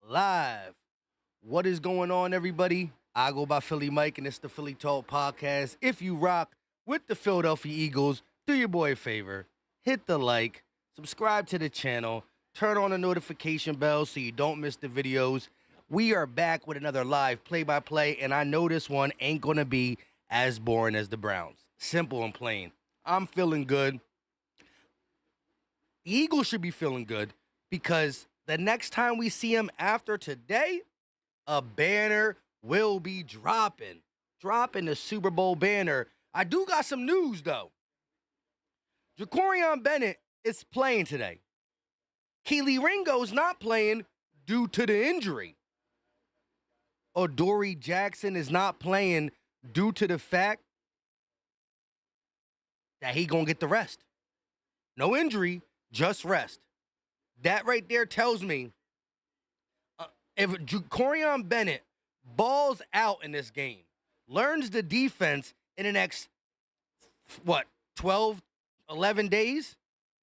live. What is going on, everybody? I go by Philly Mike, and it's the Philly Talk Podcast. If you rock with the Philadelphia Eagles, do your boy a favor. Hit the like, subscribe to the channel, turn on the notification bell so you don't miss the videos. We are back with another live play-by-play, and I know this one ain't going to be as boring as the Browns. Simple and plain. I'm feeling good. The Eagles should be feeling good because the next time we see them after today, a banner will be dropping. Dropping the Super Bowl banner. I do got some news, though. Jacorian Bennett is playing today. Keely Ringo's not playing due to the injury. Adoree Jackson is not playing due to the fact that he gonna get the rest. No injury, just rest. That right there tells me if Jacorian Bennett balls out in this game, learns the defense in the next, 12, 11 days,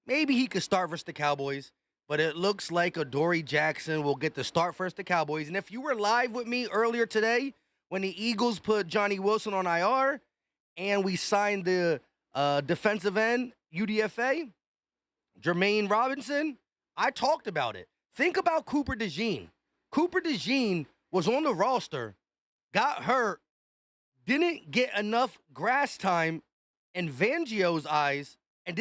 maybe he could start versus the Cowboys. But it looks like Adoree Jackson will get the start versus the Cowboys. And if you were live with me earlier today when the Eagles put Johnny Wilson on IR and we signed the defensive end, UDFA, Jermaine Robinson, I talked about it. Think about Cooper DeJean. Cooper DeJean was on the roster, got hurt, didn't get enough grass time in Fangio's eyes, and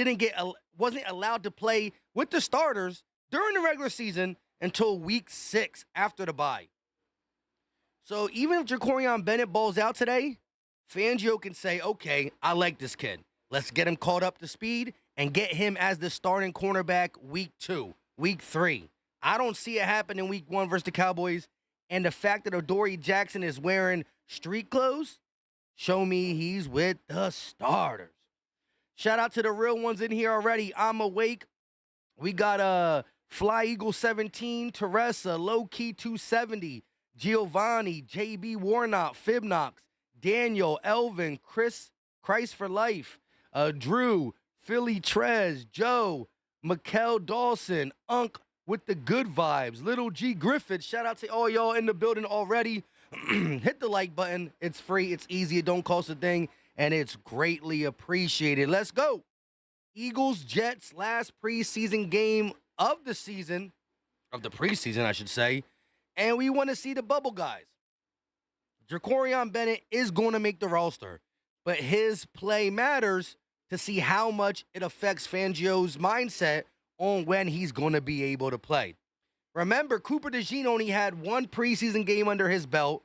wasn't allowed to play with the starters during the regular season until week 6 after the bye. So even if Jacorian Bennett balls out today, Fangio can say, okay, I like this kid. Let's get him caught up to speed and get him as the starting cornerback week 2, week 3. I don't see it happen in week 1 versus the Cowboys. And the fact that Adoree Jackson is wearing street clothes, show me he's with the starters. Shout out to the real ones in here already. I'm awake. We got Fly Eagle 17, Teresa, Low Key 270, Giovanni, JB Warnock, Fibnox, Daniel, Elvin, Chris, Christ for Life, Drew, Philly Trez, Joe, Mikkel Dawson, Unk with the good vibes, Little G Griffith. Shout out to all y'all in the building already. Hit the like button. It's free. It's easy. It don't cost a thing. And it's greatly appreciated. Let's go. Eagles-Jets last preseason game of the season, of the preseason, I should say. And we want to see the bubble guys. Jacorian Bennett is going to make the roster, but his play matters to see how much it affects Fangio's mindset on when he's going to be able to play. Remember, Cooper DeJean only had one preseason game under his belt,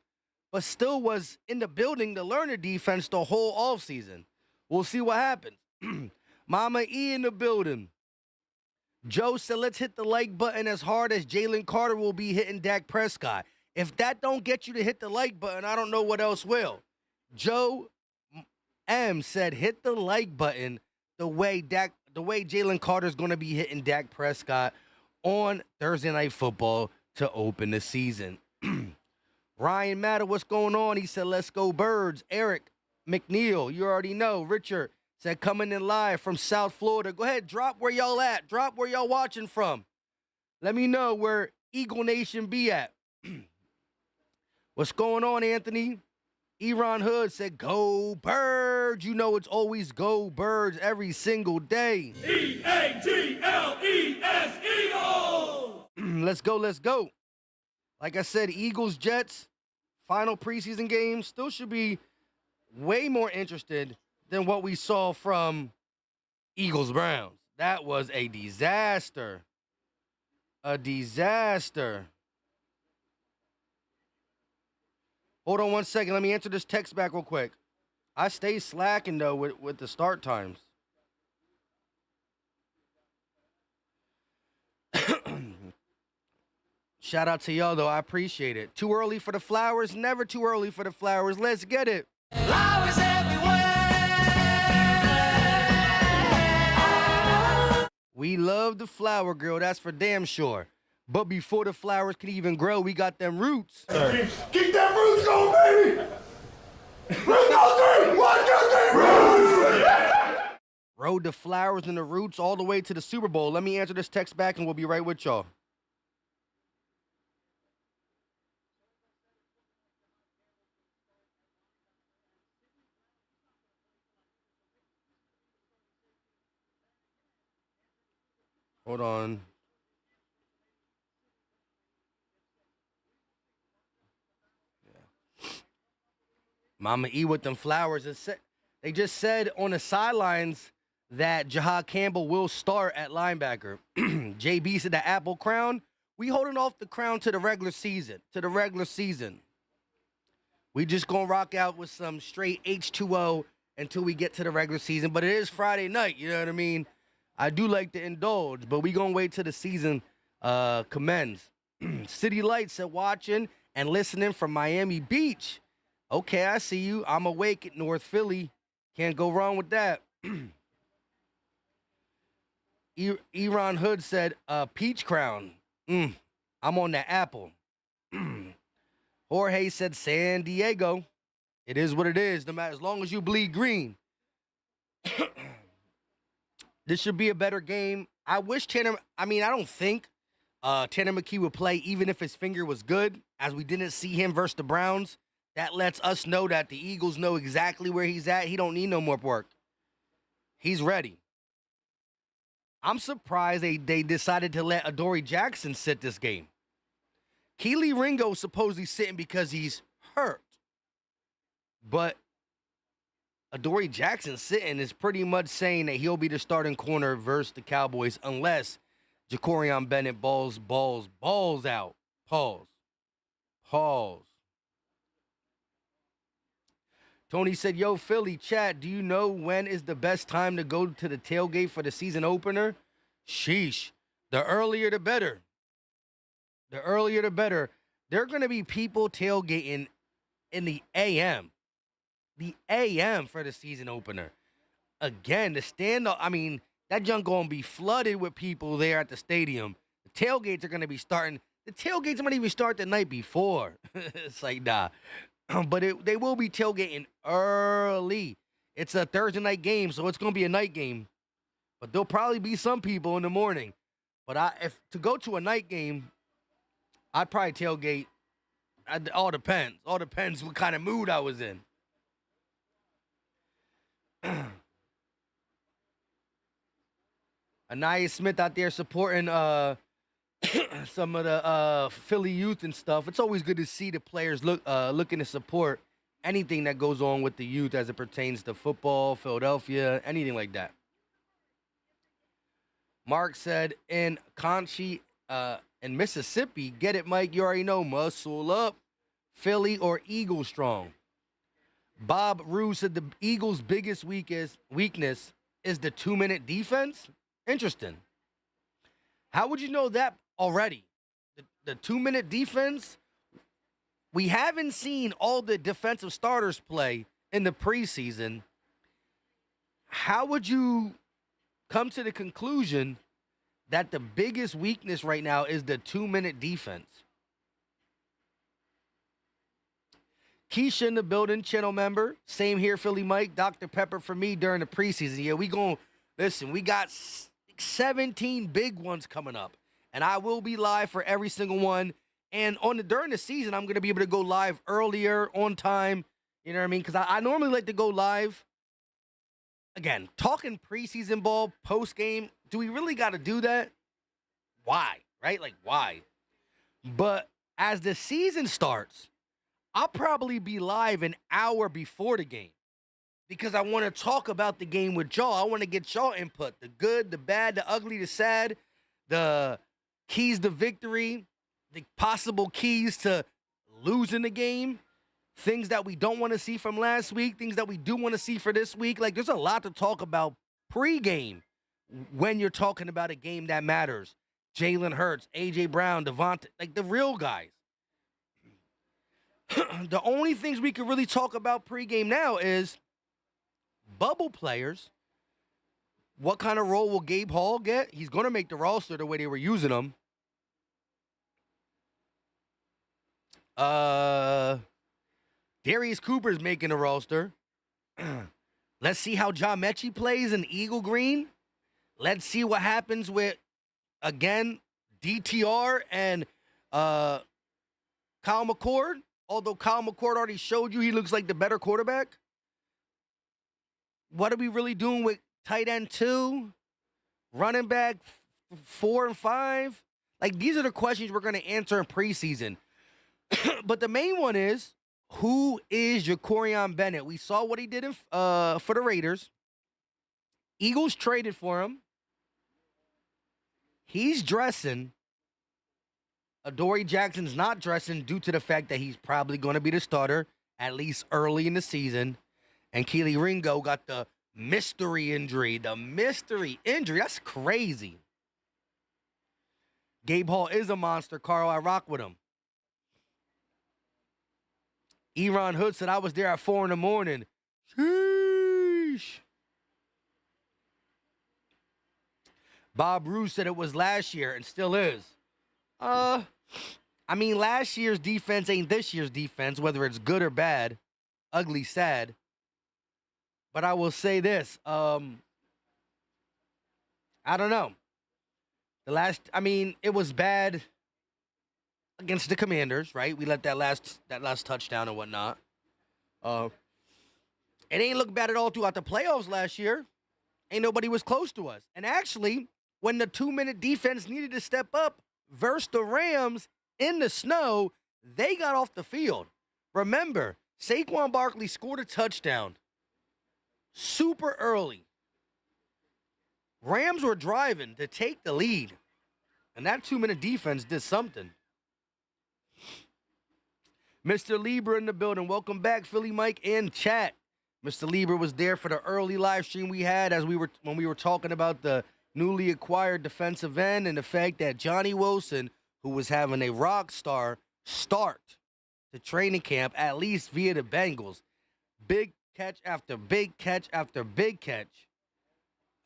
but still was in the building to learn the defense the whole offseason. We'll see what happens. Mama E in the building. Joe said, let's hit the like button as hard as Jalen Carter will be hitting Dak Prescott. If that don't get you to hit the like button, I don't know what else will. Joe M said, hit the like button the way Jalen Carter's going to be hitting Dak Prescott on Thursday Night Football to open the season. Ryan Matter, what's going on? He said, let's go Birds. Eric McNeil, you already know. Richard said, coming in live from South Florida. Go ahead, drop where y'all at. Drop where y'all watching from. Let me know where Eagle Nation be at. What's going on, Anthony? Eron Hood said, go Birds. You know it's always go Birds every single day. E-A-G-L-E-S, Eagles! Let's go, let's go. Like I said, Eagles-Jets, final preseason game, still should be way more interested than what we saw from Eagles-Browns. That was a disaster. A disaster. Hold on one second. Let me answer this text back real quick. I stay slacking, though, with the start times. Shout out to y'all, though. I appreciate it. Too early for the flowers? Never too early for the flowers. Let's get it. Flowers everywhere! We love the flower girl. That's for damn sure. But before the flowers can even grow, we got them roots. Keep them roots going, baby! Roots go 3! 1, 2, 3, roots! Rode the flowers and the roots all the way to the Super Bowl. Let me answer this text back and we'll be right with y'all. Hold on. Mama E with them flowers. They just said on the sidelines that Jahad Campbell will start at linebacker. JB said the Apple Crown. We holding off the crown to the regular season. We just gonna rock out with some straight H2O until we get to the regular season. But it is Friday night, you know what I mean? I do like to indulge, but we gonna wait till the season commends. City Lights said watching and listening from Miami Beach. Okay, I see you. I'm awake at North Philly. Can't go wrong with that. Eron Hood said, peach crown. I'm on the apple. Jorge said San Diego. It is what it is, no matter as long as you bleed green. This should be a better game. I wish Tanner, I don't think Tanner McKee would play even if his finger was good, as we didn't see him versus the Browns. That lets us know that the Eagles know exactly where he's at. He don't need no more work. He's ready. I'm surprised they decided to let Adoree Jackson sit this game. Keely Ringo supposedly sitting because he's hurt. But Adoree Jackson sitting is pretty much saying that he'll be the starting corner versus the Cowboys unless Jacorian Bennett balls out. Pause. Tony said, yo, Philly, chat, do you know when is the best time to go to the tailgate for the season opener? Sheesh. The earlier, the better. The earlier, the better. There are going to be people tailgating in the AM. The AM for the season opener. Again, the stand-up, that junk going to be flooded with people there at the stadium. The tailgates are going to be starting. The tailgates might even start the night before. It's like, nah. But they will be tailgating early. It's a Thursday night game, so it's going to be a night game. But there'll probably be some people in the morning. But if to go to a night game, I'd probably tailgate. All depends. All depends what kind of mood I was in. Anaya Smith out there supporting some of the Philly youth and stuff. It's always good to see the players looking to support anything that goes on with the youth as it pertains to football, Philadelphia, anything like that. Mark said in Conchi in Mississippi, get it, Mike, you already know, muscle up, Philly or Eagle strong. Bob Rue said the Eagles' biggest weakness is the 2-minute defense. Interesting. How would you know that already? The 2-minute defense, we haven't seen all the defensive starters play in the preseason. How would you come to the conclusion that the biggest weakness right now is the 2-minute defense? Keisha in the building, channel member. Same here, Philly Mike. Dr. Pepper for me during the preseason. Yeah, we got 17 big ones coming up. And I will be live for every single one. And during the season, I'm going to be able to go live earlier, on time. You know what I mean? Because I normally like to go live. Again, talking preseason ball, post-game, do we really got to do that? Why? Right? Like, why? But as the season starts, I'll probably be live an hour before the game because I want to talk about the game with y'all. I want to get y'all input, the good, the bad, the ugly, the sad, the keys to victory, the possible keys to losing the game, things that we don't want to see from last week, things that we do want to see for this week. Like, there's a lot to talk about pregame when you're talking about a game that matters. Jalen Hurts, A.J. Brown, Devontae, like the real guys. The only things we can really talk about pregame now is bubble players. What kind of role will Gabe Hall get? He's going to make the roster the way they were using him. Darius Cooper's making the roster. Let's see how John Mechie plays in Eagle Green. Let's see what happens with, again, DTR and Kyle McCord. Although Kyle McCord already showed you he looks like the better quarterback. What are we really doing with tight end 2, running back 4 and 5? Like, these are the questions we're going to answer in preseason. But the main one is, who is Jacorian Bennett? We saw what he did for the Raiders. Eagles traded for him. He's dressing. Adoree Jackson's not dressing due to the fact that he's probably going to be the starter, at least early in the season. And Keely Ringo got the mystery injury. The mystery injury. That's crazy. Gabe Hall is a monster, Carl. I rock with him. Eron Hood said, I was there at 4 in the morning. Sheesh. Bob Roos said it was last year and still is. I mean, last year's defense ain't this year's defense, whether it's good or bad, ugly, sad. But I will say this. I don't know. It was bad against the Commanders, right? We let that last touchdown and whatnot. It ain't look bad at all throughout the playoffs last year. Ain't nobody was close to us. And actually, when the 2-minute defense needed to step up versus the Rams in the snow, they got off the field. Remember, Saquon Barkley scored a touchdown super early. Rams were driving to take the lead. And that 2-minute defense did something. Mr. Lieber in the building. Welcome back, Philly Mike and chat. Mr. Lieber was there for the early live stream we had when we were talking about the newly acquired defensive end and the fact that Johnny Wilson, who was having a rock star start to training camp, at least via the Bengals, big catch after big catch after big catch,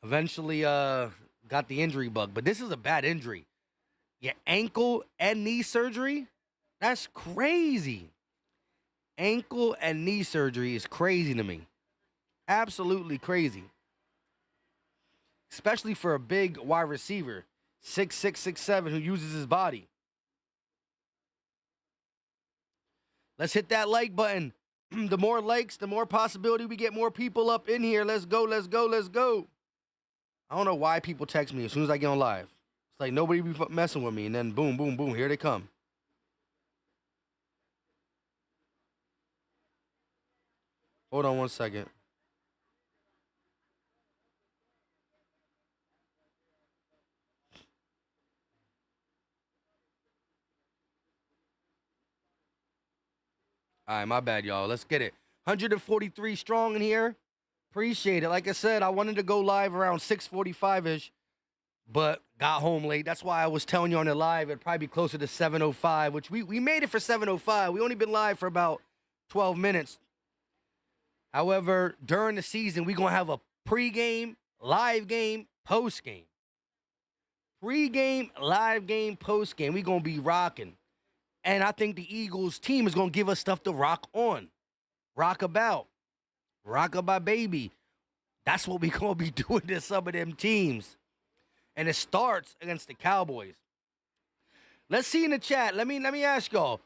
eventually got the injury bug. But this is a bad injury. Your ankle and knee surgery? That's crazy. Ankle and knee surgery is crazy to me. Absolutely crazy. Especially for a big wide receiver, 6'6", 6'7", who uses his body. Let's hit that like button. The more likes, the more possibility we get more people up in here. Let's go, let's go, let's go. I don't know why people text me as soon as I get on live. It's like nobody be messing with me, and then boom, boom, boom, here they come. Hold on one second. All right, my bad, y'all. Let's get it. 143 strong in here. Appreciate it. Like I said, I wanted to go live around 6:45-ish, but got home late. That's why I was telling you on the live it'd probably be closer to 7:05, which we made it for 7:05. We only been live for about 12 minutes. However, during the season, we're going to have a pregame, live game, postgame. Pregame, live game, postgame. We're going to be rocking. And I think the Eagles team is going to give us stuff to rock on. Rock about. Rock about, baby. That's what we're going to be doing to some of them teams. And it starts against the Cowboys. Let's see in the chat. Let me ask y'all.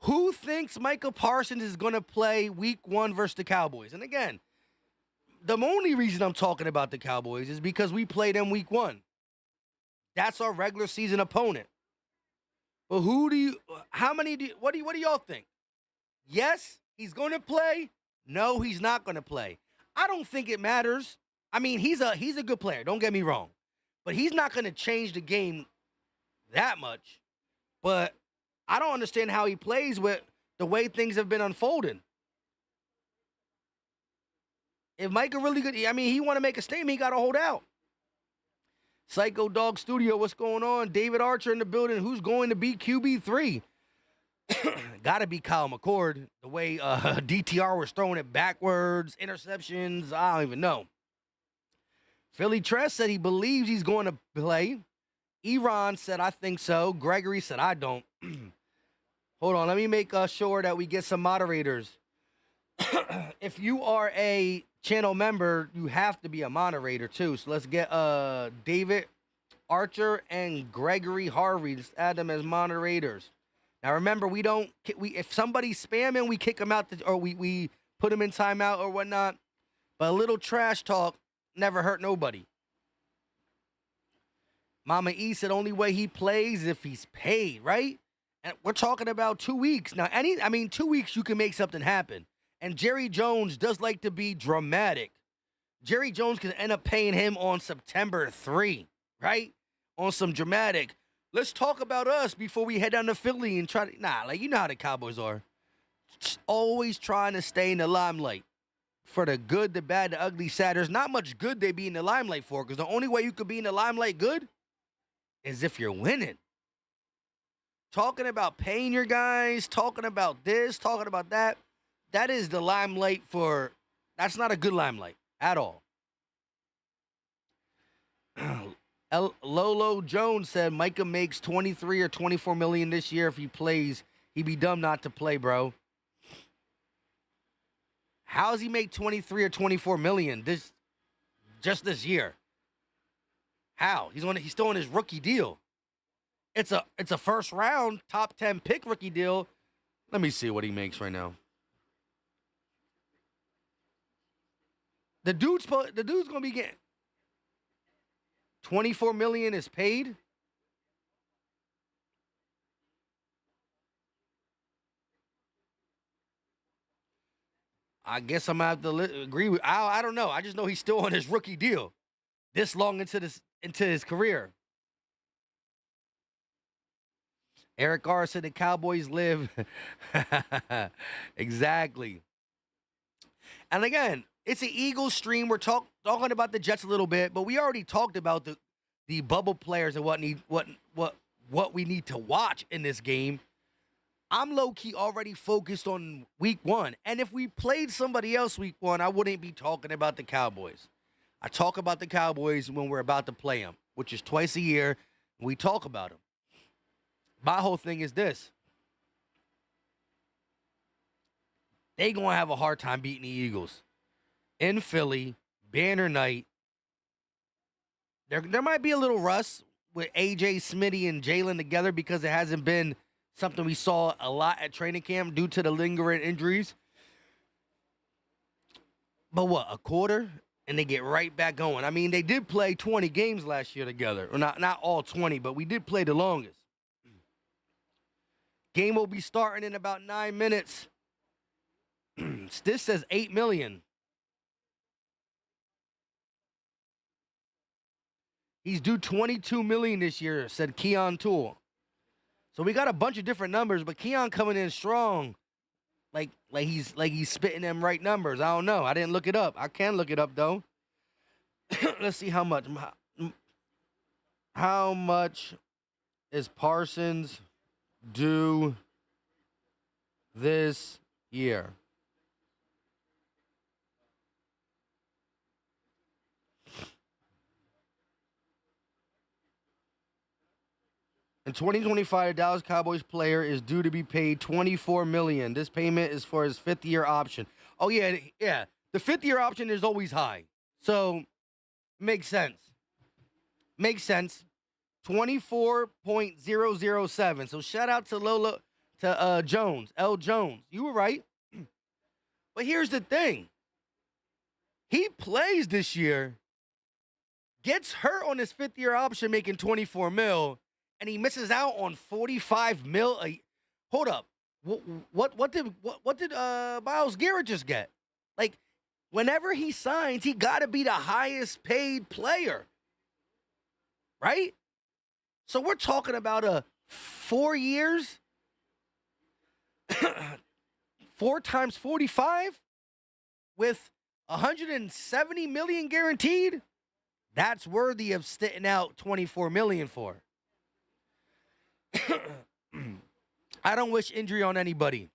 Who thinks Micah Parsons is going to play week 1 versus the Cowboys? And again, the only reason I'm talking about the Cowboys is because we played them week 1. That's our regular season opponent. But what do y'all think? Yes, he's going to play. No, he's not going to play. I don't think it matters. I mean, he's a good player. Don't get me wrong. But he's not going to change the game that much. But I don't understand how he plays with the way things have been unfolding. If Micah really good, I mean, he want to make a statement, he got to hold out. Psycho Dog Studio, what's going on? David Archer in the building. Who's going to be QB3? Got to be Kyle McCord. The way DTR was throwing it backwards, interceptions, I don't even know. Philly Tress said he believes he's going to play. Eron said, I think so. Gregory said, I don't. Hold on, let me make sure that we get some moderators. If you are a channel member, you have to be a moderator too. So let's get David Archer and Gregory Harvey. Let's add them as moderators. Now remember, if somebody's spamming, we kick them out, or we put them in timeout or whatnot. But a little trash talk never hurt nobody. Mama E said only way he plays if he's paid, right? And we're talking about 2 weeks. Now, 2 weeks you can make something happen. And Jerry Jones does like to be dramatic. Jerry Jones can end up paying him on September 3, right? On some dramatic. Let's talk about us before we head down to Philly and try to, you know how the Cowboys are. Just always trying to stay in the limelight. For the good, the bad, the ugly, sad. There's not much good they be in the limelight for, because the only way you could be in the limelight good is if you're winning. Talking about paying your guys, talking about this, talking about that. That is the limelight for, that's not a good limelight at all. Lolo Jones said Micah makes 23 or 24 million this year. If he plays, he'd be dumb not to play, bro. How does he make 23 or 24 million just this year? How? He's still on his rookie deal. It's a first round top 10 pick rookie deal. Let me see what he makes right now. The dude's gonna be getting 24 million is paid. I guess I'm gonna have to agree with. I don't know. I just know he's still on his rookie deal, this long into his career. Eric R said the Cowboys live. Exactly. And again, it's an Eagles stream. We're talking about the Jets a little bit, but we already talked about the bubble players and what we need to watch in this game. I'm low-key already focused on week 1. And if we played somebody else week 1, I wouldn't be talking about the Cowboys. I talk about the Cowboys when we're about to play them, which is twice a year. We talk about them. My whole thing is this. They going to have a hard time beating the Eagles. In Philly, banner night. There might be a little rust with AJ, Smitty, and Jalen together because it hasn't been something we saw a lot at training camp due to the lingering injuries. But what, a quarter? And they get right back going. I mean, they did play 20 games last year together. Or not all 20, but we did play the longest. Game will be starting in about 9 minutes. This says 8 million. He's due 22 million this year, said Keon Toole. So we got a bunch of different numbers, but Keon coming in strong. Like he's spitting them right numbers. I don't know. I didn't look it up. I can look it up though. Let's see how much. How much is Parsons due this year? In 2025, the Dallas Cowboys player is due to be paid $24 million. This payment is for his fifth-year option. Oh, yeah. The fifth-year option is always high. So, makes sense. 24.007. So, shout out to Jones, L. Jones. You were right. But here's the thing. He plays this year, gets hurt on his fifth-year option, making $24 million. And he misses out on $45 million. Hold up. What did Myles Garrett just get? Like, whenever he signs, he got to be the highest paid player. Right? So we're talking about 4 years, 4 times 45 with $170 million guaranteed. That's worthy of sitting out $24 million for. I don't wish injury on anybody,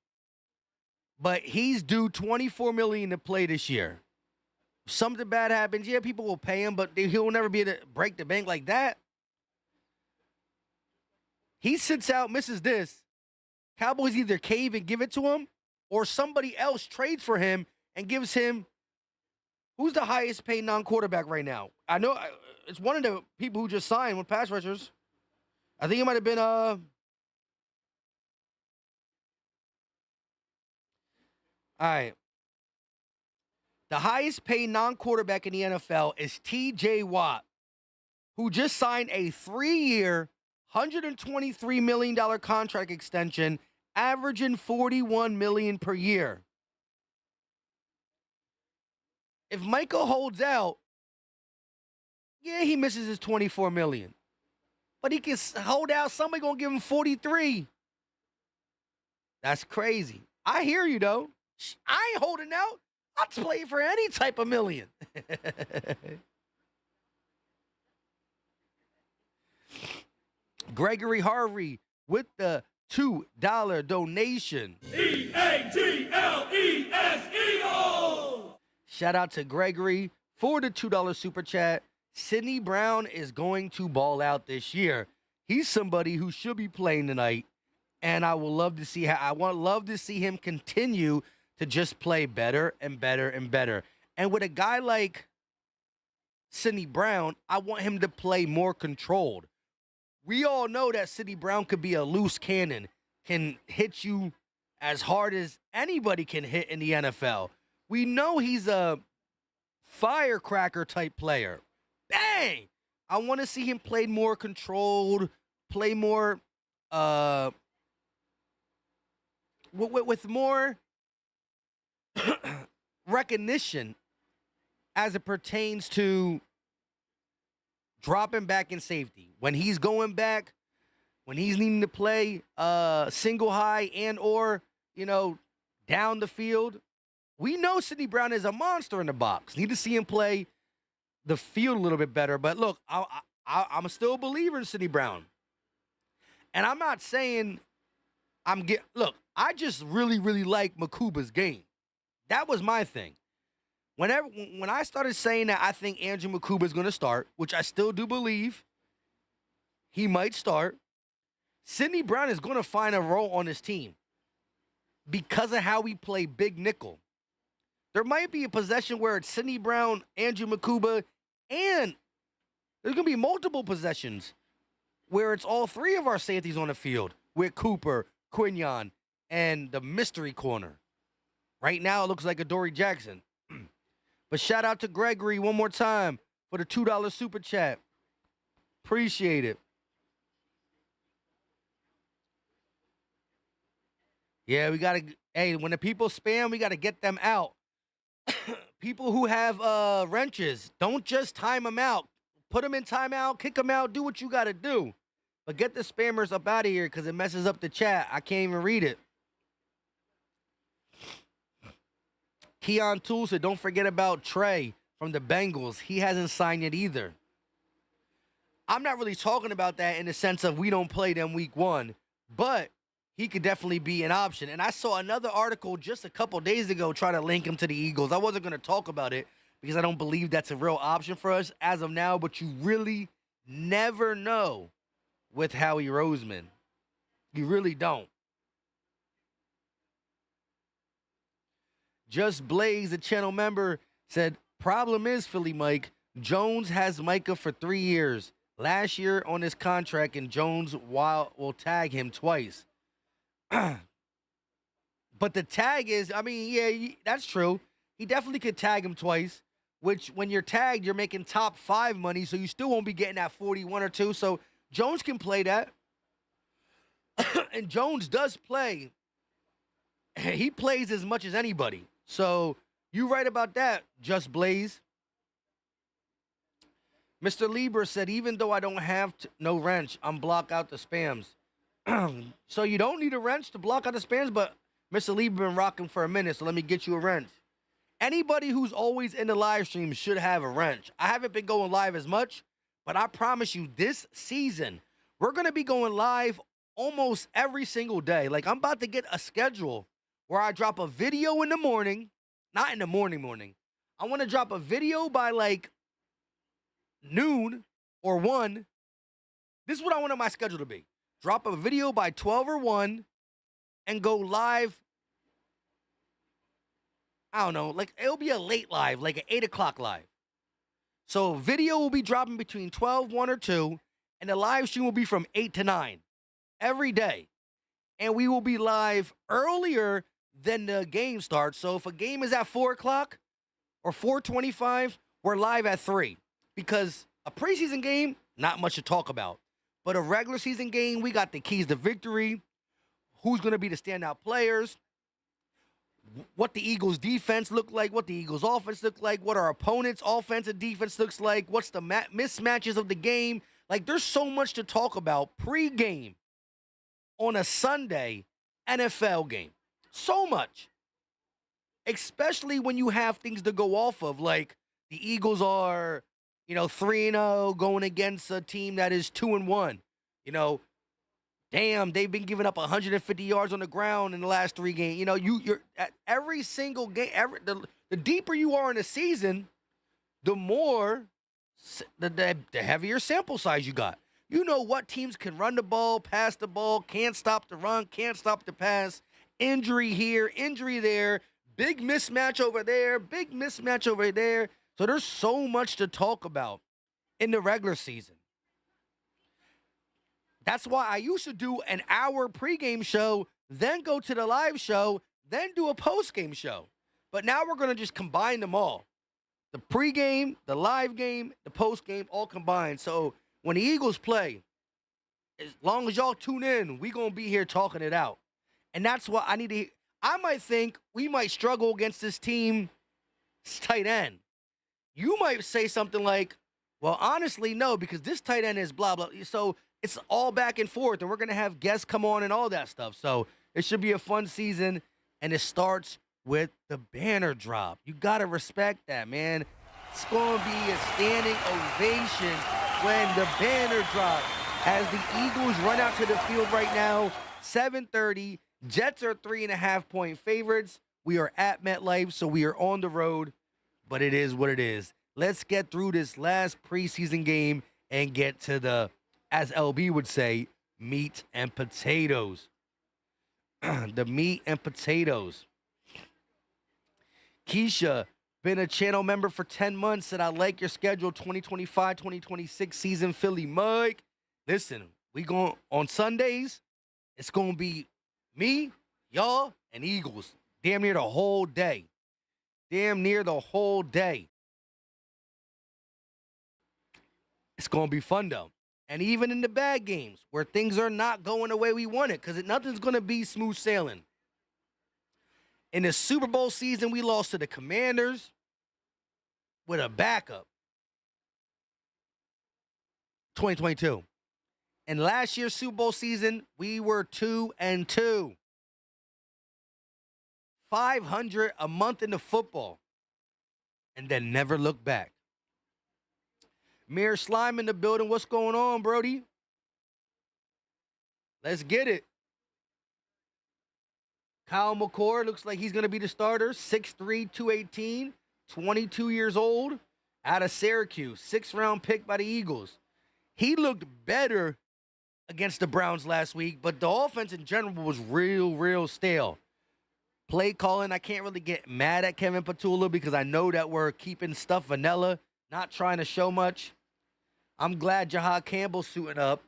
but he's due $24 million to play this year. If something bad happens, yeah, people will pay him, but he'll never be able to break the bank like that. He sits out, misses this. Cowboys either cave and give it to him, or somebody else trades for him and gives him. Who's the highest paid non-quarterback right now? I know it's one of the people who just signed with pass rushers. I think it might have been all right. The highest paid non-quarterback in the NFL is T.J. Watt. who just signed a 3-year, $123 million contract extension, averaging $41 million per year. If Michael holds out, yeah, he misses his $24 million. But he can hold out. Somebody gonna give him 43. That's crazy. I hear you though. I ain't holding out. I'll play for any type of million. Gregory Harvey with the $2 donation. EAGLES Eagles! Shout out to Gregory for the $2 super chat. Sidney Brown is going to ball out this year. He's somebody who should be playing tonight, and I will love to see love to see him continue to just play better and better and better. And with a guy like Sidney Brown, I want him to play more controlled. We all know that Sidney Brown could be a loose cannon, can hit you as hard as anybody can hit in the NFL. We know he's a firecracker type player. Bang! I want to see him play more controlled, play more with more recognition as it pertains to dropping back in safety. When he's going back, when he's needing to play single high and or, down the field, we know Sidney Brown is a monster in the box. Need to see him play the field a little bit better. But look, I'm still a believer in Sidney Brown. And I'm not saying look, I just really, really like Makuba's game. That was my thing. When I started saying that I think Andrew Makuba is going to start, which I still do believe he might start, Sidney Brown is going to find a role on his team because of how we play big nickel. There might be a possession where it's Sidney Brown, Andrew Makuba, and there's going to be multiple possessions where it's all three of our safeties on the field with Cooper, Quinion, and the mystery corner. Right now, it looks like Adoree Jackson. But shout out to Gregory one more time for the $2 super chat. Appreciate it. Yeah, we got to, when the people spam, we got to get them out. People who have wrenches, don't just time them out. Put them in timeout, kick them out, do what you got to do. But get the spammers up out of here because it messes up the chat. I can't even read it. Keon Toole said, don't forget about Trey from the Bengals. He hasn't signed yet either. I'm not really talking about that in the sense of we don't play them week one, but he could definitely be an option. And I saw another article just a couple days ago try to link him to the Eagles. I wasn't going to talk about it because I don't believe that's a real option for us as of now, but you really never know with Howie Roseman. You really don't. Just Blaze, a channel member, said, problem is, Philly Mike, Jones has Micah for 3 years. Last year on his contract, and Jones will tag him twice. But the tag is, that's true. He definitely could tag him twice, which when you're tagged, you're making top 5 money, so you still won't be getting that 41 or 2. So Jones can play that. And Jones does play. He plays as much as anybody. So you right about that, Just Blaze. Mr. Lieber said, even though I don't have no wrench, I'm block out the spams. So you don't need a wrench to block out the spams, but Mr. Lieber been rocking for a minute, so let me get you a wrench. Anybody who's always in the live stream should have a wrench. I haven't been going live as much, but I promise you this season, we're going to be going live almost every single day. Like, I'm about to get a schedule where I drop a video in the morning, not in the morning. I want to drop a video by like noon or 1. This is what I wanted my schedule to be. Drop a video by 12 or 1 and go live. I don't know, like it'll be a late live, like an 8 o'clock live. So video will be dropping between 12, 1 or 2, and the live stream will be from 8 to 9 every day. And we will be live earlier than the game starts. So if a game is at 4 o'clock or 4:25, we're live at 3. Because a preseason game, not much to talk about. But a regular season game, we got the keys to victory, who's going to be the standout players, what the Eagles' defense look like, what the Eagles' offense look like, what our opponent's offense and defense looks like, what's the mismatches of the game. Like, there's so much to talk about pre-game on a Sunday NFL game. So much. Especially when you have things to go off of, like the Eagles are, 3-0 going against a team that is 2-1. Damn, they've been giving up 150 yards on the ground in the last 3 games. You're at every single game. The deeper you are in the season, the more the heavier sample size you got. You know what teams can run the ball, pass the ball, can't stop the run, can't stop the pass. Injury here, injury there, big mismatch over there, big mismatch over there. So there's so much to talk about in the regular season. That's why I used to do an hour pregame show, then go to the live show, then do a postgame show. But now we're going to just combine them all. The pregame, the live game, the postgame, all combined. So when the Eagles play, as long as y'all tune in, we going to be here talking it out. And that's what I need to hear. I might think we might struggle against this team's tight end. You might say something like, well, honestly, no, because this tight end is blah, blah. So it's all back and forth, and we're going to have guests come on and all that stuff. So it should be a fun season, and it starts with the banner drop. You got to respect that, man. It's going to be a standing ovation when the banner drops. As the Eagles run out to the field right now, 7:30. Jets are 3.5-point favorites. We are at MetLife, so we are on the road, but it is what it is. Let's get through this last preseason game and get to the, as LB would say, meat and potatoes. The meat and potatoes. Keisha, been a channel member for 10 months, said I like your schedule 2025-2026 season, Philly Mike. Listen, we going on Sundays. It's going to be me, y'all, and Eagles. Damn near the whole day. Damn near the whole day. It's going to be fun, though. And even in the bad games where things are not going the way we want it, because nothing's going to be smooth sailing. In the Super Bowl season, we lost to the Commanders with a backup. 2022. And last year's Super Bowl season, we were 2-2. 500 a month into football. And then never look back. Mayor Slime in the building. What's going on, Brody? Let's get it. Kyle McCord looks like he's going to be the starter. 6'3", 218, 22 years old, out of Syracuse. 6th-round pick by the Eagles. He looked better against the Browns last week, but the offense in general was real stale. Play calling, I can't really get mad at Kevin Patula because I know that we're keeping stuff vanilla, not trying to show much. I'm glad Jahad Campbell's suiting up.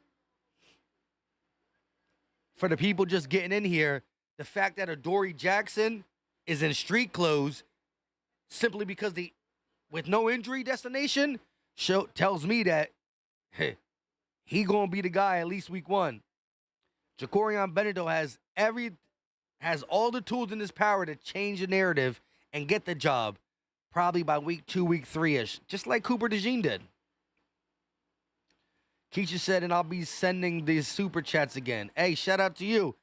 For the people just getting in here, the fact that Adoree Jackson is in street clothes simply because with no injury destination tells me that he gonna be the guy at least week 1. Jacorian Benito has all the tools in his power to change the narrative and get the job probably by week 2, week 3-ish, just like Cooper DeJean did. Keisha said, and I'll be sending these super chats again. Hey, shout out to you.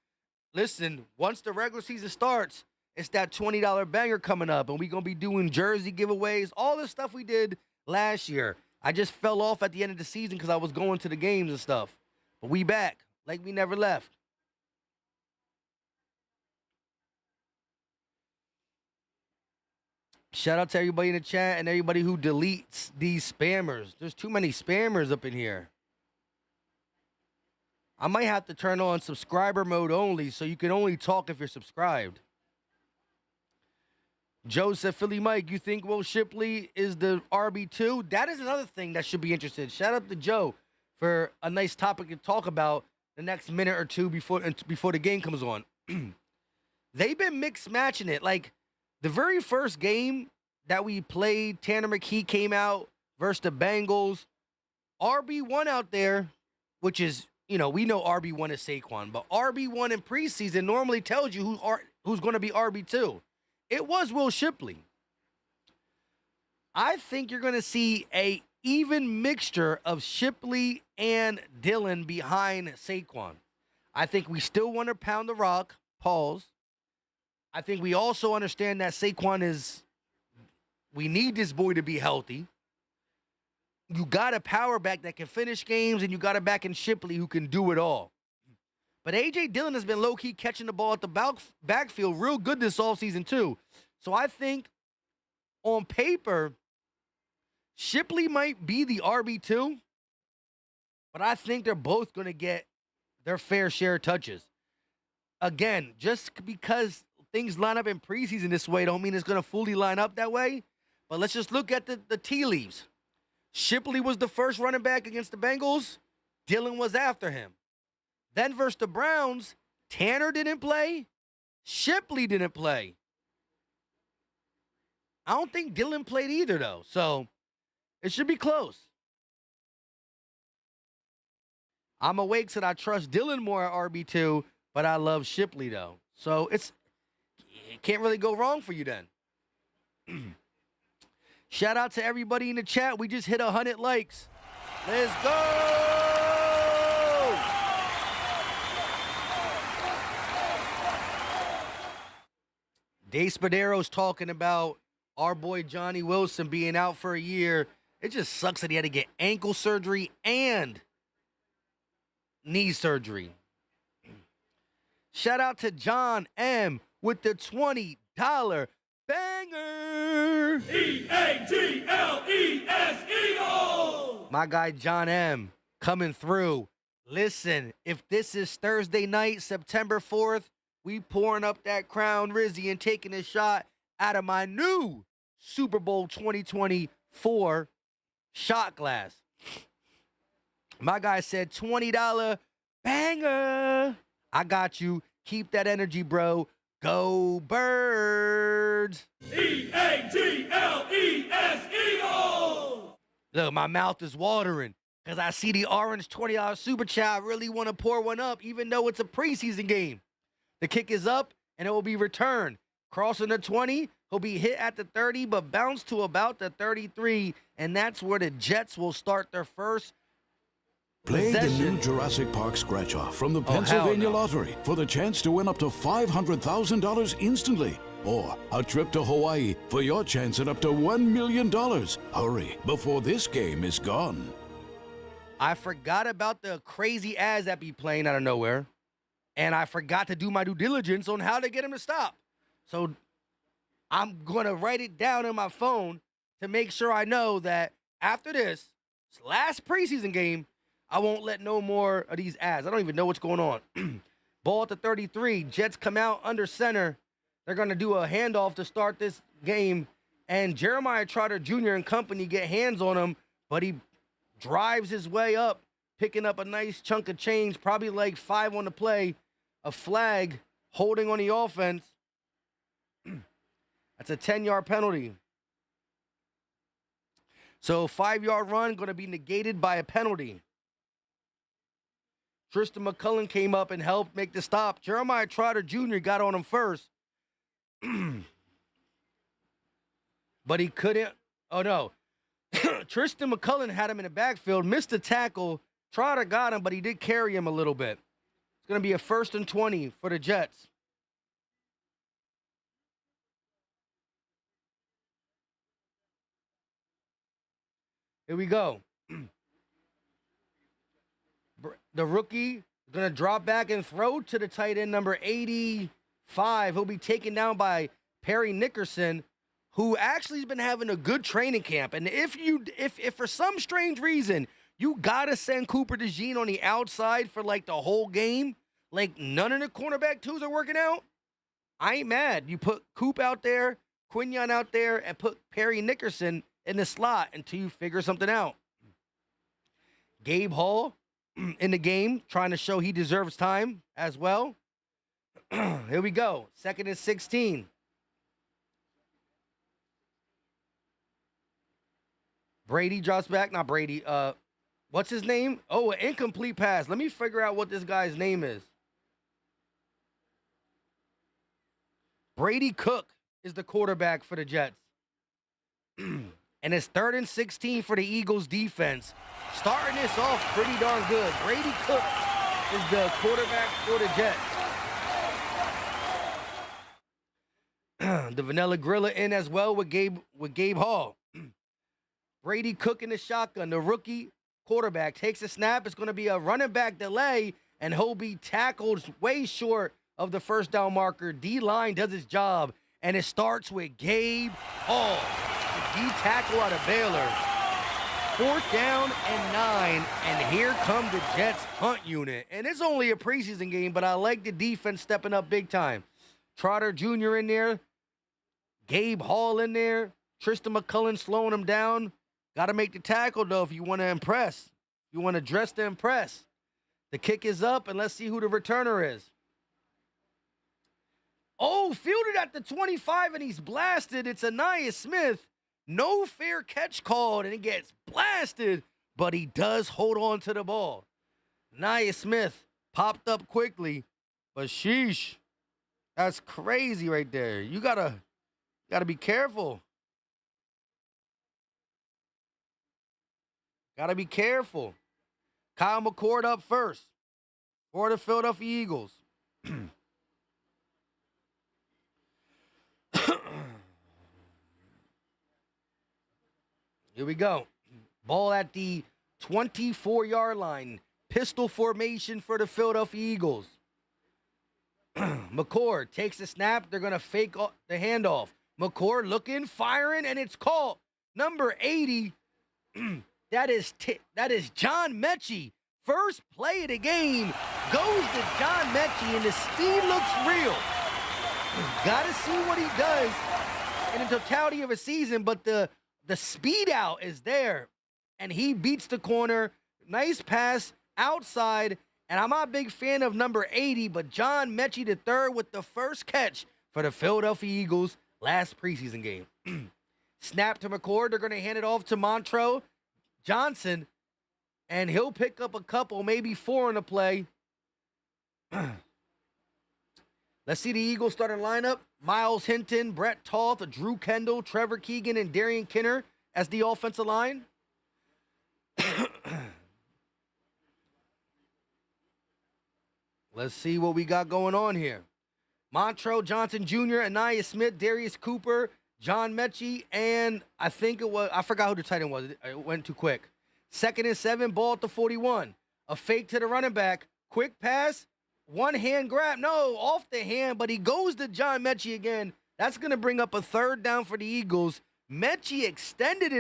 Listen, once the regular season starts, it's that $20 banger coming up, and we're going to be doing jersey giveaways, all the stuff we did last year. I just fell off at the end of the season because I was going to the games and stuff. But we back like we never left. Shout out to everybody in the chat and everybody who deletes these spammers. There's too many spammers up in here. I might have to turn on subscriber mode only so you can only talk if you're subscribed. Joe said, Philly Mike, you think Will Shipley is the RB2? That is another thing that should be interested. Shout out to Joe for a nice topic to talk about the next minute or two before the game comes on. They've been mixed matching it. Like, the very first game that we played, Tanner McKee came out versus the Bengals. RB1 out there, which is, we know RB1 is Saquon, but RB1 in preseason normally tells you who's going to be RB2. It was Will Shipley. I think you're going to see a even mixture of Shipley and Dillon behind Saquon. I think we still want to pound the rock, pause. I think we also understand that we need this boy to be healthy. You got a power back that can finish games, and you got a back in Shipley who can do it all. But A.J. Dillon has been low-key catching the ball at the backfield real good this offseason too. So I think on paper, Shipley might be the RB2, but I think they're both going to get their fair share of touches. Again, just because things line up in preseason this way don't mean it's going to fully line up that way. But let's just look at the tea leaves. Shipley was the first running back against the Bengals. Dillon was after him. Then versus the Browns, Tanner didn't play. Shipley didn't play. I don't think Dillon played either, though. So it should be close. I'm awake, said I trust Dillon more at RB2, but I love Shipley, though. So it can't really go wrong for you then. Shout out to everybody in the chat. We just hit 100 likes. Let's go! Dave Spadero's talking about our boy Johnny Wilson being out for a year. It just sucks that he had to get ankle surgery and knee surgery. Shout out to John M. with the $20 banger. E-A-G-L-E-S, Eagles! My guy John M. coming through. Listen, if this is Thursday night, September 4th, we pouring up that Crown Rizzy and taking a shot out of my new Super Bowl 2024 shot glass. My guy said $20 banger. I got you. Keep that energy, bro. Go Birds. E-A-G-L-E-S, Eagles! Look, my mouth is watering because I see the orange $20 super chat. I really want to pour one up, even though it's a preseason game. The kick is up, and it will be returned. Crossing the 20, he'll be hit at the 30, but bounce to about the 33, and that's where the Jets will start their first Play the possession. new Jurassic Park scratch-off from the Pennsylvania no. Lottery for the chance to win up to $500,000 instantly. Or a trip to Hawaii for your chance at up to $1 million. Hurry, before this game is gone. I forgot about the crazy ads that be playing out of nowhere, and I forgot to do my due diligence on how to get him to stop. So I'm going to write it down in my phone to make sure I know that after this last preseason game, I won't let no more of these ads. I don't even know what's going on. Ball at the 33. Jets come out under center. They're going to do a handoff to start this game. And Jeremiah Trotter Jr. and company get hands on him, but he drives his way up, picking up a nice chunk of change, probably like 5 on the play, a flag holding on the offense. That's a 10-yard penalty. So 5-yard run going to be negated by a penalty. Tristan McCullen came up and helped make the stop. Jeremiah Trotter Jr. got on him first. But he couldn't. Oh, no. Tristan McCullen had him in the backfield, missed the tackle. Trotter got him, but he did carry him a little bit. It's going to be a 1st and 20 for the Jets. Here we go. The rookie is going to drop back and throw to the tight end, number 85. He'll be taken down by Perry Nickerson, who actually has been having a good training camp. And if for some strange reason you got to send Cooper DeJean on the outside for like the whole game, like none of the cornerback twos are working out, I ain't mad. You put Coop out there, Quinion out there, and put Perry Nickerson in the slot until you figure something out. Gabe Hall in the game, trying to show he deserves time as well. Here we go. 2nd and 16. Brady drops back. Not Brady. What's his name? Oh, an incomplete pass. Let me figure out what this guy's name is. Brady Cook is the quarterback for the Jets. And it's 3rd and 16 for the Eagles defense. Starting this off pretty darn good. Brady Cook is the quarterback for the Jets. The Vanilla Gorilla in as well with Gabe Hall. Brady Cook in the shotgun. The rookie quarterback takes a snap. It's going to be a running back delay, and he'll be tackled way short of the first down marker. D-line does its job, and it starts with Gabe Hall, the D tackle out of Baylor. 4th down and 9, and here come the Jets punt unit. And it's only a preseason game, but I like the defense stepping up big time. Trotter Jr. in there, Gabe Hall in there, Tristan McCullen slowing him down. Got to make the tackle, though, if you want to impress. You want to dress to impress. The kick is up, and let's see who the returner is. Oh, fielded at the 25, and he's blasted. It's Aniyah Smith. No fair catch called, and he gets blasted, but he does hold on to the ball. Aniyah Smith popped up quickly, but sheesh. That's crazy right there. You gotta be careful. Gotta be careful. Kyle McCord up first for the Philadelphia Eagles. Here we go. Ball at the 24-yard line. Pistol formation for the Philadelphia Eagles. McCord takes the snap. They're going to fake the handoff. McCord looking, firing, and it's caught. Number 80, that is John Mechie. First play of the game goes to John Mechie, and the speed looks real. Got to see what he does in the totality of a season, but the speed out is there, and he beats the corner. Nice pass outside, and I'm not a big fan of number 80, but John Mechie III with the first catch for the Philadelphia Eagles last preseason game. Snap to McCord. They're going to hand it off to Montrell Johnson, and he'll pick up a couple, maybe 4 in the play. Let's see the Eagles starting lineup. Miles Hinton, Brett Toth, Drew Kendall, Trevor Keegan, and Darian Kinner as the offensive line. Let's see what we got going on here. Montrell Johnson Jr., Aniyah Smith, Darius Cooper, John Mechie, and I forgot who the tight end was. It went too quick. 2nd and 7, ball at the 41. A fake to the running back. Quick pass. One hand grab. No, off the hand, but he goes to John Mechie again. That's going to bring up a 3rd down for the Eagles. Mechie extended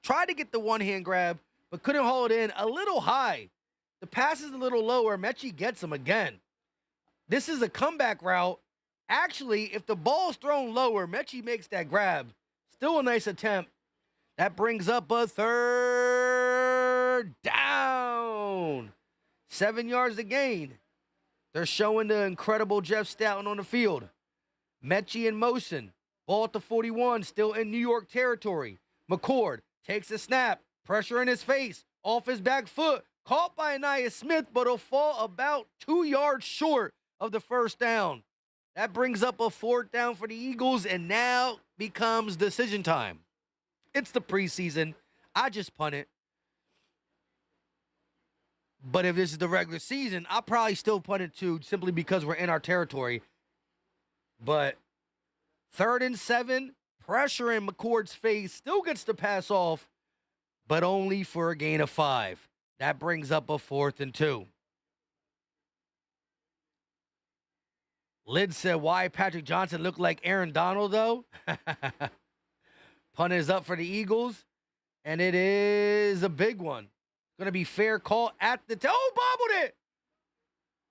tried to get the one-hand grab, but couldn't hold it in. A little high. The pass is a little lower. Mechie gets him again. This is a comeback route. Actually, if the ball's thrown lower, Mechie makes that grab. Still a nice attempt. That brings up a 3rd down. 7 yards to gain. They're showing the incredible Jeff Stoughton on the field. Mechie in motion. Ball at the 41, still in New York territory. McCord takes a snap. Pressure in his face. Off his back foot. Caught by Aniyah Smith, but he'll fall about 2 yards short of the 1st down. That brings up a 4th down for the Eagles, and now becomes decision time. It's the preseason. I just punt it. But if this is the regular season, I'll probably still punt it too, simply because we're in our territory. But 3rd and 7, pressure in McCord's face, still gets the pass off, but only for a gain of 5. That brings up a 4th and 2. Lid said, why Patrick Johnson looked like Aaron Donald, though? Punt is up for the Eagles, and it is a big one. Going to be fair call at the bobbled it!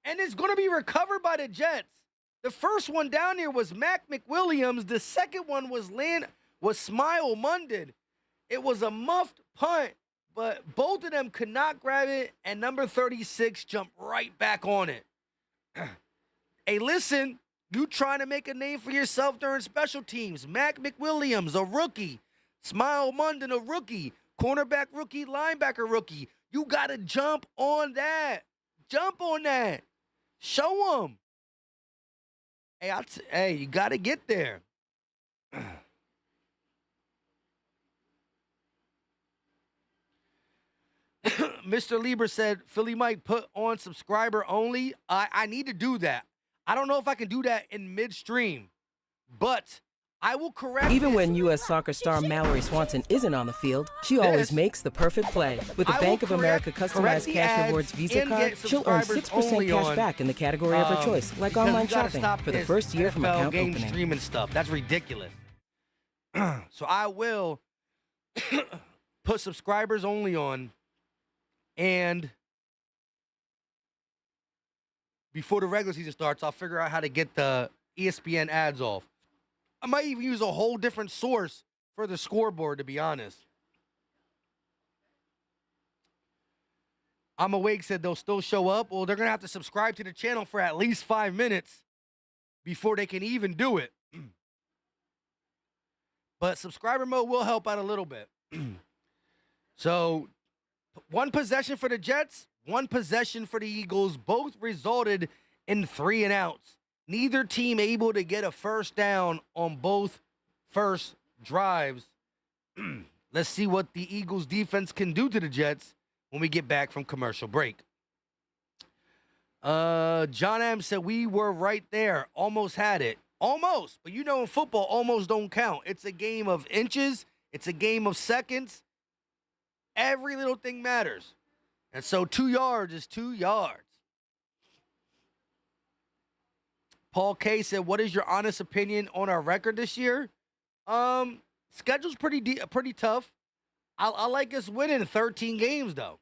And it's going to be recovered by the Jets. The first one down here was Mac McWilliams. The second one was Smile Munden. It was a muffed punt, but both of them could not grab it, and number 36 jumped right back on it. Hey, listen, you trying to make a name for yourself during special teams. Mac McWilliams, a rookie. Smile Munden, a rookie. cornerback rookie, linebacker rookie. You got to jump on that. Jump on that. Show them. Hey, you got to get there. Mr. Lieber said, Philly Mike put on subscriber only. I need to do that. I don't know if I can do that in midstream, but I will correct Even this. when U.S. soccer star Mallory Swanson isn't on the field, she always makes the perfect play. With the I Bank will of America correct customized the cash ads rewards Visa and card, get she'll earn subscribers 6% only cash on, back in the category of her choice, like because online you gotta shopping, stop for the this first year from NFL account game opening. streaming stuff. That's ridiculous. So I will put subscribers only on, and before the regular season starts, I'll figure out how to get the ESPN ads off. I might even use a whole different source for the scoreboard, to be honest. I'm Awake said they'll still show up. Well, they're going to have to subscribe to the channel for at least 5 minutes before they can even do it. But subscriber mode will help out a little bit. So, one possession for the Jets, one possession for the Eagles. Both resulted in 3 and outs. Neither team able to get a first down on both first drives. Let's see what the Eagles defense can do to the Jets when we get back from commercial break. John M said we were right there. Almost had it. Almost. But you know in football, almost don't count. It's a game of inches. It's a game of seconds. Every little thing matters. And so 2 yards is 2 yards. Paul K said, what is your honest opinion on our record this year? Schedule's pretty tough. I like us winning 13 games, though.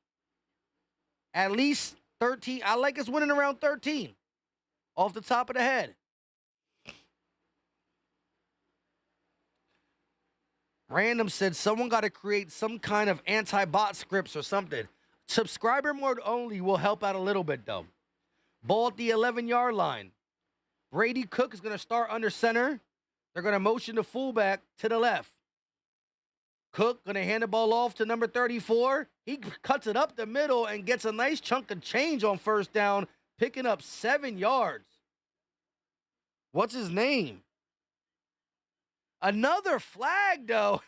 At least 13. I like us winning around 13 off the top of the head. Random said someone got to create some kind of anti-bot scripts or something. Subscriber mode only will help out a little bit, though. Ball at the 11-yard line. Brady Cook is going to start under center. They're going to motion the fullback to the left. Cook going to hand the ball off to number 34. He cuts it up the middle and gets a nice chunk of change on first down, picking up 7 yards. What's his name? Another flag, though.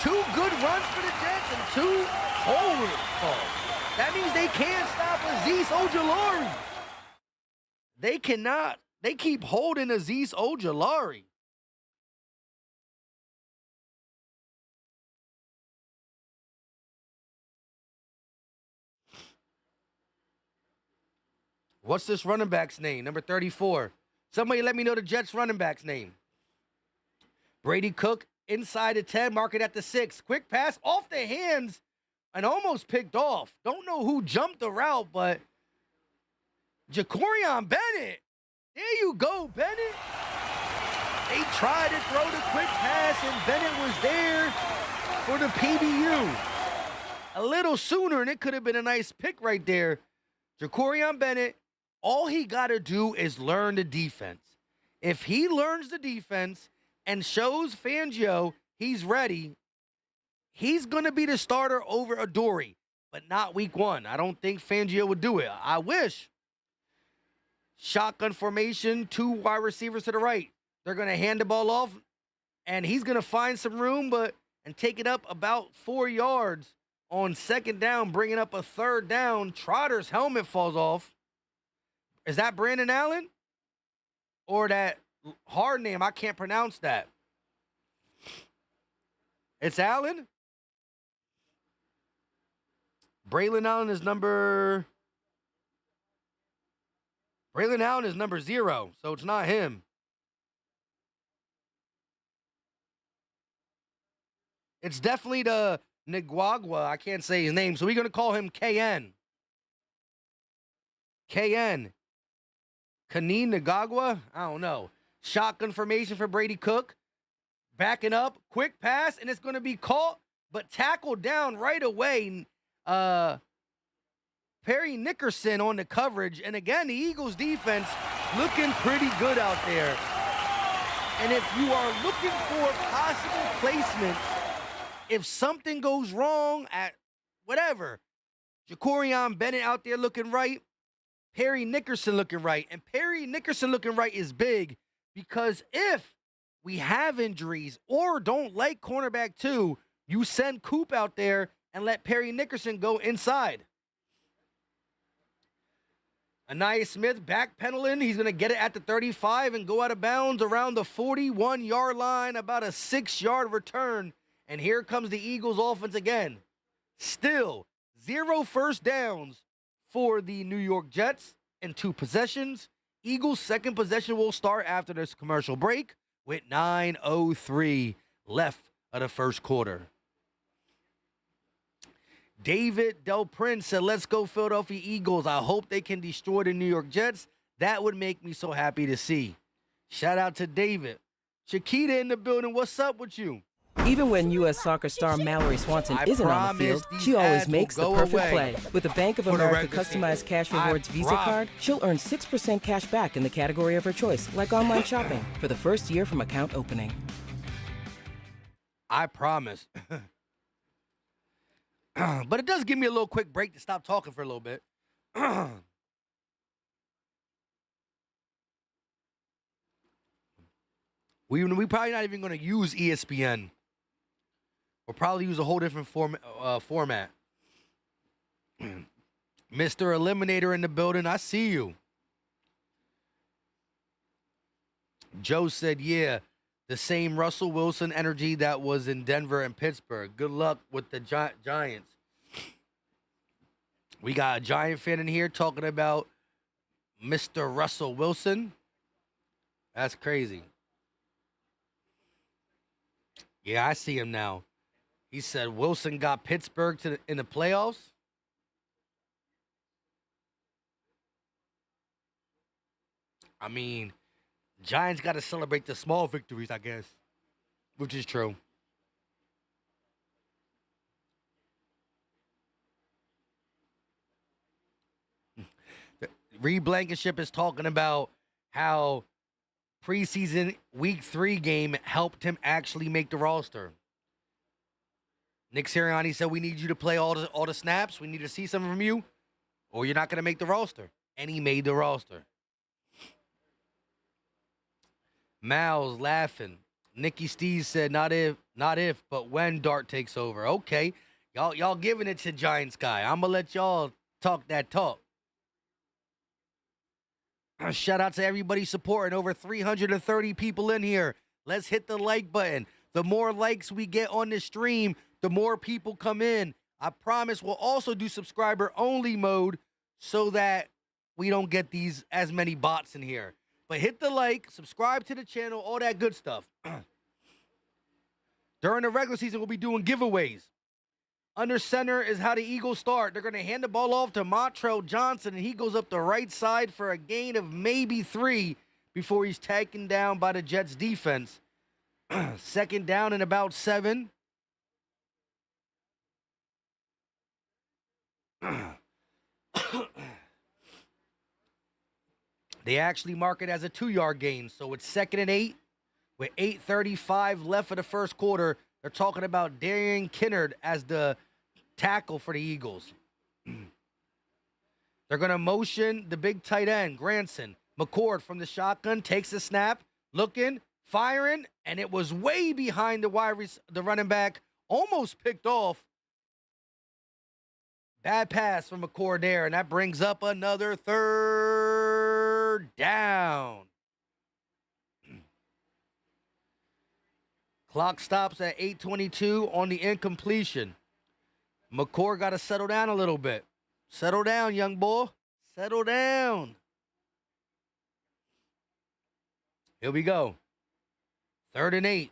2 good runs for the Jets and 2 holding calls. That means they can't stop Azeez Ojulari. They cannot. They keep holding Azeez Ojulari. What's this running back's name? Number 34. Somebody let me know the Jets running back's name. Brady Cook inside the 10, mark it at the 6. Quick pass off the hands and almost picked off. Don't know who jumped the route, but Jacorian Bennett. There you go, Bennett. They tried to throw the quick pass, and Bennett was there for the PBU. A little sooner, and it could have been a nice pick right there. Jacorian Bennett, all he got to do is learn the defense. If he learns the defense and shows Fangio he's ready, he's going to be the starter over Adoree, but not week 1. I don't think Fangio would do it. I wish. Shotgun formation, 2 wide receivers to the right. They're going to hand the ball off, and he's going to find some room and take it up about 4 yards on second down, bringing up a third down. Trotter's helmet falls off. Is that Brandon Allen? Or that hard name? I can't pronounce that. It's Allen? Braylon Allen is number 0, so it's not him. It's definitely the Niguagua. I can't say his name, so we're going to call him KN. KN. Kaneen Nigagua? I don't know. Shotgun formation for Brady Cook. Backing up. Quick pass, and it's going to be caught, but tackled down right away. Perry Nickerson on the coverage. And again, the Eagles defense looking pretty good out there. And if you are looking for possible placements if something goes wrong at whatever, Jacorian Bennett out there looking right, Perry Nickerson looking right. And Perry Nickerson looking right is big because if we have injuries or don't like cornerback 2, you send Coop out there and let Perry Nickerson go inside. Anaya Smith backpedaling. He's going to get it at the 35 and go out of bounds around the 41-yard line, about a 6-yard return. And here comes the Eagles offense again. Still 0 first downs for the New York Jets in 2 possessions. Eagles' second possession will start after this commercial break with 9:03 left of the first quarter. David Del Prince said, let's go Philadelphia Eagles. I hope they can destroy the New York Jets. That would make me so happy to see. Shout out to David. Chiquita in the building. What's up with you? Even when U.S. soccer star Mallory Swanson I isn't on the field, promise she these always ads makes the will go perfect away play. With a Bank of for the America regular customized season. cash I rewards Visa promise. card, she'll earn 6% cash back in the category of her choice, like online shopping, for the first year from account opening. I promise. But it does give me a little quick break to stop talking for a little bit. We probably not even going to use ESPN. We'll probably use a whole different format. Mr. Eliminator in the building. I see you. Joe said, yeah, the same Russell Wilson energy that was in Denver and Pittsburgh. Good luck with the Giants. We got a Giant fan in here talking about Mr. Russell Wilson. That's crazy. Yeah, I see him now. He said Wilson got Pittsburgh in the playoffs. I mean, Giants got to celebrate the small victories, I guess, which is true. Reed Blankenship is talking about how preseason week 3 game helped him actually make the roster. Nick Sirianni said, we need you to play all the snaps. We need to see something from you, or you're not going to make the roster. And he made the roster. Mal's laughing. Nikki Steves said, not if, but when Dart takes over. Okay. Y'all giving it to Giants guy. I'm going to let y'all talk that talk. Shout out to everybody supporting. Over 330 people in here. Let's hit the like button. The more likes we get on this stream, the more people come in. I promise we'll also do subscriber only mode so that we don't get these as many bots in here. But hit the like, subscribe to the channel, all that good stuff. During the regular season, we'll be doing giveaways. Under center is how the Eagles start. They're going to hand the ball off to Montrell Johnson, and he goes up the right side for a gain of maybe 3 before he's taken down by the Jets defense. Second down and about 7. They actually mark it as a 2-yard gain, so it's 2nd and 8 with 8:35 left for the first quarter. They're talking about Darian Kinnard as the tackle for the Eagles. They're going to motion the big tight end, Granson. McCord from the shotgun takes the snap, looking, firing, and it was way behind the running back, almost picked off. Bad pass from McCord there, and that brings up another 3rd down. Clock stops at 8:22 on the incompletion. McCord got to settle down a little bit. Settle down, young boy. Settle down. Here we go. 3rd and 8.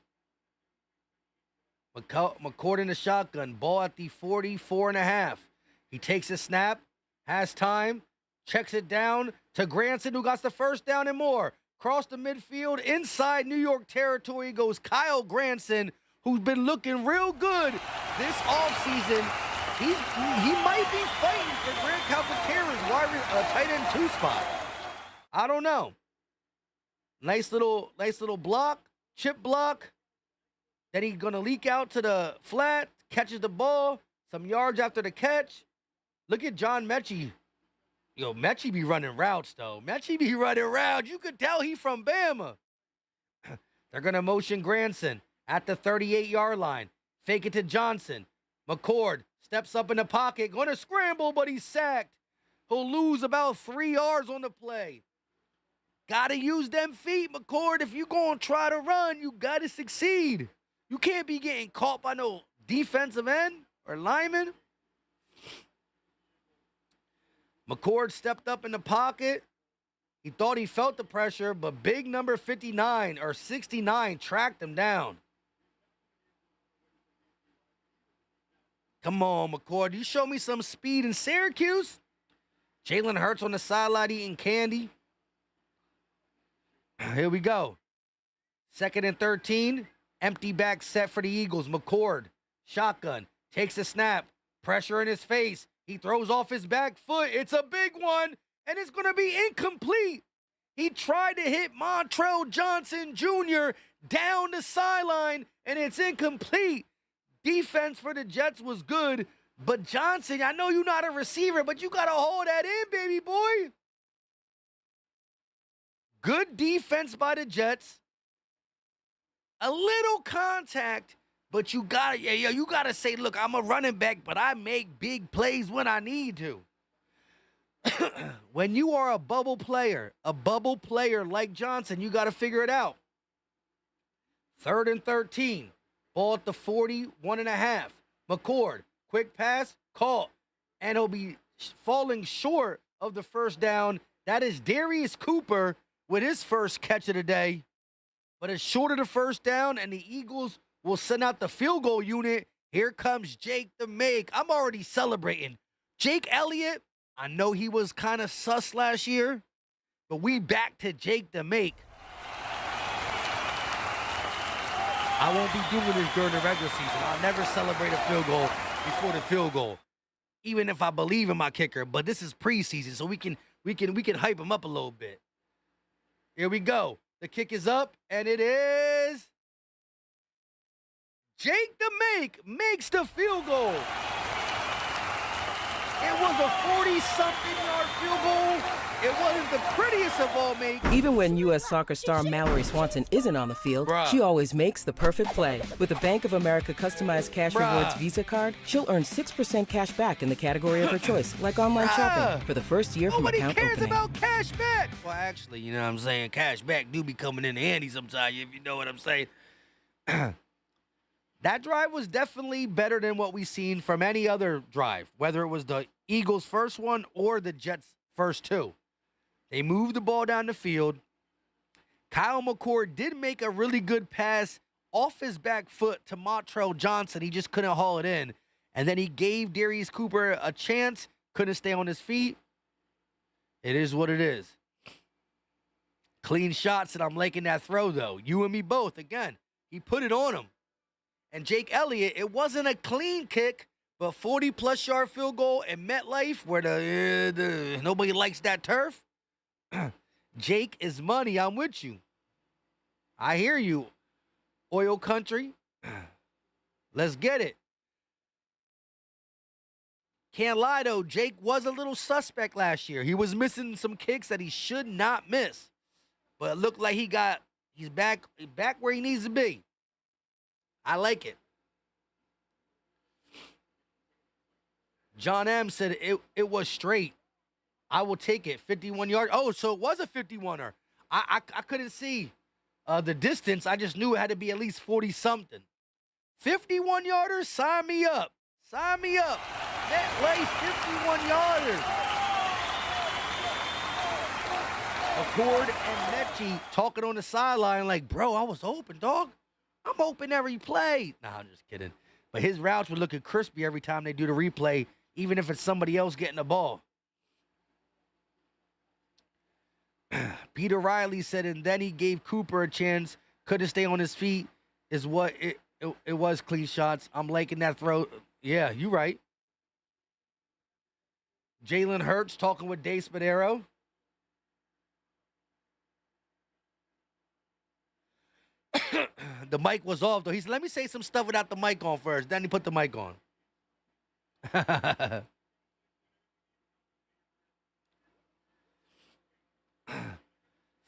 McCord in the shotgun. Ball at the 44.5. He takes a snap, has time, checks it down to Granson, who got the first down and more. Across the midfield, inside New York territory goes Kyle Granson, who's been looking real good this offseason. He might be fighting for Grant Calcaterra's tight end 2 spot. I don't know. Nice little block, chip block. Then he's going to leak out to the flat, catches the ball, some yards after the catch. Look at John Mechie. Yo, Mechie be running routes, though. Mechie be running routes. You could tell he from Bama. They're going to motion Granson at the 38-yard line. Fake it to Johnson. McCord steps up in the pocket. Going to scramble, but he's sacked. He'll lose about 3 yards on the play. Got to use them feet, McCord. If you're going to try to run, you got to succeed. You can't be getting caught by no defensive end or lineman. McCord stepped up in the pocket. He thought he felt the pressure, but big number 59 or 69 tracked him down. Come on, McCord. You show me some speed in Syracuse. Jalen Hurts on the sideline eating candy. Here we go. 2nd and 13. Empty back set for the Eagles. McCord, shotgun, takes a snap. Pressure in his face. He throws off his back foot. It's a big one, and it's going to be incomplete. He tried to hit Montrell Johnson Jr. down the sideline, and it's incomplete. Defense for the Jets was good, but Johnson, I know you're not a receiver, but you got to hold that in, baby boy. Good defense by the Jets. A little contact, but you gotta say, look, I'm a running back, but I make big plays when I need to. When you are a bubble player like Johnson, you got to figure it out. 3rd and 13. Ball at the 41.5. McCord, quick pass, caught. And he'll be falling short of the first down. That is Darius Cooper with his first catch of the day. But it's short of the first down, and the Eagles will send out the field goal unit. Here comes Jake the Make. I'm already celebrating. Jake Elliott, I know he was kind of sus last year, but we back to Jake the Make. I won't be doing this during the regular season. I'll never celebrate a field goal before the field goal, even if I believe in my kicker. But this is preseason, so we can hype him up a little bit. Here we go. The kick is up, and it is Jake the Make makes the field goal. It was a 40-something yard field goal. It wasn't the prettiest of all makes. Even when U.S. Soccer star Mallory Swanson isn't on the field, she always makes the perfect play. With a Bank of America customized cash rewards Visa card, she'll earn 6% cash back in the category of her choice, like online shopping, for the first year from account opening. Nobody cares about cash back. Well, actually, you know what I'm saying? Cash back do be coming in handy sometimes, if you know what I'm saying. That drive was definitely better than what we've seen from any other drive, whether it was the Eagles' first one or the Jets' first two. They moved the ball down the field. Kyle McCord did make a really good pass off his back foot to Montrell Johnson. He just couldn't haul it in. And then he gave Darius Cooper a chance, couldn't stay on his feet. It is what it is. Clean shots, and I'm liking that throw, though. You and me both. Again, he put it on him. And Jake Elliott, it wasn't a clean kick, but 40-plus yard field goal in MetLife where the nobody likes that turf. Jake is money. I'm with you. I hear you, oil country. Let's get it. Can't lie, though. Jake was a little suspect last year. He was missing some kicks that he should not miss. But it looked like he's back where he needs to be. I like it. John M. said it was straight. I will take it. 51 yards. Oh, so it was a 51er. I couldn't see the distance. I just knew it had to be at least 40-something. 51-yarders, sign me up. Sign me up. MetLife 51-yarders. McCord and Mechie talking on the sideline like, bro, I was open, dog. I'm open every play. Nah, I'm just kidding. But his routes were looking crispy every time they do the replay, even if it's somebody else getting the ball. Peter Riley said, and then he gave Cooper a chance. Couldn't stay on his feet is what it was. Clean shots. I'm liking that throw. Yeah, you right. Jalen Hurts talking with Dave Spadero. The mic was off, though. He said, let me say some stuff without the mic on first. Then he put the mic on.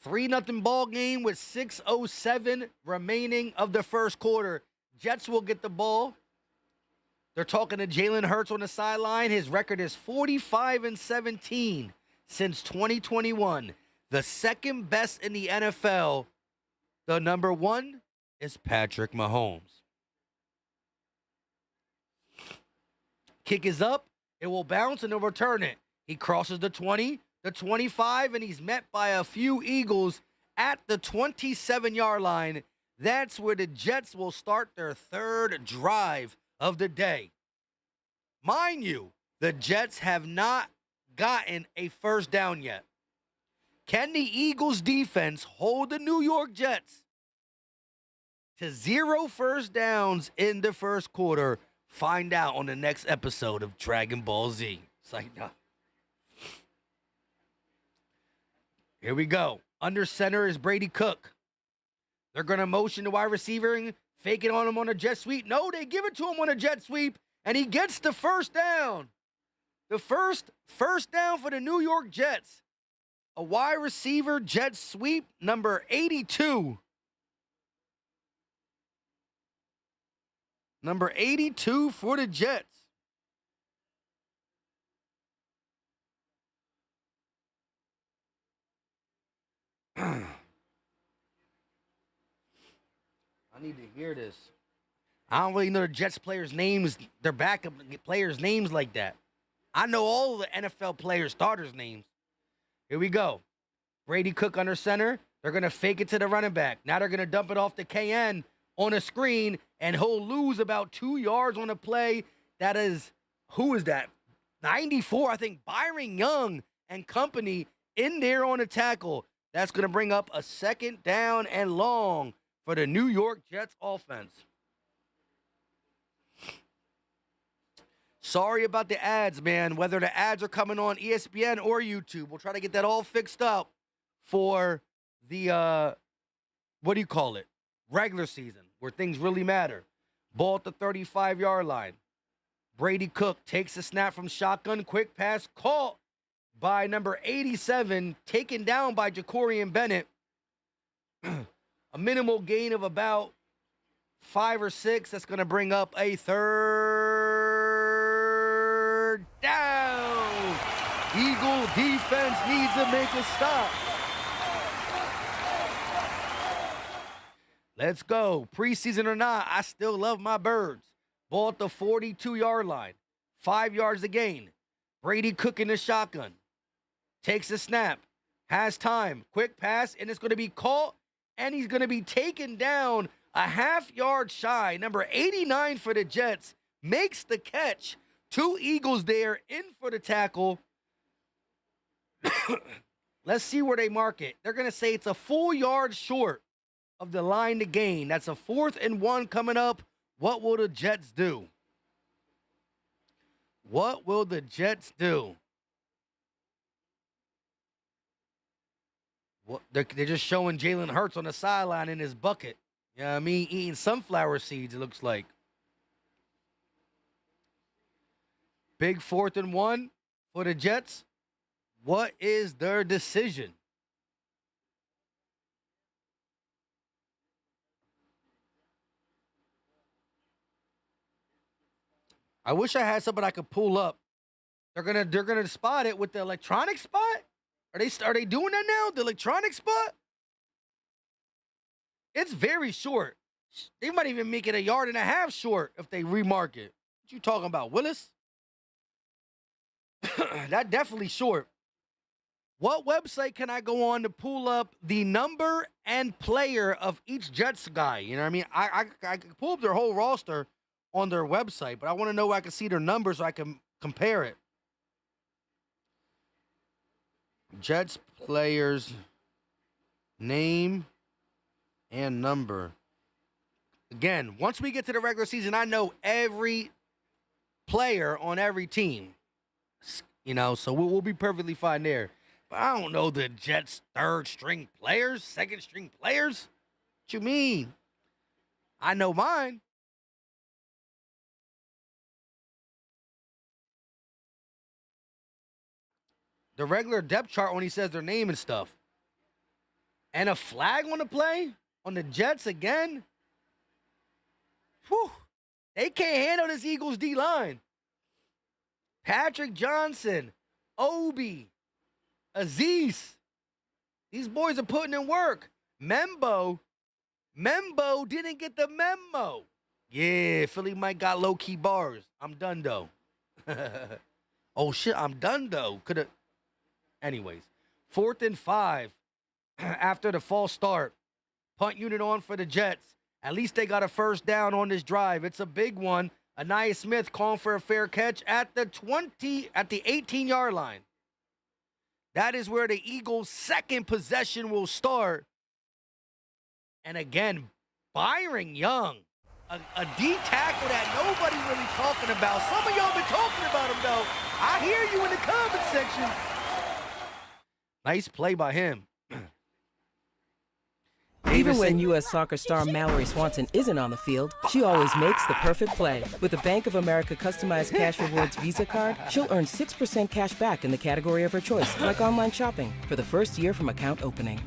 3-0 ball game with 6:07 remaining of the first quarter. Jets will get the ball. They're talking to Jalen Hurts on the sideline. His record is 45-17 since 2021. The second best in the NFL. The number one is Patrick Mahomes. Kick is up. It will bounce and they'll return it. He crosses the 20, the 25, and he's met by a few Eagles at the 27-yard line. That's where the Jets will start their third drive of the day. Mind you, the Jets have not gotten a first down yet. Can the Eagles defense hold the New York Jets to 0 first downs in the first quarter? Find out on the next episode of Dragon Ball Z. It's like, no. Here we go. Under center is Brady Cook. They're going to motion the wide receiver and fake it on him on a jet sweep. No, they give it to him on a jet sweep, and he gets the first down. The first down for the New York Jets. A wide receiver jet sweep, number 82. Number 82 for the Jets. I need to hear this. I don't really know the Jets players' names, their backup players' names like that. I know all the NFL players' starters' names. Here we go. Brady Cook under center. They're going to fake it to the running back. Now they're going to dump it off to KN on a screen, and he'll lose about 2 yards on a play. That is, who is that? 94, I think, Byron Young and company in there on a tackle. That's going to bring up a second down and long for the New York Jets offense. Sorry about the ads, man. Whether the ads are coming on ESPN or YouTube, we'll try to get that all fixed up for the, what do you call it? Regular season, where things really matter. Ball at the 35-yard line. Brady Cook takes a snap from shotgun. Quick pass caught by number 87, taken down by Jacorian Bennett. A minimal gain of about 5 or 6. That's going to bring up a third down. Eagle defense needs to make a stop. Let's go. Preseason or not, I still love my birds. Ball at the 42-yard line. 5 yards to gain. Brady Cook in the shotgun. Takes a snap. Has time. Quick pass, and it's going to be caught, and he's going to be taken down a half-yard shy. Number 89 for the Jets makes the catch. 2 Eagles there in for the tackle. Let's see where they mark it. They're going to say it's a full yard short of the line to gain. That's a 4th and 1 coming up. What will the Jets do? What will the Jets do? What, they're just showing Jalen Hurts on the sideline in his bucket. You know what I mean? Eating sunflower seeds, it looks like. Big 4th and 1 for the Jets. What is their decision? I wish I had something I could pull up. They're gonna spot it with the electronic spot. Are they doing that now? The electronic spot? It's very short. They might even make it 1.5 yards short if they remark it. What you talking about, Willis? That definitely short. What website can I go on to pull up the number and player of each Jets guy? You know what I mean? I can pull up their whole roster on their website, but I want to know where I can see their numbers so I can compare it. Jets players name and number. Again, once we get to the regular season, I know every player on every team. You know, so we'll be perfectly fine there. But I don't know the Jets' 3rd string players, 2nd string players. What you mean? I know mine. The regular depth chart only says their name and stuff. And a flag on the play? On the Jets again? Whew. They can't handle this Eagles D-line. Patrick Johnson, Obi, Aziz. These boys are putting in work. Membo didn't get the memo. Yeah, Philly Mike got low-key bars. I'm done, though. Oh, shit, I'm done, though. Coulda. Anyways, 4th and 5 after the false start. Punt unit on for the Jets. At least they got a first down on this drive. It's a big one. Anaya Smith calling for a fair catch at the 18-yard line. That is where the Eagles' second possession will start. And again, Byron Young, a D tackle that nobody really talking about. Some of y'all been talking about him, though. I hear you in the comment section. Nice play by him. Even when U.S. Soccer star Mallory Swanson isn't on the field, she always makes the perfect play. With a Bank of America customized cash rewards Visa card, she'll earn 6% cash back in the category of her choice, like online shopping, for the first year from account opening.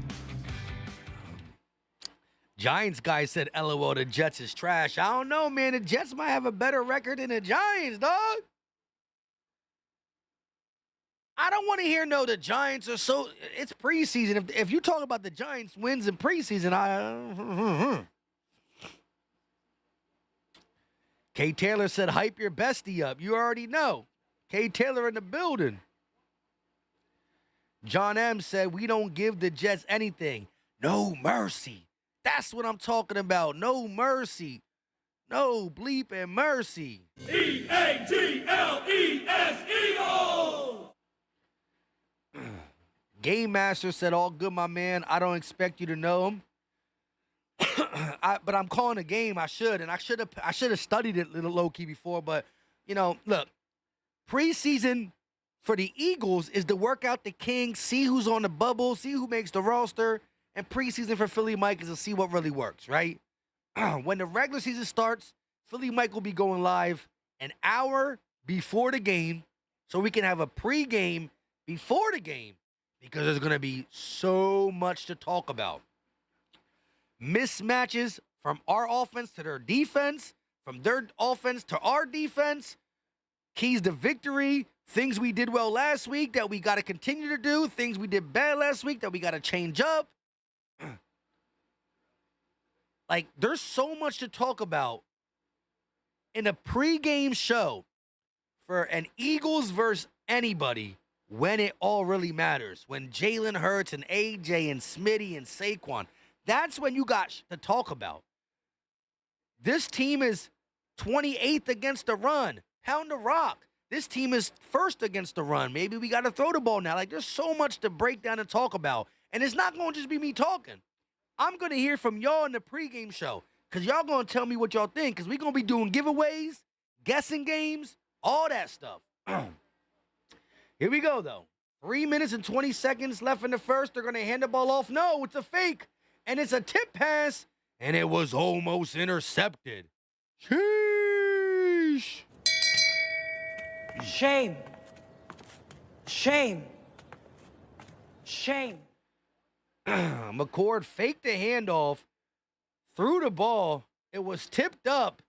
Giants guy said, LOL, the Jets is trash. I don't know, man. The Jets might have a better record than the Giants, dog. I don't want to hear, no, the Giants are so... It's preseason. If you talk about the Giants' wins in preseason, K. Taylor said, hype your bestie up. You already know. K. Taylor in the building. John M. said, we don't give the Jets anything. No mercy. That's what I'm talking about. No mercy. No bleep and mercy. EAGLES Eagles! Game Master said, all good, my man. I don't expect you to know him. But I'm calling a game. I should. And I should have studied it a little low-key before. But, you know, look. Preseason for the Eagles is to work out the Kings, see who's on the bubble, see who makes the roster. And preseason for Philly Mike is to see what really works, right? When the regular season starts, Philly Mike will be going live an hour before the game so we can have a pregame before the game because there's going to be so much to talk about. Mismatches from our offense to their defense, from their offense to our defense, keys to victory, things we did well last week that we got to continue to do, things we did bad last week that we got to change up. Like, there's so much to talk about in a pregame show for an Eagles versus anybody when it all really matters. When Jalen Hurts and AJ and Smitty and Saquon, that's when you got to talk about. This team is 28th against the run. Pound the rock. This team is first against the run. Maybe we got to throw the ball now. Like, there's so much to break down and talk about. And it's not going to just be me talking. I'm going to hear from y'all in the pregame show because y'all going to tell me what y'all think because we're going to be doing giveaways, guessing games, all that stuff. Here we go, though. 3 minutes and 20 seconds left in the first. They're going to hand the ball off. No, it's a fake. And it's a tip pass. And it was almost intercepted. Sheesh. Shame. Shame. Shame. McCord faked the handoff, threw the ball. It was tipped up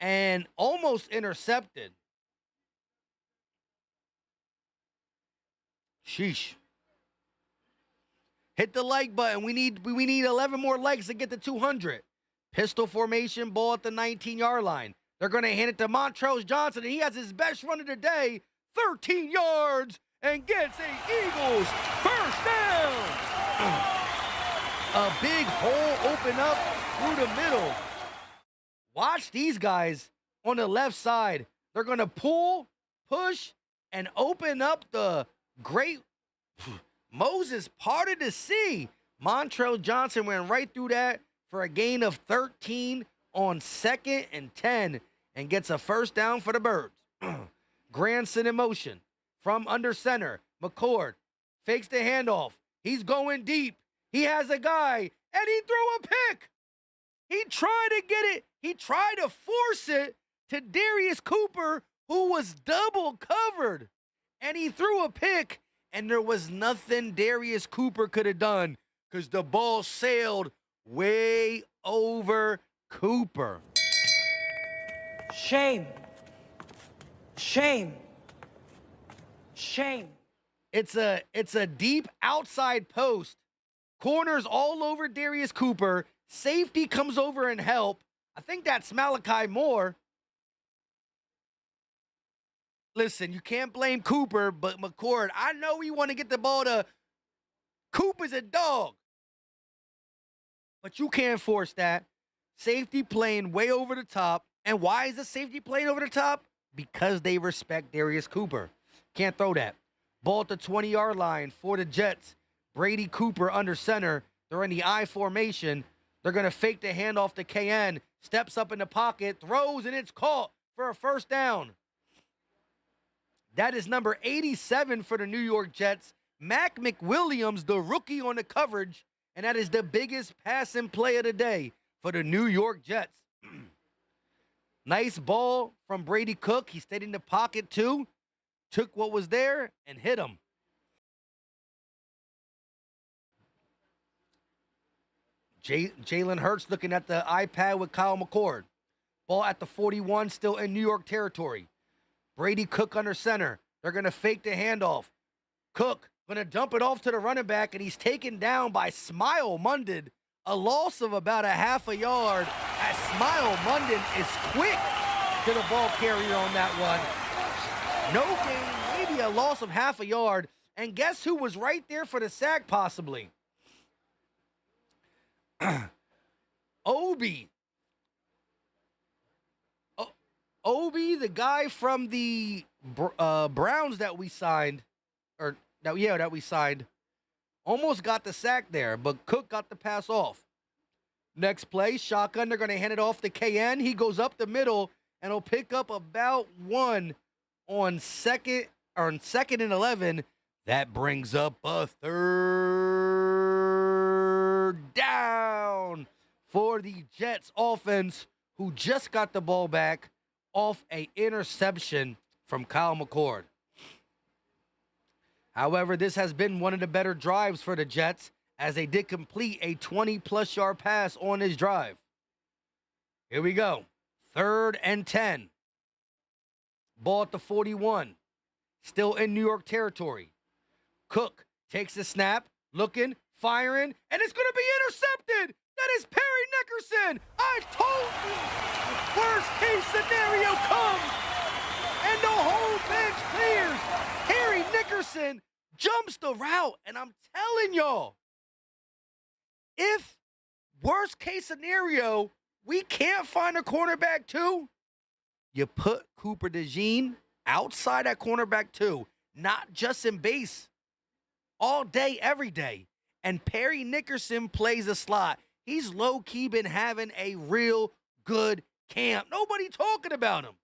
and almost intercepted. Sheesh. Hit the like button. We need 11 more likes to get to 200. Pistol formation, ball at the 19-yard line. They're going to hand it to Montrose Johnson, and he has his best run of the day, 13 yards, and gets a Eagles first down. A big hole open up through the middle. Watch these guys on the left side. They're going to pull, push, and open up the great Moses parted the sea. Montrell Johnson went right through that for a gain of 13 on 2nd and 10 and gets a first down for the Birds. Granson in motion from under center. McCord fakes the handoff. He's going deep. He has a guy, and he threw a pick. He tried to get it. He tried to force it to Darius Cooper, who was double covered. And he threw a pick, and there was nothing Darius Cooper could have done because the ball sailed way over Cooper. Shame. Shame. Shame. It's a deep outside post. Corners all over Darius Cooper. Safety comes over and help. I think that's Malachi Moore. Listen, you can't blame Cooper, but McCord, I know we want to get the ball to Cooper's a dog. But you can't force that. Safety playing way over the top. And why is the safety playing over the top? Because they respect Darius Cooper. Can't throw that. Ball at the 20-yard line for the Jets. Brady Cooper under center. They're in the I formation. They're going to fake the handoff to KN. Steps up in the pocket, throws, and it's caught for a first down. That is number 87 for the New York Jets. Mac McWilliams, the rookie on the coverage. And that is the biggest passing play of the day for the New York Jets. Nice ball from Brady Cook. He stayed in the pocket too. Took what was there and hit him. Jalen Hurts looking at the iPad with Kyle McCord. Ball at the 41, still in New York territory. Brady Cook under center. They're going to fake the handoff. Cook going to dump it off to the running back, and he's taken down by Smile Munden. A loss of about a half a yard as Smile Munden is quick to the ball carrier on that one. No gain, maybe a loss of half a yard. And guess who was right there for the sack possibly? Obi. Obi, the guy from the Browns that we signed, that we signed, almost got the sack there, but Cook got the pass off. Next play, shotgun, they're going to hand it off to KN. He goes up the middle, and he'll pick up about one on second and 11. That brings up a third down for the Jets offense, who just got the ball back off an interception from Kyle McCord. However, this has been one of the better drives for the Jets as they did complete a 20-plus yard pass on this drive. Here we go. 3rd and 10. Ball at the 41. Still in New York territory. Cook takes the snap, looking, firing, and it's going to be intercepted. That is Perry Nickerson. I told you. Worst case scenario comes, and the whole bench clears. Perry Nickerson jumps the route, and I'm telling y'all, if worst case scenario, we can't find a cornerback too, you put Cooper DeJean outside at cornerback too, not just in base, all day, every day. And Perry Nickerson plays a slot. He's low-key been having a real good camp. Nobody talking about him.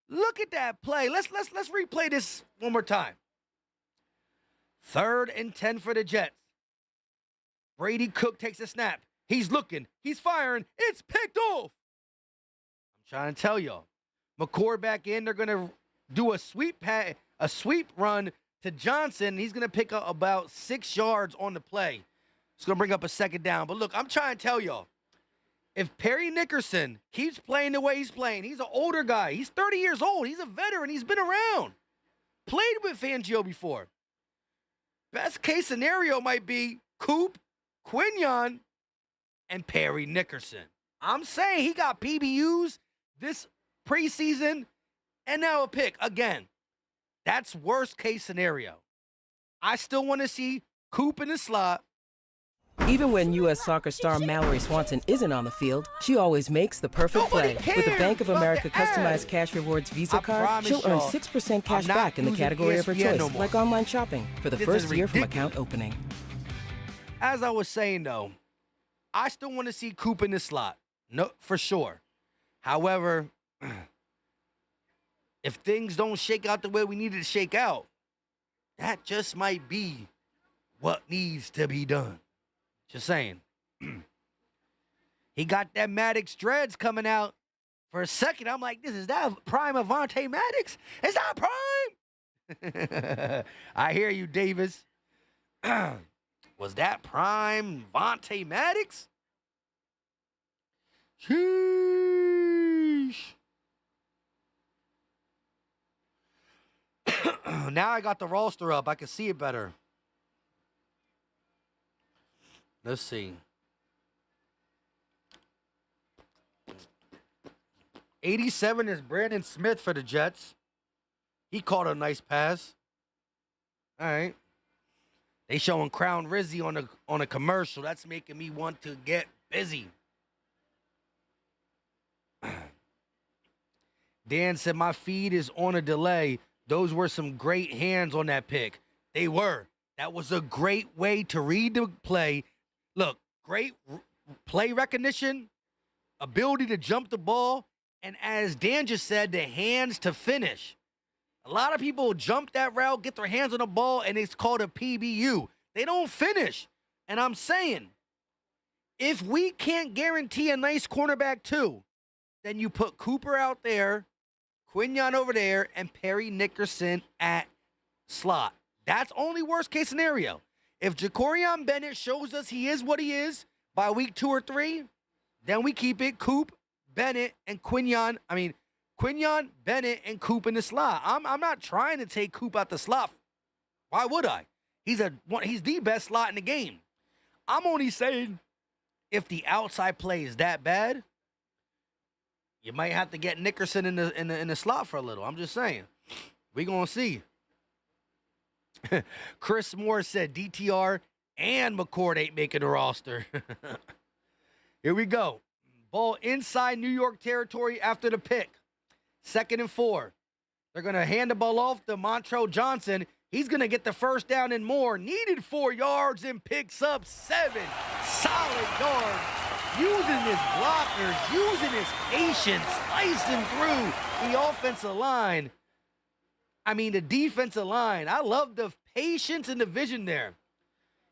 Look at that play. Let's replay this one more time. 3rd and 10 for the Jets. Brady Cook takes a snap. He's looking. He's firing. It's picked off. I'm trying to tell y'all. McCord back in. They're going to do a sweep run to Johnson. He's going to pick up about 6 yards on the play. It's going to bring up a second down. But look, I'm trying to tell y'all, if Perry Nickerson keeps playing the way he's playing, he's an older guy. He's 30 years old. He's a veteran. He's been around. Played with Fangio before. Best case scenario might be Coop, Quinion, and Perry Nickerson. I'm saying he got PBUs this preseason and now a pick. Again, that's worst case scenario. I still want to see Coop in the slot. Even when U.S. Soccer star Mallory Swanson isn't on the field, she always makes the perfect Nobody play. With the cares Bank of about America the ad. customized cash rewards Visa I card, promise she'll earn y'all, 6% cash I'm not back in the using category of her ESPN choice, no more. like online shopping, for the This first is year from ridiculous. account opening. As I was saying, though, I still want to see Coop in the slot. No, for sure. However, if things don't shake out the way we need it to shake out, that just might be what needs to be done. Just saying. He got that Maddox dreads coming out. For a second, I'm like, is that prime Avonte Maddox? Is that prime? I hear you, Davis. Was that prime Avonte Maddox? Sheesh. Now I got the roster up. I can see it better. Let's see. 87 is Brandon Smith for the Jets. He caught a nice pass. All right. They showing Crown Rizzy on a commercial. That's making me want to get busy. Dan said, my feed is on a delay. Those were some great hands on that pick. They were. That was a great way to read the play. Look, great play recognition, ability to jump the ball, and as Dan just said, the hands to finish. A lot of people jump that route, get their hands on the ball, and it's called a PBU. They don't finish. And I'm saying, if we can't guarantee a nice cornerback too, then you put Cooper out there, Quinyon over there, and Perry Nickerson at slot. That's only worst case scenario. If Jacorian Bennett shows us he is what he is by week 2 or 3, then we keep it Coop, Bennett, and Quinyon. Quinyon, Bennett, and Coop in the slot. I'm not trying to take Coop out the slot. Why would I? He's the best slot in the game. I'm only saying if the outside play is that bad, you might have to get Nickerson in the slot for a little. I'm just saying. We gonna see. Chris Moore said DTR and McCord ain't making the roster. Here we go. Ball inside New York territory after the pick. 2nd and 4. They're going to hand the ball off to Montrell Johnson. He's going to get the first down and more. Needed 4 yards and picks up 7 solid yards. Using his blockers, using his patience, slicing through the offensive line. The defensive line. I love the patience and the vision there.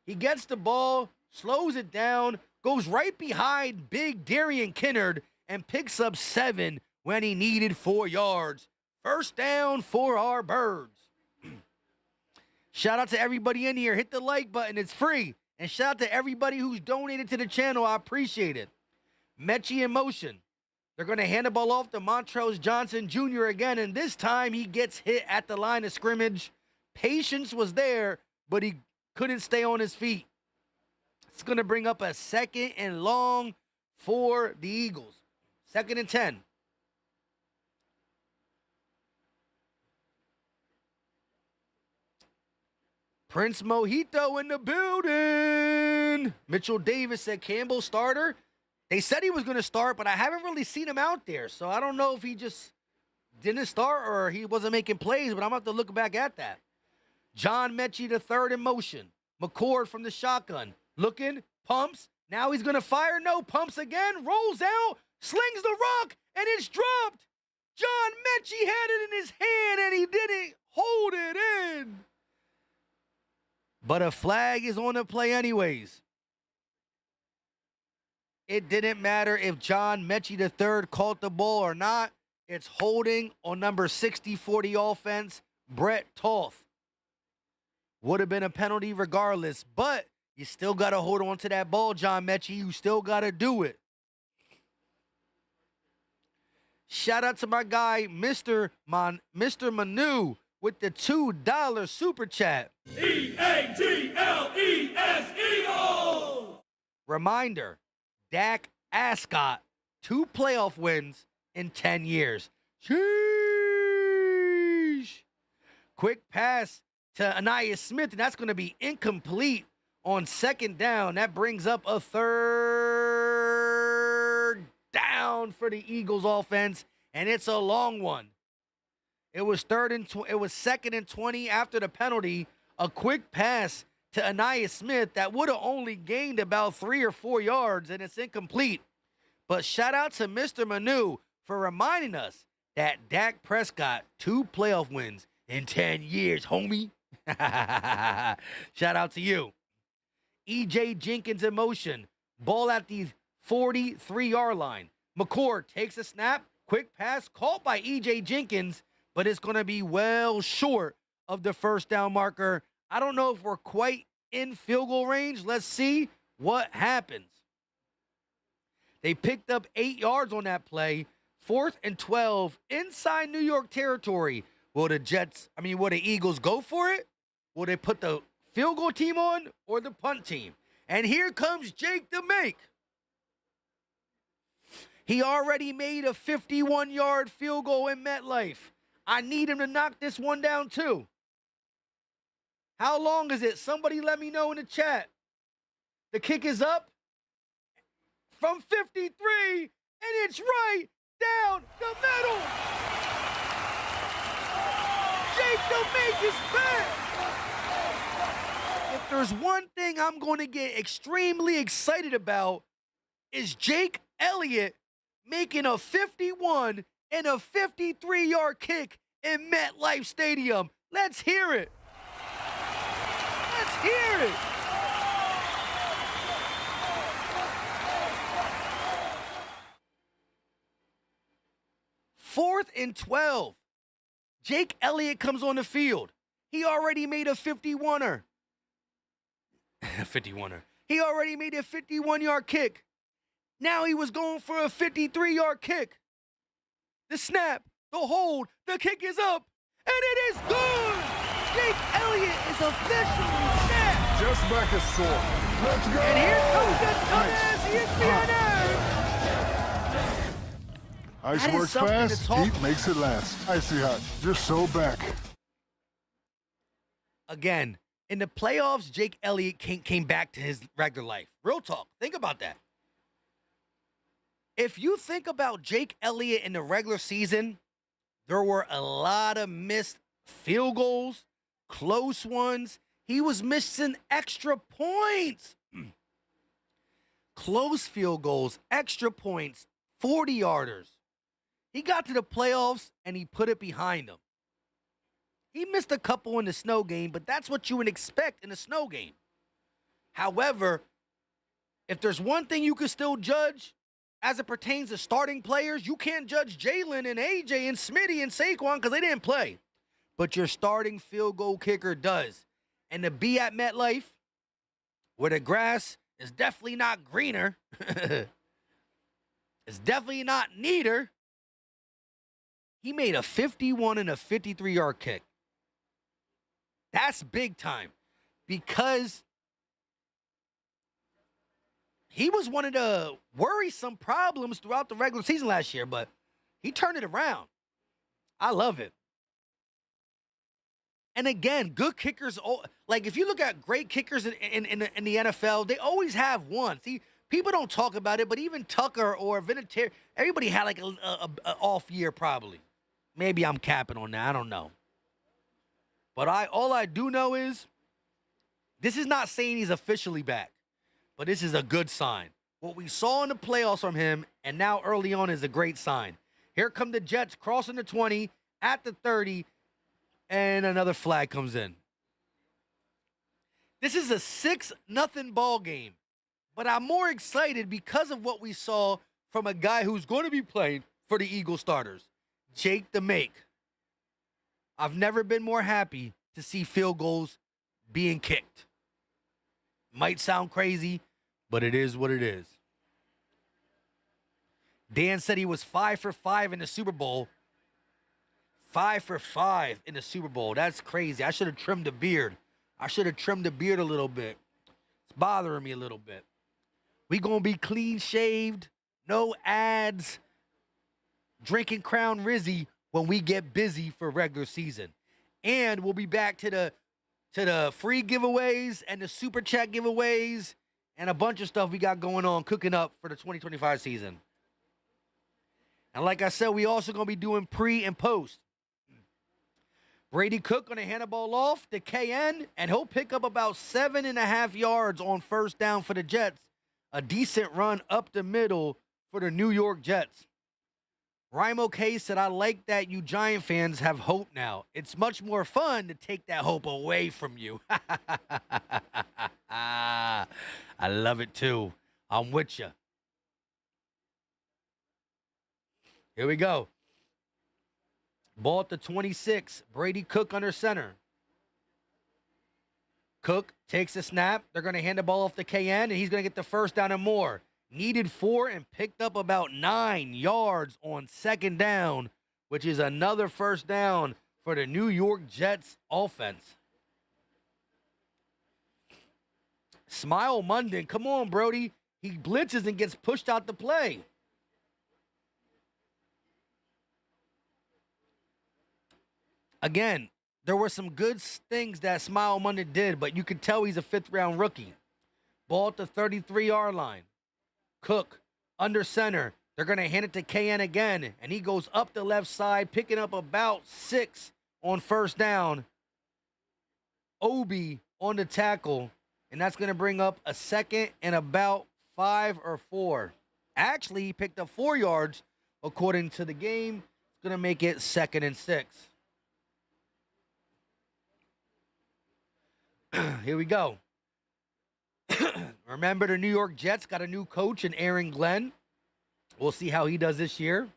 He gets the ball, slows it down, goes right behind big Darian Kinnard, and picks up 7 when he needed 4 yards. First down for our Birds. Shout out to everybody in here. Hit the like button. It's free. And shout out to everybody who's donated to the channel. I appreciate it. Mechie in motion. They're going to hand the ball off to Montrose Johnson Jr. again, and this time he gets hit at the line of scrimmage. Patience was there, but he couldn't stay on his feet. It's going to bring up a 2nd and long for the Eagles. 2nd and 10. Prince Mojito in the building. Mitchell Davis said Campbell starter. They said he was going to start, but I haven't really seen him out there. So I don't know if he just didn't start or he wasn't making plays, but I'm going to have to look back at that. John Mechie the third in motion. McCord from the shotgun. Looking, pumps. Now he's going to fire. No, pumps again. Rolls out, slings the rock, and it's dropped. John Mechie had it in his hand, and he didn't hold it in. But a flag is on the play anyways. It didn't matter if John Mechie III caught the ball or not. It's holding on number 60-40 offense, Brett Toth. Would have been a penalty regardless, but you still got to hold on to that ball, John Mechie. You still got to do it. Shout out to my guy, Mr. Manu, with the $2 super chat. E-A-G-L-E-S, Eagles! Reminder, Dak Ascot, 2 playoff wins in 10 years. Sheesh. Quick pass to Anais Smith, and that's going to be incomplete on 2nd down. That brings up a 3rd down for the Eagles offense, and it's a long one. It was 2nd and 20 after the penalty. A quick pass to Anais Smith that would have only gained about 3 or 4 yards, and it's incomplete. But shout out to Mr. Manu for reminding us that Dak Prescott, 2 playoff wins in 10 years, homie. Shout out to you. E.J. Jenkins in motion. Ball at the 43-yard line. McCord takes a snap, quick pass, caught by E.J. Jenkins, but it's going to be well short of the first down marker. I don't know if we're quite in field goal range. Let's see what happens. They picked up 8 yards on that play. 4th and 12 inside New York territory. Will the Eagles go for it? Will they put the field goal team on or the punt team? And here comes Jake the Make. He already made a 51-yard field goal in MetLife. I need him to knock this one down too. How long is it? Somebody let me know in the chat. The kick is up from 53, and it's right down the middle. Jake the Make is back. If there's one thing I'm going to get extremely excited about is Jake Elliott making a 51 and a 53-yard kick in MetLife Stadium. Let's hear it. Let's hear it. Fourth and 12. Jake Elliott comes on the field. He already made a 51er. 51er. He already made a 51-yard kick. Now he was going for a 53-yard kick. The snap, the hold, the kick is up, and it is good! Jake Elliott is officially snapped! Just back is sore. Let's go! And here comes the dumbass ESPN. Ice works fast, heat makes it last. Icy hot, just so back. Again, in the playoffs, Jake Elliott came back to his regular life. Real talk, think about that. If you think about Jake Elliott in the regular season, there were a lot of missed field goals, close ones. He was missing extra points. Close field goals, extra points, 40-yarders. He got to the playoffs, and he put it behind him. He missed a couple in the snow game, but that's what you would expect in a snow game. However, if there's one thing you can still judge, as it pertains to starting players, you can't judge Jalen and AJ and Smitty and Saquon because they didn't play. But your starting field goal kicker does. And to be at MetLife, where the grass is definitely not greener, it's definitely not neater, he made a 51 and a 53-yard kick. That's big time because he was one of the worrisome problems throughout the regular season last year, but he turned it around. I love it. And again, good kickers, like if you look at great kickers in the NFL, they always have one. See, people don't talk about it, but even Tucker or Vinatieri, everybody had like a off year probably. Maybe I'm capping on that. I don't know. But all I do know is this is not saying he's officially back. But this is a good sign. What we saw in the playoffs from him and now early on is a great sign. Here come the Jets crossing the 20 at the 30, and another flag comes in. This is a 6-0 ball game, but I'm more excited because of what we saw from a guy who's going to be playing for the Eagles starters, Jake the Make. I've never been more happy to see field goals being kicked. Might sound crazy, but it is what it is. Dan said he was 5 for 5 in the Super Bowl. 5 for 5 in the Super Bowl. That's crazy. I should have trimmed the beard. I should have trimmed the beard a little bit. It's bothering me a little bit. We gonna be clean shaved, no ads, drinking Crown Rizzy when we get busy for regular season. And we'll be back to the free giveaways and the super chat giveaways and a bunch of stuff we got going on, cooking up for the 2025 season. And like I said, we also going to be doing pre and post. Brady Cook going to hand the ball off to KN, and he'll pick up about 7.5 yards on first down for the Jets. A decent run up the middle for the New York Jets. Rimo K said, I like that you Giant fans have hope now. It's much more fun to take that hope away from you. I love it too. I'm with you. Here we go. Ball at the 26. Brady Cook under center. Cook takes a snap. They're going to hand the ball off to KN, and he's going to get the first down and more. Needed 4 and picked up about 9 yards on second down, which is another first down for the New York Jets offense. Smile Munden, come on, Brody. He blitzes and gets pushed out the play. Again, there were some good things that Smile Munden did, but you could tell he's a 5th-round rookie. Ball at the 33-yard line. Cook under center. They're going to hand it to KN again, and he goes up the left side, picking up about 6 on first down. Obi on the tackle, and that's going to bring up a second and about 5 or 4. Actually, he picked up 4 yards according to the game. It's going to make it 2nd and 6. Here we go. Remember, the New York Jets got a new coach in Aaron Glenn. We'll see how he does this year.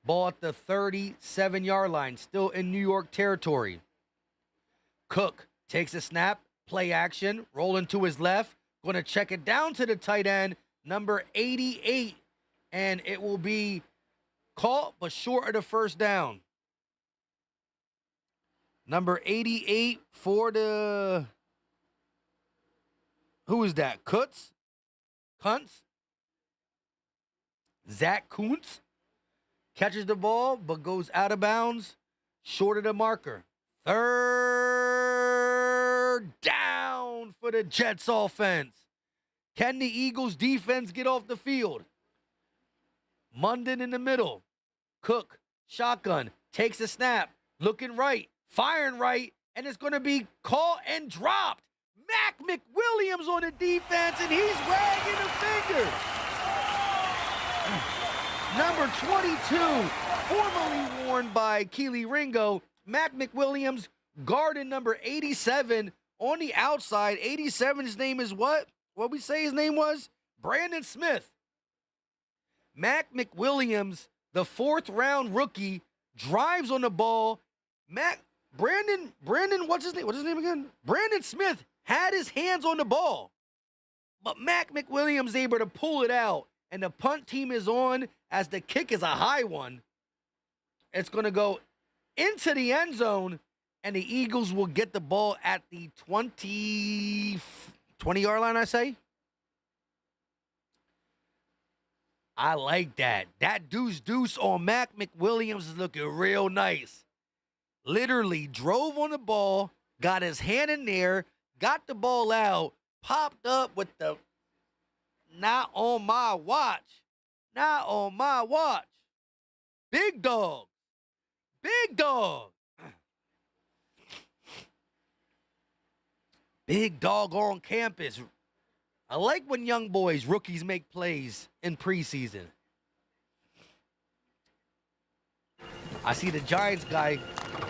Ball at the 37-yard line, still in New York territory. Cook takes a snap, play action, rolling to his left. Going to check it down to the tight end, number 88. And it will be caught, but short of the first down. Number 88 for the... Who is that? Kuntz? Zach Kuntz catches the ball, but goes out of bounds, short of the marker. 3rd down for the Jets offense. Can the Eagles defense get off the field? Munden in the middle. Cook, shotgun, takes a snap, looking right, firing right, and it's going to be caught and dropped. Mac McWilliams on the defense, and he's wagging a finger. Number 22, formerly worn by Keely Ringo, Mac McWilliams, guarding number 87 on the outside. 87, his name is what? What we say his name was? Brandon Smith. Mac McWilliams, the 4th-round rookie, drives on the ball. Brandon, what's his name? What's his name again? Brandon Smith had his hands on the ball, but Mac McWilliams able to pull it out, and the punt team is on as the kick is a high one. It's going to go into the end zone, and the Eagles will get the ball at the 20-yard line, I say. I like that. That deuce on Mac McWilliams is looking real nice. Literally drove on the ball, got his hand in there, got the ball out, popped up with the not on my watch. Not on my watch. Big dog. Big dog. Big dog on campus. I like when young boys, rookies, make plays in preseason. I see the Giants guy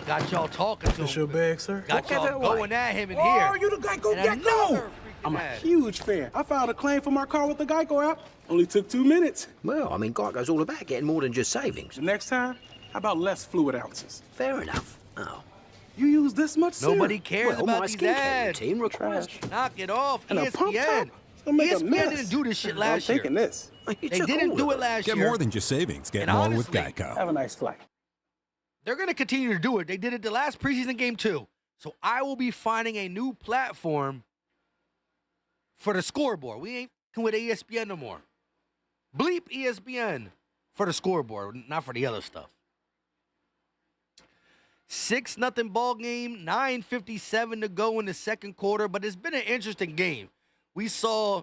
got y'all talking to him. That's your bag, sir? Got y'all going at him in here. Oh, you the Geico Gecko! I'm a huge fan. I filed a claim for my car with the Geico app. Only took 2 minutes. Well, I mean, Geico's all about getting more than just savings. The next time, how about less fluid ounces? Fair enough. Oh. You use this much, sir? Nobody cares Well, about my these skincare ads. routine requires... Knock it off, And a pump top? ESPN. It's gonna make a ESPN mess. didn't do this shit I'm last year. taking this. You They took didn't all do of it last Get year. more than just savings. Get And more with honestly, Geico. Have a nice flight. They're going to continue to do it. They did it the last preseason game too. So I will be finding a new platform for the scoreboard. We ain't with ESPN no more. Bleep ESPN for the scoreboard, not for the other stuff. 6-0 ball game, 9:57 to go in the second quarter, but it's been an interesting game. We saw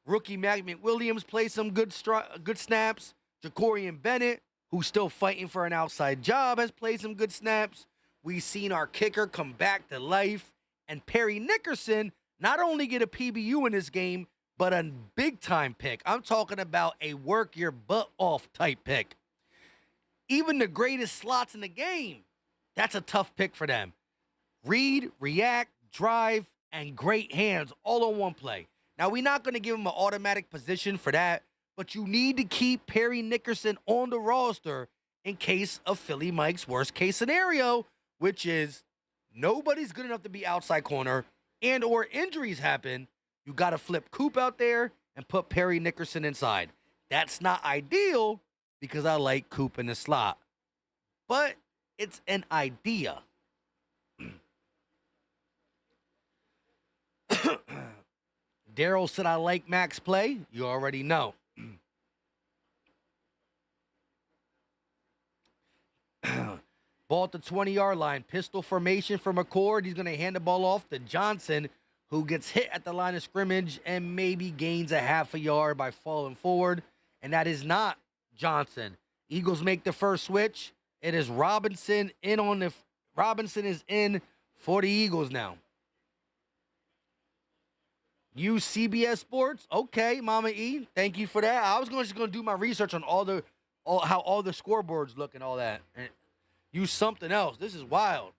rookie Mac McWilliams play some good snaps. Jacorian Bennett, who's still fighting for an outside job, has played some good snaps. We've seen our kicker come back to life. And Perry Nickerson not only get a PBU in this game, but a big-time pick. I'm talking about a work-your-butt-off type pick. Even the greatest slots in the game, that's a tough pick for them. Read, react, drive, and great hands all on one play. Now, we're not going to give him an automatic position for that, but you need to keep Perry Nickerson on the roster in case of Philly Mike's worst case scenario, which is nobody's good enough to be outside corner and or injuries happen. You got to flip Coop out there and put Perry Nickerson inside. That's not ideal because I like Coop in the slot, but it's an idea. Daryl said I like Max play. You already know. Ball at the 20-yard line. Pistol formation for McCord. He's going to hand the ball off to Johnson, who gets hit at the line of scrimmage and maybe gains a half a yard by falling forward. And that is not Johnson. Eagles make the first switch. It is Robinson in on the Robinson is in for the Eagles now. You CBS Sports? Okay, Mama E. Thank you for that. I was just going to do my research on how all the scoreboards look and all that. And use something else. This is wild.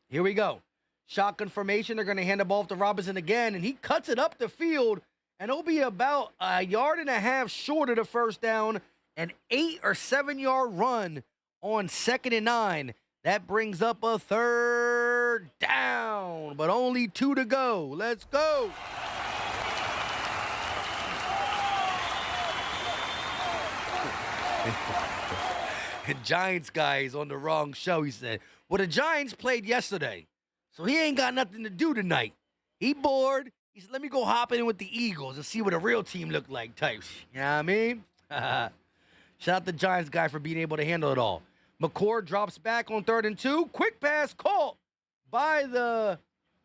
Here we go. Shotgun formation. They're going to hand the ball off to Robinson again, and he cuts it up the field, and it'll be about a yard and a half short of the first down, an 8 or 7 yard run on 2nd and 9. That brings up a 3rd down, but only 2 to go. Let's go. Giants guy is on the wrong show, he said. Well, the Giants played yesterday, so he ain't got nothing to do tonight. He bored. He said, let me go hop in with the Eagles and see what a real team look like type. You know what I mean? Shout out the Giants guy for being able to handle it all. McCord drops back on 3rd and 2. Quick pass caught by the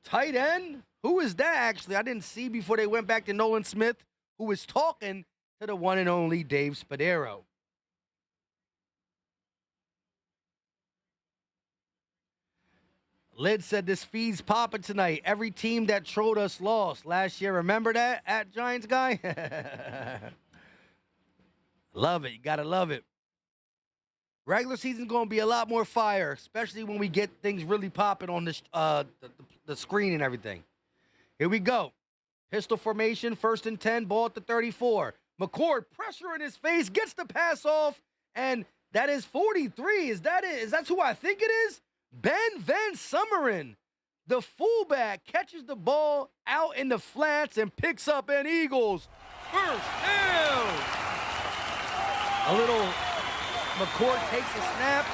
tight end. Who is that, actually? I didn't see before they went back to Nolan Smith, who was talking to the one and only Dave Spadaro. Lid said this feed's popping tonight. Every team that trolled us lost last year. Remember that at Giants guy? Love it. You got to love it. Regular season's going to be a lot more fire, especially when we get things really popping on this, the screen and everything. Here we go. Pistol formation, 1st and 10, ball at the 34. McCord, pressure in his face, gets the pass off, and that is 43. Is that it? Is that who I think it is? Ben Van Summeren, the fullback, catches the ball out in the flats and picks up an Eagles first down. A little McCord takes a snap,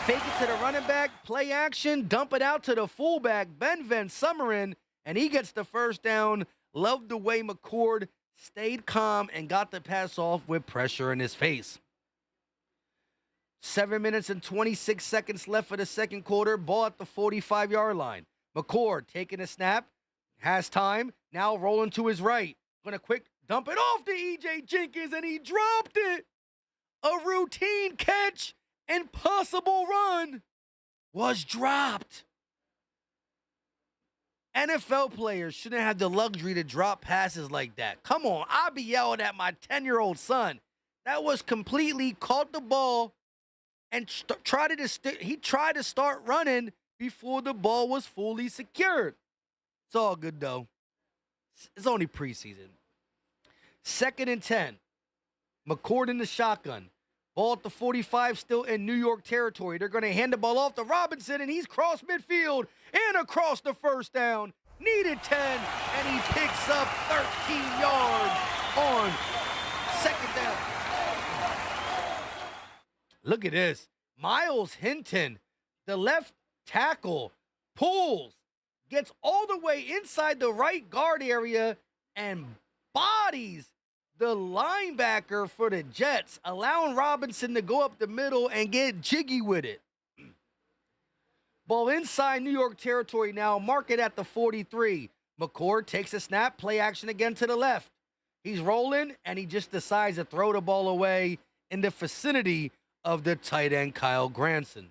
fake it to the running back, play action, dump it out to the fullback, Ben Van Summeren, and he gets the first down. Loved the way McCord stayed calm and got the pass off with pressure in his face. 7 minutes and 26 seconds left for the second quarter. Ball at the 45-yard line. McCord taking a snap, has time, now rolling to his right. Gonna quick dump it off to E.J. Jenkins, and he dropped it. A routine catch and possible run was dropped. NFL players shouldn't have the luxury to drop passes like that. Come on, I'll be yelling at my 10-year-old son. That was completely caught the ball and tried to start running before the ball was fully secured. It's all good, though. It's only preseason. 2nd and 10. McCord in the shotgun. Ball at the 45, still in New York territory. They're going to hand the ball off to Robinson, and he's crossed midfield and across the first down. Needed 10, and he picks up 13 yards on 2nd down. Look at this. Miles Hinton, the left tackle, pulls, gets all the way inside the right guard area, and bodies the linebacker for the Jets, allowing Robinson to go up the middle and get jiggy with it. Ball inside New York territory now, mark it at the 43. McCord takes a snap, play action again to the left. He's rolling, and he just decides to throw the ball away in the vicinity of the tight end, Kyle Granson.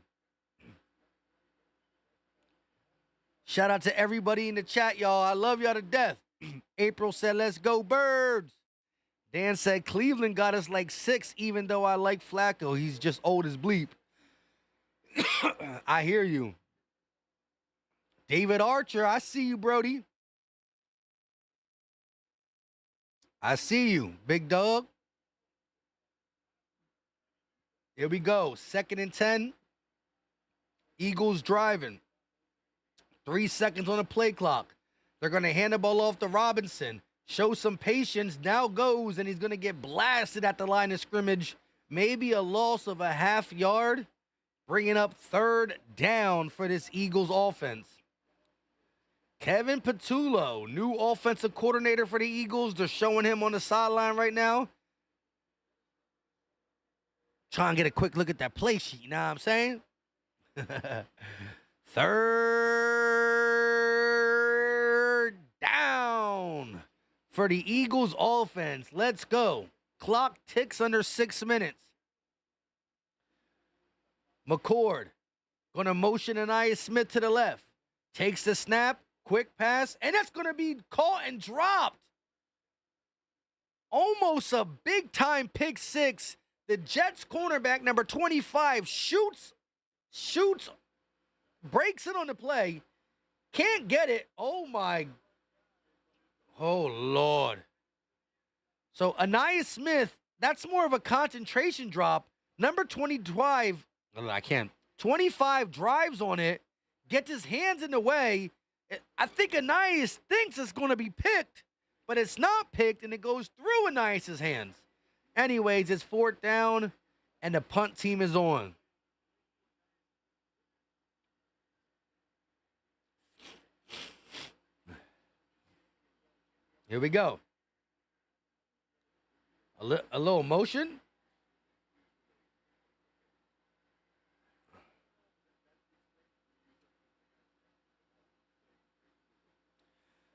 Shout out to everybody in the chat, y'all. I love y'all to death. April said, let's go Birds. Dan said, Cleveland got us like 6, even though I like Flacco. He's just old as bleep. I hear you. David Archer, I see you, Brody. I see you, big dog. Here we go. 2nd and 10. Eagles driving. 3 seconds on the play clock. They're going to hand the ball off to Robinson. Show some patience. Now goes, and he's going to get blasted at the line of scrimmage. Maybe a loss of a half yard. Bringing up 3rd down for this Eagles offense. Kevin Patullo, new offensive coordinator for the Eagles. They're showing him on the sideline right now. Try and get a quick look at that play sheet, you know what I'm saying? 3rd down for the Eagles offense. Let's go. Clock ticks under 6 minutes. McCord going to motion Anais Smith to the left. Takes the snap, quick pass, and that's going to be caught and dropped. Almost a big-time pick six. The Jets cornerback, number 25, shoots, breaks it on the play, can't get it. Oh, Lord. So, Anais Smith, that's more of a concentration drop. Number 25, 25 drives on it, gets his hands in the way. I think Anais thinks it's going to be picked, but it's not picked, and it goes through Anais's hands. Anyways, it's 4th down, and the punt team is on. Here we go. A little motion.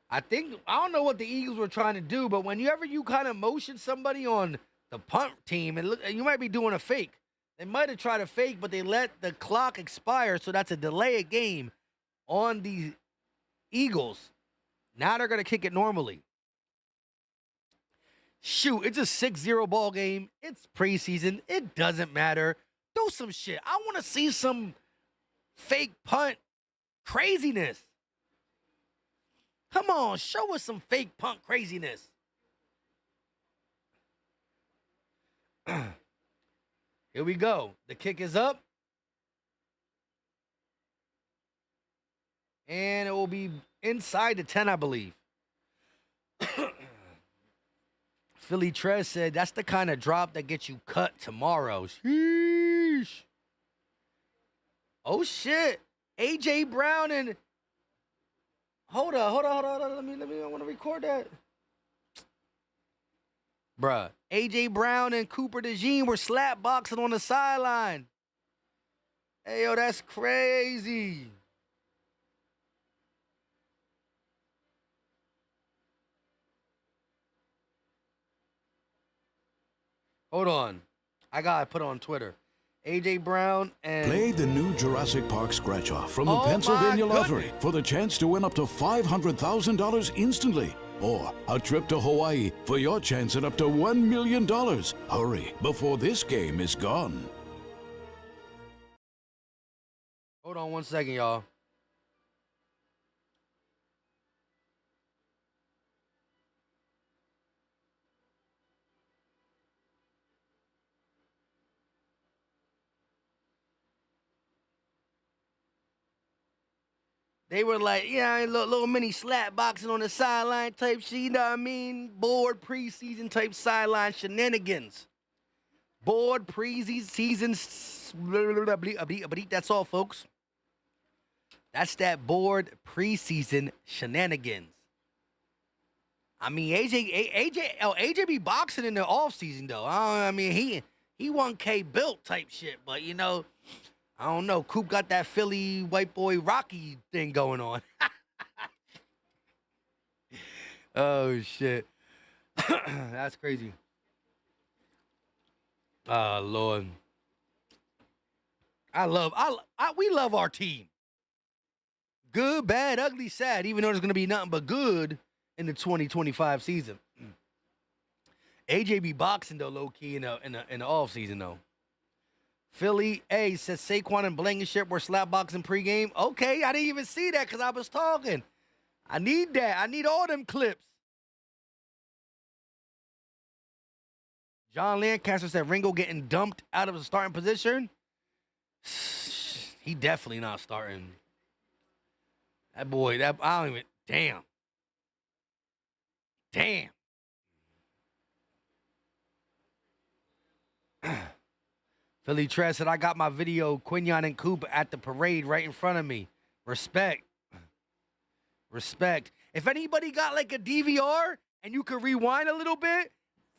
I don't know what the Eagles were trying to do, but whenever you kind of motion somebody on the punt team, you might be doing a fake. They might have tried to fake, but they let the clock expire, so that's a delay of game on the Eagles. Now they're going to kick it normally. Shoot, it's a 6-0 ball game. It's preseason. It doesn't matter. Do some shit. I want to see some fake punt craziness. Come on, show us some fake punt craziness. Here we go. The kick is up. And it will be inside the 10, I believe. Philly Trez said, that's the kind of drop that gets you cut tomorrow. Sheesh. Oh, shit. A.J. Brown and... Hold on. Let me, I want to record that. Bruh. A.J. Brown and Cooper DeJean were slap boxing on the sideline. Hey, yo, that's crazy. Hold on. I got to put on Twitter. A.J. Brown and... Play the new Jurassic Park scratch-off from the Pennsylvania Lottery for the chance to win up to $500,000 instantly. Or a trip to Hawaii for your chance at up to $1 million. Hurry, before this game is gone. Hold on 1 second, y'all. They were like, yeah, little mini slap boxing on the sideline type shit, you know what I mean? Board preseason type sideline shenanigans. Board preseason, that's all, folks. That's that board preseason shenanigans. I mean, AJ be boxing in the offseason, though. I mean, he 1K built type shit, but, you know, I don't know. Coop got that Philly white boy Rocky thing going on. Oh, shit. That's crazy. Oh, Lord. We love our team. Good, bad, ugly, sad, even though there's going to be nothing but good in the 2025 season. AJ be boxing, though, low-key in the off-season, though. Philly A says Saquon and Blankenship were slapboxing pregame. Okay, I didn't even see that because I was talking. I need that. I need all them clips. John Lancaster said Ringo getting dumped out of the starting position. He definitely not starting. That boy, I don't even, damn. Philly Trez said, I got my video, Quinion and Coop at the parade right in front of me. Respect. If anybody got like a DVR and you could rewind a little bit,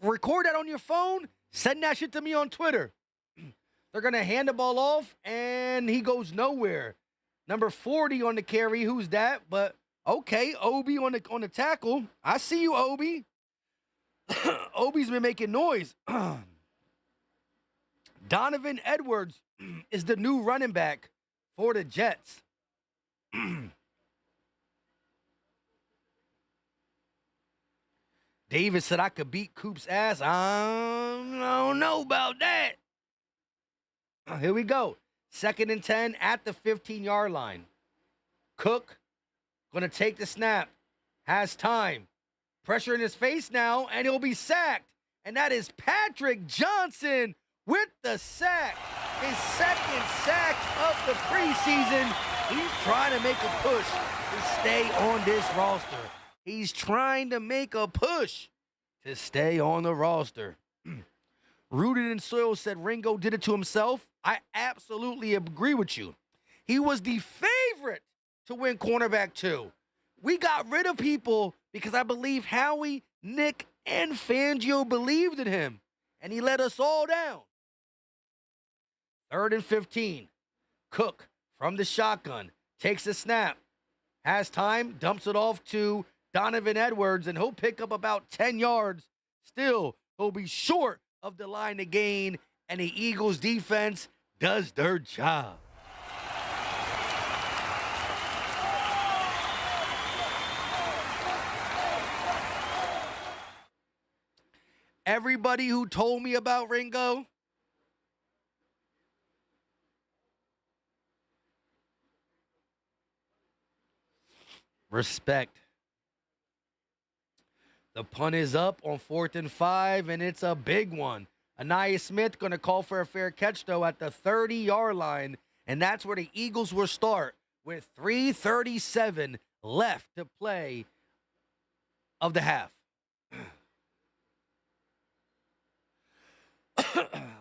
record that on your phone, send that shit to me on Twitter. They're going to hand the ball off, and he goes nowhere. Number 40 on the carry. Who's that? But, okay, Obi on the tackle. I see you, Obi. Obi's been making noise. Donovan Edwards is the new running back for the Jets. David said I could beat Coop's ass. I don't know about that. Here we go. 2nd and 10 at the 15-yard line. Cook going to take the snap. Has time. Pressure in his face now, and he'll be sacked. And that is Patrick Johnson with the sack. His 2nd sack of the preseason. He's trying to make a push to stay on this roster. He's trying to make a push to stay on the roster. Rooted in Soil said Ringo did it to himself. I absolutely agree with you. He was the favorite to win cornerback 2. We got rid of people because I believe Howie, Nick, and Fangio believed in him, and he let us all down. 3rd and 15. Cook from the shotgun takes the snap. Has time, dumps it off to Donovan Edwards, and he'll pick up about 10 yards. Still, he'll be short of the line to gain, and the Eagles defense does their job. Everybody who told me about Ringo, respect. The punt is up on 4th and 5, and it's a big one. Anaya Smith going to call for a fair catch, though, at the 30-yard line, and that's where the Eagles will start with 3:37 left to play of the half.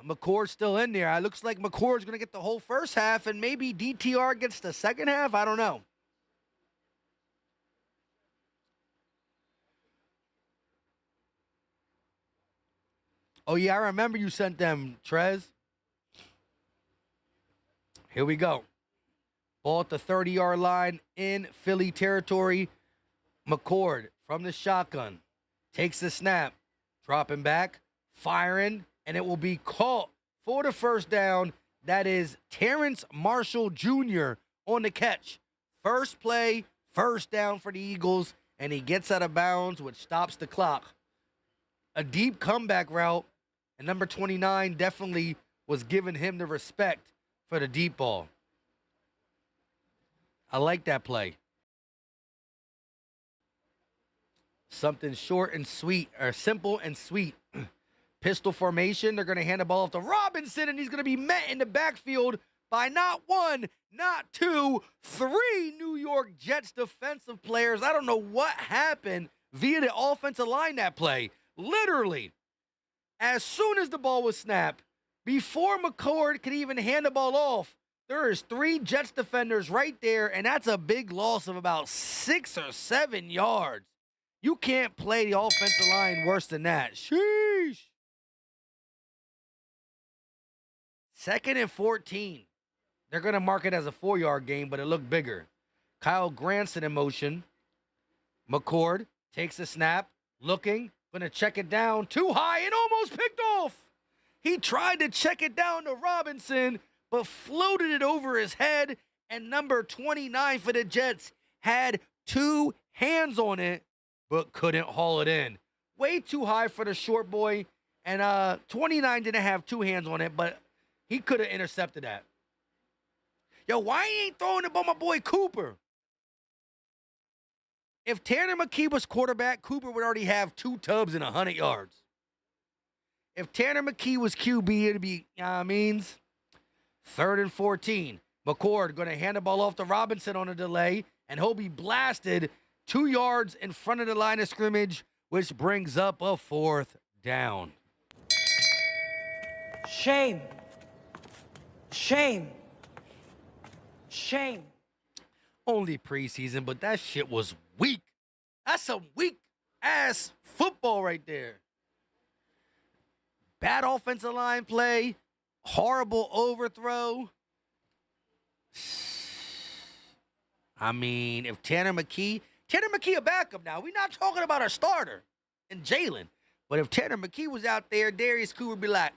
McCord's still in there. It looks like McCord's going to get the whole first half, and maybe DTR gets the second half. I don't know. Oh, yeah, I remember you sent them, Trez. Here we go. Ball at the 30-yard line in Philly territory. McCord from the shotgun takes the snap, dropping back, firing, and it will be caught for the first down. That is Terrence Marshall Jr. on the catch. First play, first down for the Eagles, and he gets out of bounds, which stops the clock. A deep comeback route, and number 29 definitely was giving him the respect for the deep ball. I like that play. Something short and sweet, or simple and sweet. Pistol formation. They're going to hand the ball off to Robinson, and he's going to be met in the backfield by not one, not two, 3 New York Jets defensive players. I don't know what happened via the offensive line that play. Literally, as soon as the ball was snapped, before McCord could even hand the ball off, there is 3 Jets defenders right there, and that's a big loss of about 6 or 7 yards. You can't play the offensive line worse than that. Sheesh. 2nd and 14. They're going to mark it as a 4-yard gain, but it looked bigger. Kyle Granson in motion. McCord takes a snap, looking, going to check it down too high and almost picked off. He tried to check it down to Robinson, but floated it over his head, and number 29 for the Jets had 2 hands on it, but couldn't haul it in. Way too high for the short boy, and 29 didn't have 2 hands on it, but he could have intercepted that. Yo, why he ain't throwing it by my boy Cooper? If Tanner McKee was quarterback, Cooper would already have 2 tubs and 100 yards. If Tanner McKee was QB, it'd be, means 3rd and 14. McCord going to hand the ball off to Robinson on a delay, and he'll be blasted 2 yards in front of the line of scrimmage, which brings up a 4th down. Shame. Shame. Shame. Only preseason, but that shit was weak. That's some weak-ass football right there. Bad offensive line play. Horrible overthrow. I mean, if Tanner McKee a backup now. We're not talking about our starter and Jalen. But if Tanner McKee was out there, Darius Cooper would be like,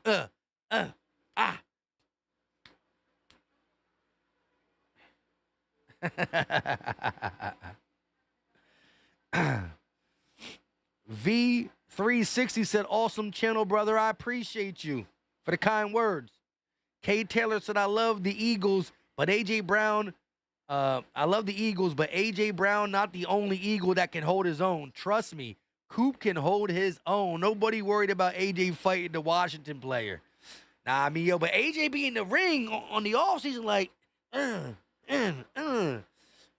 V360 said, awesome channel, brother. I appreciate you for the kind words. K. Taylor said, I love the Eagles, but A.J. Brown, A.J. Brown, not the only Eagle that can hold his own. Trust me, Coop can hold his own. Nobody worried about A.J. fighting the Washington player. Nah, I mean, but A.J. be in the ring on the offseason like,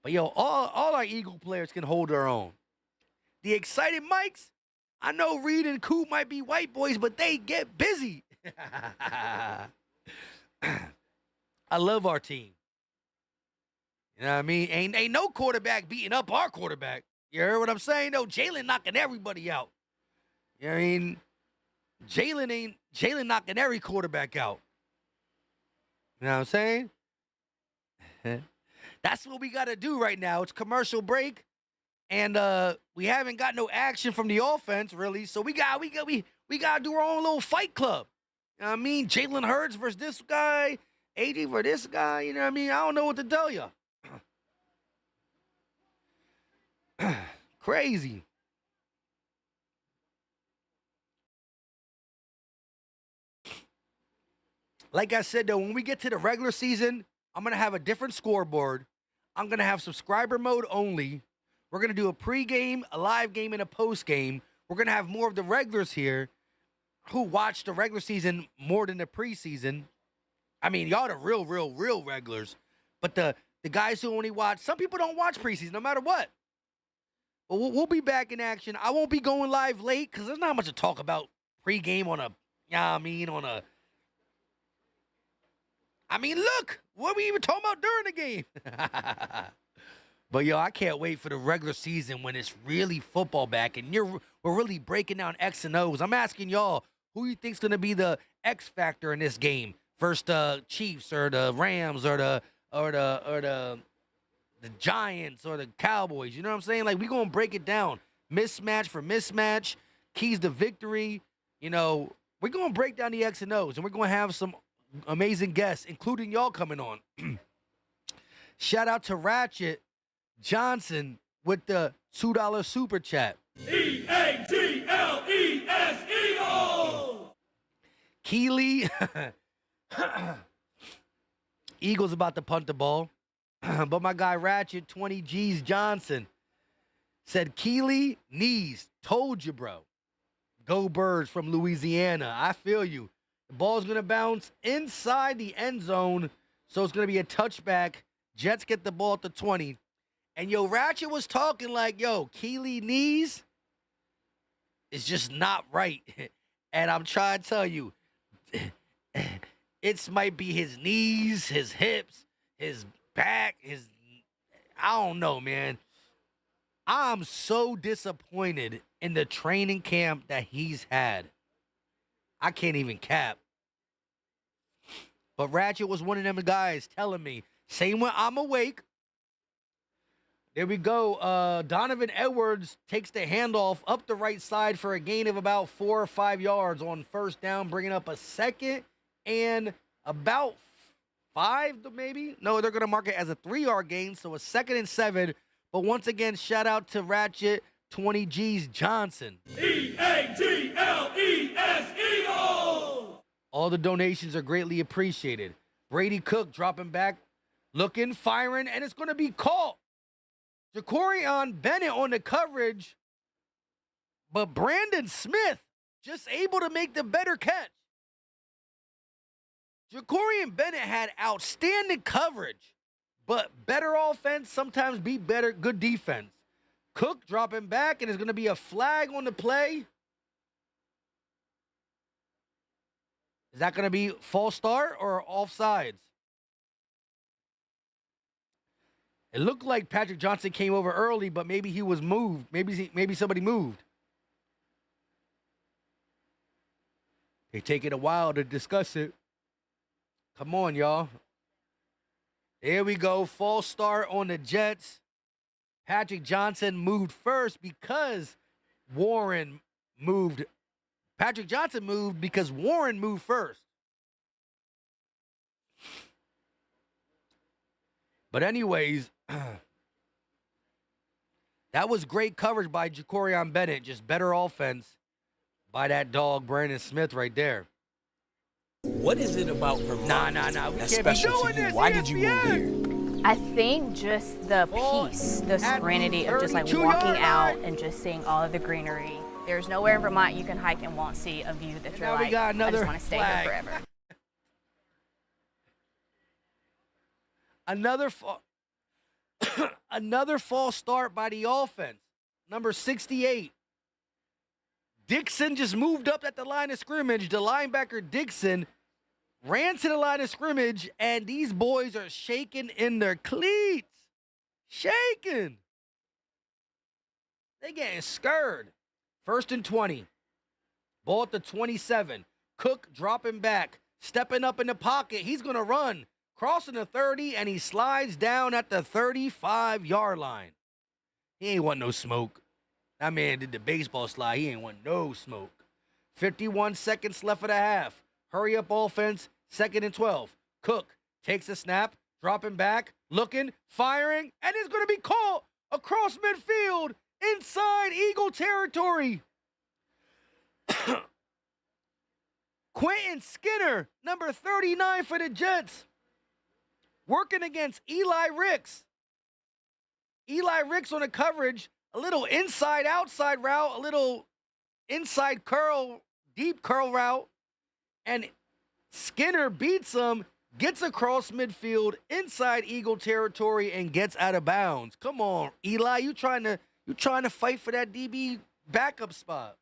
But, all our Eagle players can hold their own. The excited Mikes, I know Reed and Coop might be white boys, but they get busy. I love our team. You know what I mean? Ain't no quarterback beating up our quarterback. You heard what I'm saying? No, Jalen knocking everybody out. You know what I mean? Jalen knocking every quarterback out. You know what I'm saying? That's what we got to do right now. It's commercial break, and we haven't got no action from the offense really. So we got to do our own little fight club. You know what I mean? Jalen Hurts versus this guy, AD versus this guy. You know what I mean? I don't know what to tell you. Crazy. Like I said, though, when we get to the regular season, I'm going to have a different scoreboard. I'm going to have subscriber mode only. We're going to do a pregame, a live game, and a postgame. We're going to have more of the regulars here who watch the regular season more than the preseason. I mean, y'all the real regulars. But the guys who only watch, some people don't watch preseason no matter what. But we'll be back in action. I won't be going live late because there's not much to talk about pregame on a, look, what are we even talking about during the game? But, I can't wait for the regular season when it's really football back and we're really breaking down X and O's. I'm asking y'all, who you think's going to be the X factor in this game? First, the Chiefs or the Rams or the Giants or the Cowboys. You know what I'm saying? Like, we're going to break it down. Mismatch for mismatch, keys to victory. We're going to break down the X and O's, and we're going to have some amazing guests, including y'all coming on. Shout out to Ratchet Johnson with the $2 super chat. EAGLES Eagles! Keely. Eagles about to punt the ball. But my guy Ratchet 20 G's Johnson said, Keely knees. Told you, bro. Go Birds from Louisiana. I feel you. The ball's going to bounce inside the end zone, so it's going to be a touchback. Jets get the ball at the 20. And, Ratchet was talking like, Keely knees is just not right. And I'm trying to tell you, it might be his knees, his hips, his back, I don't know, man. I'm so disappointed in the training camp that he's had. I can't even cap. But Ratchet was one of them guys telling me, same when I'm awake. There we go. Donovan Edwards takes the handoff up the right side for a gain of about 4 or 5 yards on first down, bringing up a second and about 5, maybe? No, they're going to mark it as a 3-yard gain, so a 2nd and 7. But once again, shout out to Ratchet 20 G's Johnson. EAGLES Eagles! All the donations are greatly appreciated. Brady Cook dropping back, looking, firing, and it's going to be caught. Jacorian Bennett on the coverage, but Brandon Smith just able to make the better catch. Jacorian Bennett had outstanding coverage, but better offense sometimes beat better good defense. Cook dropping back, and there's going to be a flag on the play. Is that going to be false start or offsides? It looked like Patrick Johnson came over early, but maybe he was moved. Maybe somebody moved. They take it a while to discuss it. Come on, y'all. There we go. False start on the Jets. Patrick Johnson moved first because Warren moved. Patrick Johnson moved because Warren moved first. But anyways, that was great coverage by Jacorian Bennett. Just better offense by that dog, Brandon Smith, right there. What is it about Vermont? Nah. We That's can't be special doing to you. this. Why did you move ESPN. here? I think just the peace, the serenity of just like walking out and just seeing all of the greenery. There's nowhere in Vermont you can hike and won't see a view that you're now we like, got I another just want to stay flag. here forever. Another false start by the offense. Number 68. Dixon just moved up at the line of scrimmage. The linebacker Dixon ran to the line of scrimmage, and these boys are shaking in their cleats. Shaking. They getting scared. 1st and 20. Ball at the 27. Cook dropping back, stepping up in the pocket. He's going to run, crossing the 30, and he slides down at the 35-yard line. He ain't want no smoke. That man did the baseball slide. He ain't want no smoke. 51 seconds left of the half. Hurry up offense, 2nd and 12. Cook takes a snap, dropping back, looking, firing, and it's going to be caught across midfield inside Eagle territory. Quentin Skinner, number 39 for the Jets, working against Eli Ricks. Eli Ricks on the coverage, a little inside-outside route, a little inside curl, deep curl route, and Skinner beats him, gets across midfield, inside Eagle territory, and gets out of bounds. Come on, Eli, you trying to fight for that DB backup spot.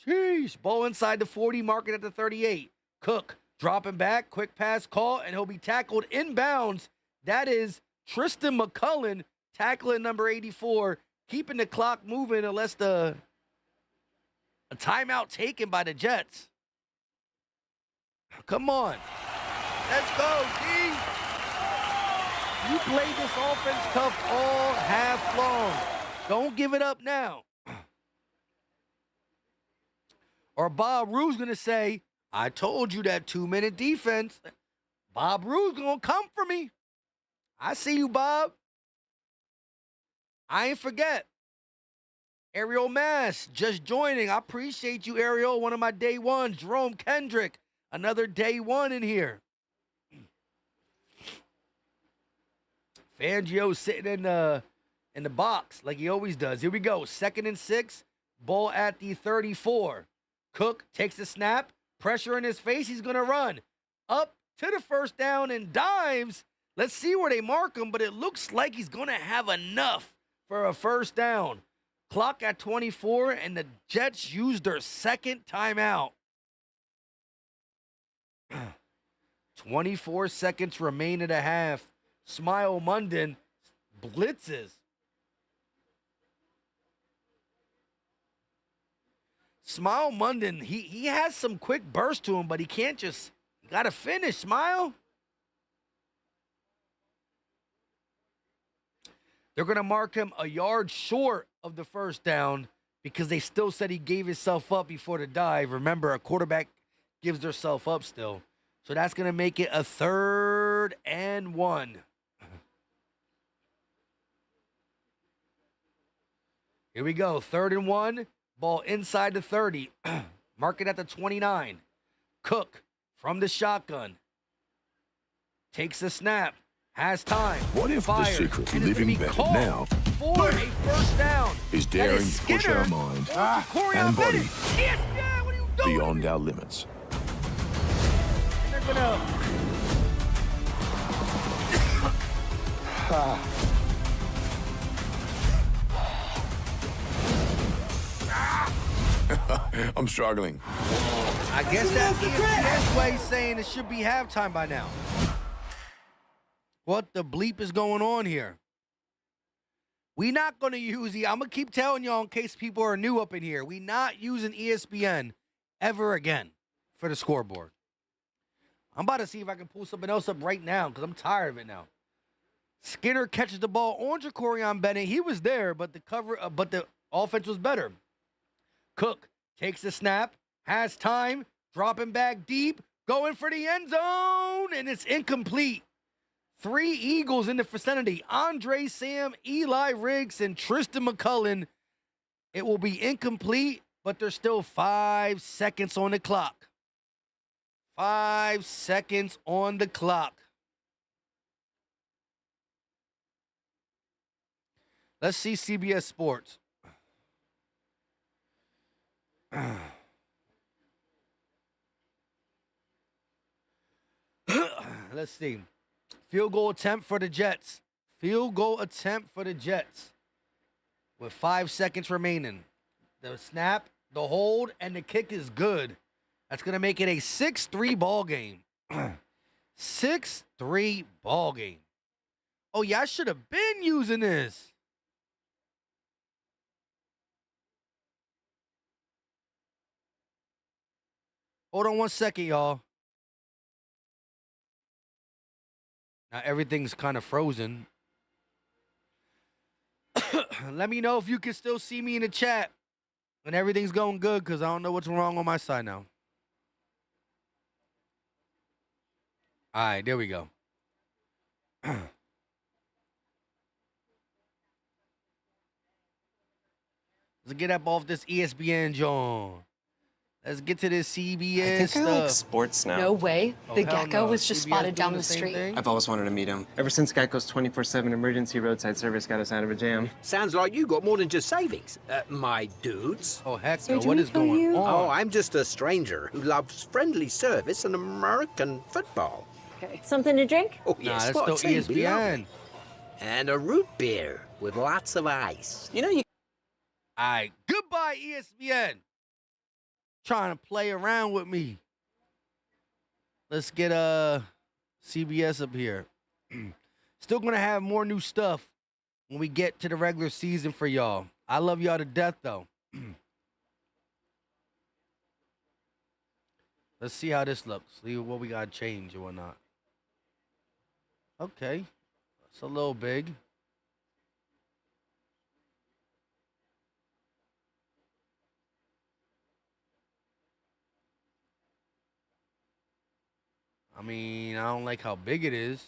Sheesh. Ball inside the 40, marking at the 38. Cook dropping back, quick pass call, and he'll be tackled inbounds. That is Tristan McCullen tackling number 84, keeping the clock moving unless a timeout taken by the Jets. Come on. Let's go, D. You played this offense tough all half long. Don't give it up now. Or Bob Rue's going to say, I told you that 2-minute defense. Bob Rue's going to come for me. I see you, Bob. I ain't forget. Ariel Mass just joining. I appreciate you, Ariel. One of my day ones. Jerome Kendrick. Another day one in here. Fangio sitting in the box like he always does. Here we go. 2nd and 6. Ball at the 34. Cook takes the snap. Pressure in his face. He's going to run up to the first down and dives. Let's see where they mark him, but it looks like he's going to have enough for a first down. Clock at 24, and the Jets used their second timeout. 24 seconds remain in the half. Smile Munden blitzes. Smile Munden, he has some quick burst to him, but he can't just, you got to finish, Smile. They're going to mark him a yard short of the first down because they still said he gave himself up before the dive. Remember, a quarterback gives themselves up still. So that's going to make it a 3rd and 1. Here we go, 3rd and 1. Ball inside the 30. Mark it at the 29. Cook from the shotgun. Takes the snap. Has time. What if the fires, secret to and it's gonna living be better called. now for a first down. His That daring is to push Skinner our mind on Corian and body Bennett. ESPN, what are you doing? beyond our limits. And they're gonna. I'm struggling. I guess that's ESPN's way saying it should be halftime by now. What the bleep is going on here? We not going to use I'm going to keep telling y'all in case people are new up in here. We not using ESPN ever again for the scoreboard. I'm about to see if I can pull something else up right now because I'm tired of it now. Skinner catches the ball on Jacorian Bennett. He was there, but the offense was better. Cook takes the snap, has time, dropping back deep, going for the end zone, and it's incomplete. 3 Eagles in the vicinity. Andre Sam, Eli Riggs, and Tristan McCullen. It will be incomplete, but there's still 5 seconds on the clock. 5 seconds on the clock. Let's see CBS Sports. Let's see. Field goal attempt for the Jets. Field goal attempt for the Jets. With 5 seconds remaining. The snap, the hold, and the kick is good. That's going to make it a 6-3 ball game. 6-3 ball game. Oh, yeah, I should have been using this. Hold on one second, y'all. Now everything's kind of frozen. Let me know if you can still see me in the chat when everything's going good, because I don't know what's wrong on my side now. All right, there we go. Let's get up off this ESPN, John. Let's get to this CBS stuff. I like sports now. No way. Oh, The hell gecko no. was just CBS spotted doing down the the same street. thing? I've always wanted to meet him. Ever since Geico's 24/7 emergency roadside service got us out of a jam. Sounds like you got more than just savings, my dudes. Oh, heck So no. do What we is tell going you? on? Oh, I'm just a stranger who loves friendly service and American football. Okay. Something to drink? Oh, Nah, yes, that's what still tea, be lovely. ESPN. And a root beer with lots of ice. You know, you All right. Goodbye, ESPN. Trying to play around with me. Let's get CBS up here. Still going to have more new stuff when we get to the regular season for y'all. I love y'all to death, though. Let's see how this looks. See what we got to change and whatnot. Okay. It's a little big. I mean, I don't like how big it is.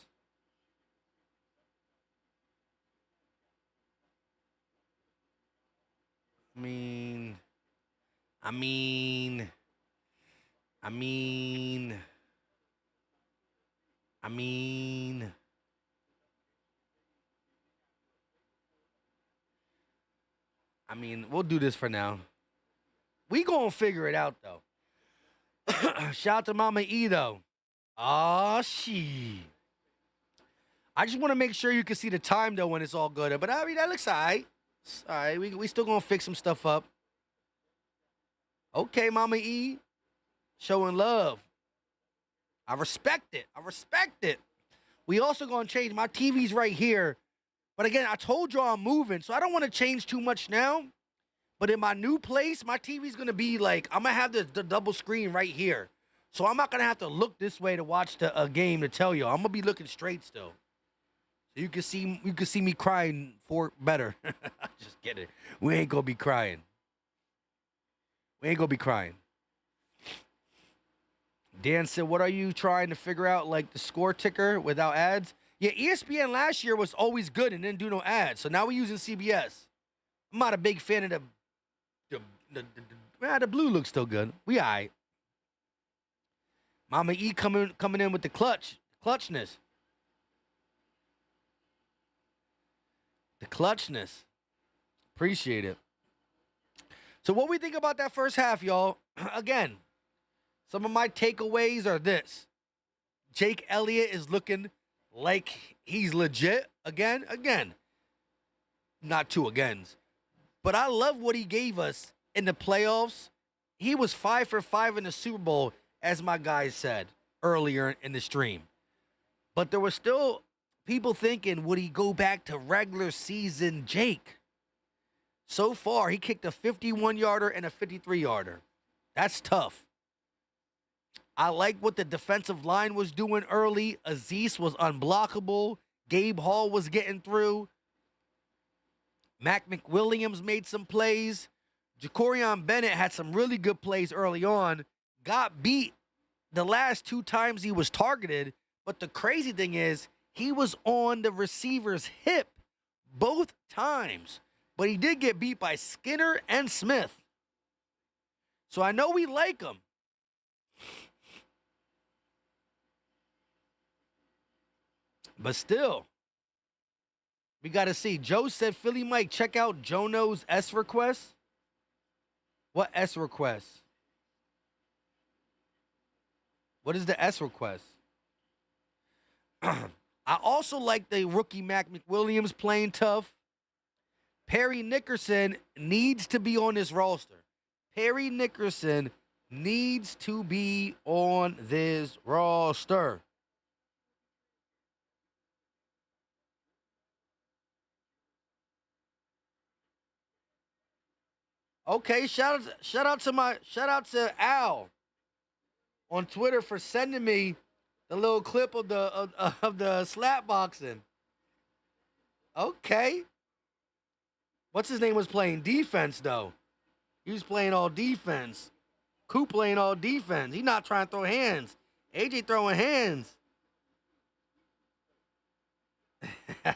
I mean, we'll do this for now. We gonna figure it out, though. Shout out to Mama E, though. Oh, she. I just want to make sure you can see the time, though, when it's all good. But, I mean, that looks all right. It's all right. We still going to fix some stuff up. Okay, Mama E. Showing love. I respect it. I respect it. We also going to change. My TV's right here. But, again, I told y'all I'm moving, so I don't want to change too much now. But in my new place, my TV's going to be like, I'm going to have the double screen right here. So I'm not going to have to look this way to watch the game to tell you. I'm going to be looking straight still. So you can see me crying for better. Just kidding. We ain't going to be crying. We ain't going to be crying. Dan said, what are you trying to figure out, like the score ticker without ads? Yeah, ESPN last year was always good and didn't do no ads. So now we're using CBS. I'm not a big fan of the blue looks still good. We all right. Mama E coming in with the clutchness. The clutchness. Appreciate it. So what we think about that first half, y'all? Again, some of my takeaways are this. Jake Elliott is looking like he's legit again. Not two agains. But I love what he gave us in the playoffs. He was 5 for 5 in the Super Bowl, as my guys said earlier in the stream. But there were still people thinking, would he go back to regular season Jake? So far, he kicked a 51-yarder and a 53-yarder. That's tough. I like what the defensive line was doing early. Azeez was unblockable. Gabe Hall was getting through. Mac McWilliams made some plays. Jacorian Bennett had some really good plays early on. Got beat the last 2 times he was targeted. But the crazy thing is, he was on the receiver's hip both times. But he did get beat by Skinner and Smith. So I know we like him. But still, we got to see. Joe said, Philly Mike, check out Jono's S request. What S request? What is the S request? I also like the rookie Mac McWilliams playing tough. Perry Nickerson needs to be on this roster. Perry Nickerson needs to be on this roster. Okay, shout out to Al on Twitter for sending me the little clip of the slap boxing. Okay. What's his name was playing defense though? He was playing all defense. Coop playing all defense. He not trying to throw hands. AJ throwing hands.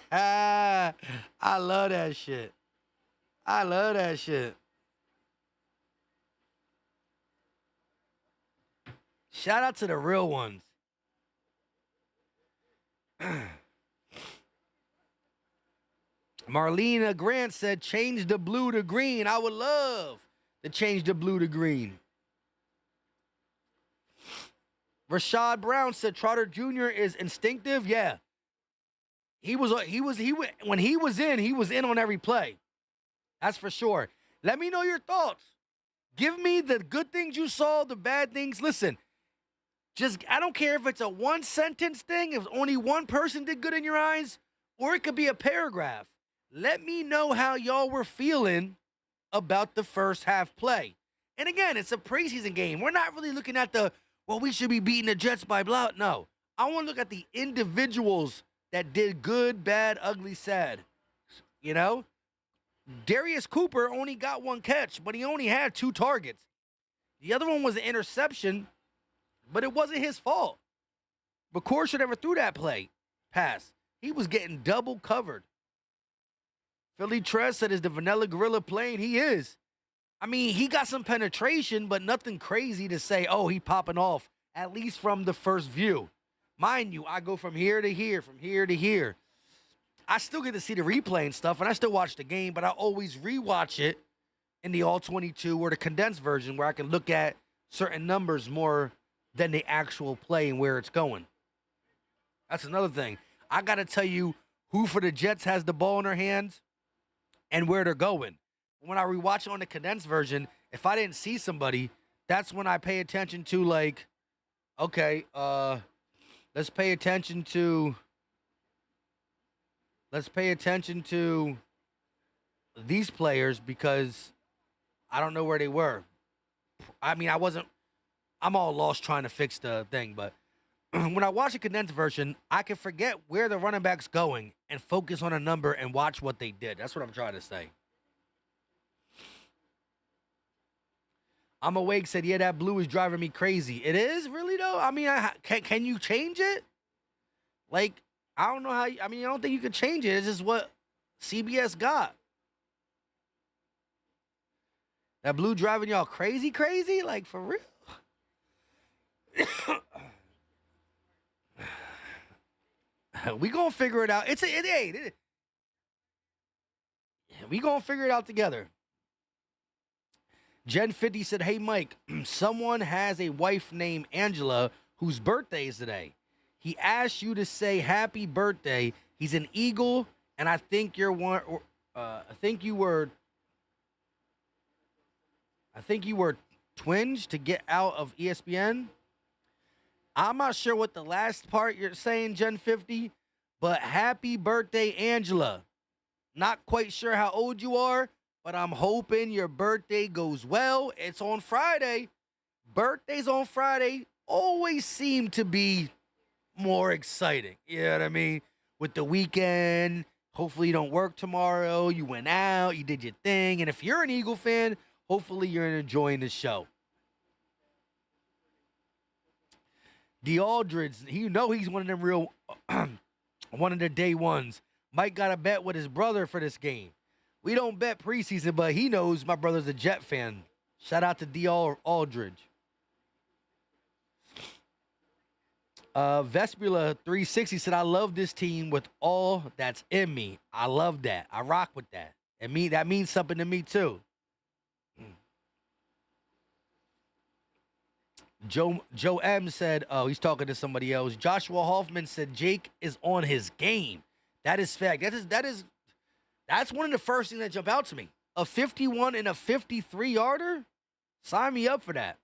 I love that shit. I love that shit. Shout out to the real ones. Marlena Grant said, change the blue to green. I would love to change the blue to green. Rashad Brown said, Trotter Jr. is instinctive. Yeah. When he was in on every play. That's for sure. Let me know your thoughts. Give me the good things you saw, the bad things. Listen, I don't care if it's a one-sentence thing, if only one person did good in your eyes, or it could be a paragraph. Let me know how y'all were feeling about the first half play. And again, it's a preseason game. We're not really looking at we should be beating the Jets by blah. No. I want to look at the individuals that did good, bad, ugly, sad. You know? Darius Cooper only got 1 catch, but he only had 2 targets. The other one was an interception, but it wasn't his fault. McCourt should never threw that pass. He was getting double covered. Philly Tress said, is the Vanilla Gorilla playing? He is. I mean, he got some penetration, but nothing crazy to say, oh, he popping off, at least from the first view. Mind you, I go from here to here, from here to here. I still get to see the replay and stuff, and I still watch the game, but I always rewatch it in the All-22 or the condensed version where I can look at certain numbers more than the actual play and where it's going. That's another thing. I got to tell you who for the Jets has the ball in their hands and where they're going. When I rewatch it on the condensed version, if I didn't see somebody, that's when I pay attention to, like, okay, let's pay attention to these players because I don't know where they were. I mean, I'm all lost trying to fix the thing, but when I watch a condensed version, I can forget where the running back's going and focus on a number and watch what they did. That's what I'm trying to say. I'm Awake said, yeah, that blue is driving me crazy. It is? Really, though? I mean, can you change it? Like, I don't know how. I mean, I don't think you could change it. It's just what CBS got. That blue driving y'all crazy? Like, for real? We gonna figure it out. We gonna figure it out together. Jen 50 said, hey, Mike, someone has a wife named Angela whose birthday is today. He asked you to say happy birthday. He's an Eagle, and I think you're one. I think you were twinged to get out of ESPN. I'm not sure what the last part you're saying, Gen 50, but happy birthday, Angela. Not quite sure how old you are, but I'm hoping your birthday goes well. It's on Friday. Birthdays on Friday always seem to be more exciting. You know what I mean? With the weekend, hopefully you don't work tomorrow. You went out, you did your thing. And if you're an Eagle fan, hopefully you're enjoying the show. The Aldridge, he's one of them real, one of the day ones. Mike got a bet with his brother for this game. We don't bet preseason, but he knows my brother's a Jet fan. Shout out to D. Aldridge. Vespula 360 said, I love this team with all that's in me. I love that. I rock with that. That means something to me, too. Joe M said, oh, he's talking to somebody else. Joshua Hoffman said Jake is on his game. That is fact. That's one of the first things that jump out to me. A 51 and a 53-yarder? Sign me up for that.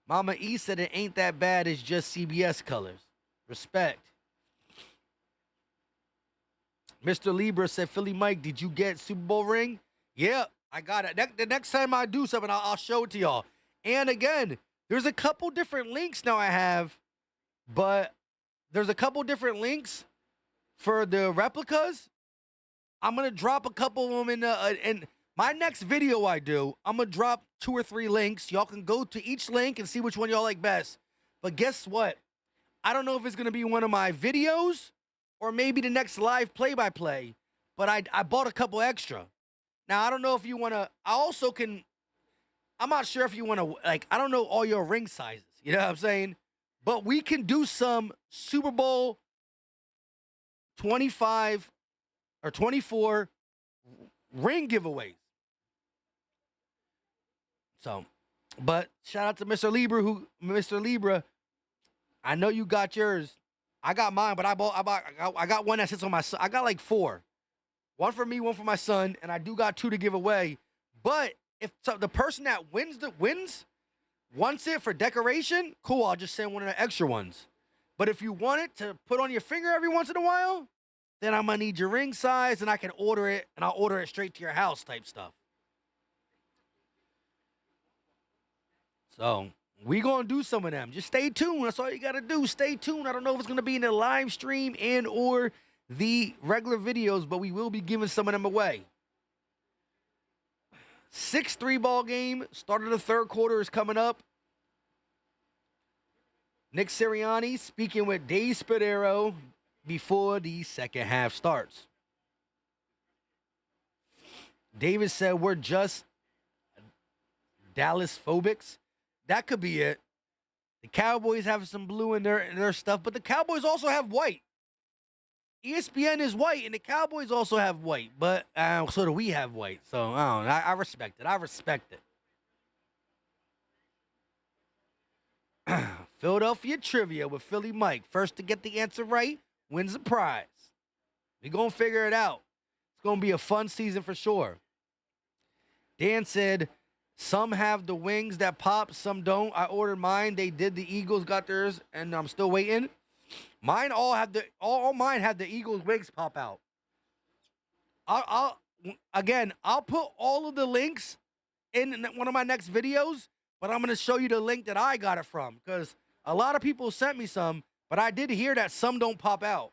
Mama E said it ain't that bad. It's just CBS colors. Respect. Mr. Libra said, Philly Mike, did you get Super Bowl ring? Yeah, I got it. The next time I do something, I'll show it to y'all. And again, there's a couple different links now I have, but there's a couple different links for the replicas. I'm going to drop a couple of them in my next video I do. I'm going to drop 2 or 3 links. Y'all can go to each link and see which one y'all like best. But guess what? I don't know if it's going to be one of my videos or maybe the next live play-by-play, but I bought a couple extra. Now, I don't know if you want to, I'm not sure if you want to, I don't know all your ring sizes. You know what I'm saying? But we can do some Super Bowl 25 or 24 ring giveaways. So, but shout out to Mr. Libra, I know you got yours. I got mine, but I got one that sits on my son. I got like 4. One for me, one for my son, and I do got 2 to give away. But if the person that wins wants it for decoration, cool, I'll just send one of the extra ones. But if you want it to put on your finger every once in a while, then I'm going to need your ring size, and I can order it, and I'll order it straight to your house type stuff. So, we going to do some of them. Just stay tuned. That's all you got to do. Stay tuned. I don't know if it's going to be in the live stream and or the regular videos, but we will be giving some of them away. 6-3 ball game. Start of the third quarter is coming up. Nick Sirianni speaking with Dave Spadaro before the second half starts. David said we're just Dallas phobics. That could be it. The Cowboys have some blue in their stuff, but the Cowboys also have white. ESPN is white, and the Cowboys also have white, but so do we have white. So I don't know. I respect it. I respect it. Philadelphia trivia with Philly Mike. First to get the answer right wins the prize. We're going to figure it out. It's going to be a fun season for sure. Dan said, some have the wings that pop, some don't. I ordered mine. They did. The Eagles got theirs, and I'm still waiting. Mine all mine have the Eagles wings pop out. I'll put all of the links in one of my next videos, but I'm going to show you the link that I got it from because a lot of people sent me some, but I did hear that some don't pop out.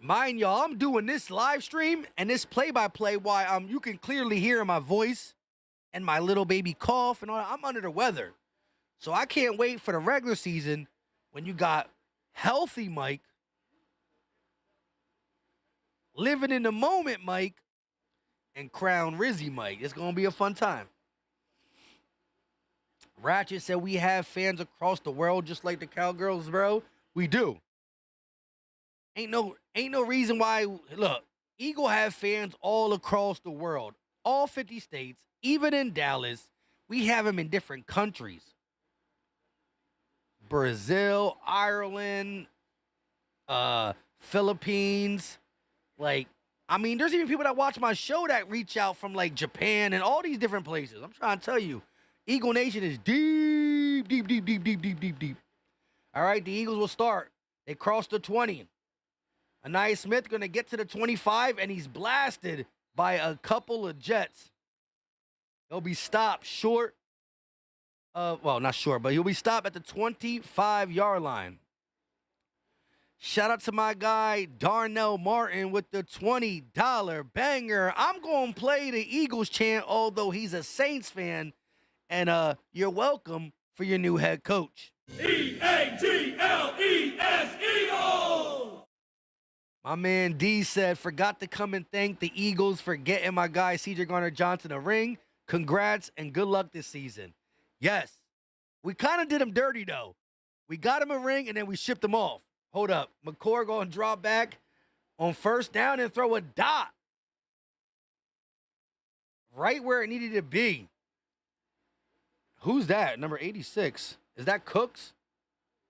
Mind y'all, I'm doing this live stream and this play-by-play while you can clearly hear my voice and my little baby cough and all that. I'm under the weather. So I can't wait for the regular season when you got healthy Mike, living in the moment Mike, and Crown Rizzy Mike. It's going to be a fun time. Ratchet said we have fans across the world just like the Cowgirls, bro. We do. Ain't no reason why. Look, Eagle have fans all across the world, all 50 states, even in Dallas. We have them in different countries. Brazil, Ireland, Philippines. Like, I mean, there's even people that watch my show that reach out from like Japan and all these different places. I'm trying to tell you, Eagle Nation is deep, deep, deep, deep, deep, deep, deep, deep. All right, the Eagles will start. They cross the 20. Anaya Smith going to get to the 25, and he's blasted by a couple of Jets. He'll be stopped short. Well, not short, but he'll be stopped at the 25-yard line. Shout out to my guy, Darnell Martin, with the $20 banger. I'm going to play the Eagles chant, although he's a Saints fan. And you're welcome for your new head coach. E-A-G-L-E-S, Eagles! My man D said, forgot to come and thank the Eagles for getting my guy C.J. Garner-Johnson a ring. Congrats and good luck this season. Yes, we kind of did him dirty, though. We got him a ring, and then we shipped him off. Hold up. McCord going to drop back on first down and throw a dot right where it needed to be. Who's that? Number 86. Is that Cooks?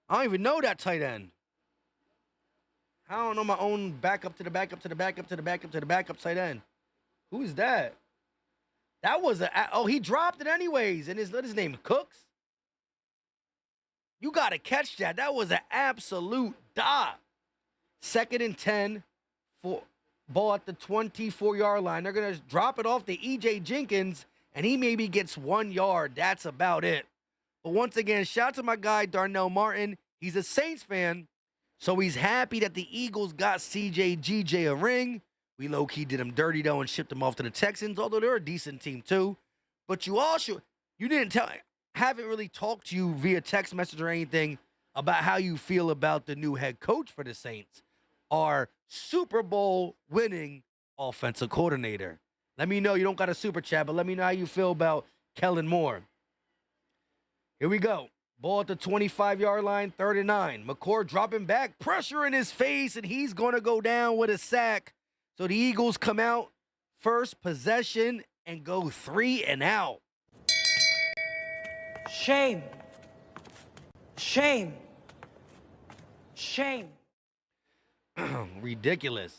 I don't even know that tight end. I don't know my own backup to the backup to the backup to the backup to the backup tight end. Who is that? That was he dropped it anyways. And what's his name? Cooks? You got to catch that. That was an absolute dot. 2nd and 10. Ball at the 24-yard line. They're going to drop it off to E.J. Jenkins, and he maybe gets 1 yard. That's about it. But once again, shout out to my guy, Darnell Martin. He's a Saints fan, so he's happy that the Eagles got C.J. G.J. a ring. We low-key did him dirty, though, and shipped him off to the Texans, although they're a decent team, too. But you haven't really talked to you via text message or anything about how you feel about the new head coach for the Saints, our Super Bowl winning offensive coordinator. Let me know. You don't got a super chat, but let me know how you feel about Kellen Moore. Here we go. Ball at the 25-yard line, 3rd and 9. McCord dropping back, pressure in his face, and he's going to go down with a sack. So the Eagles come out first possession and go 3 and out. Shame. Shame. Shame. Ridiculous.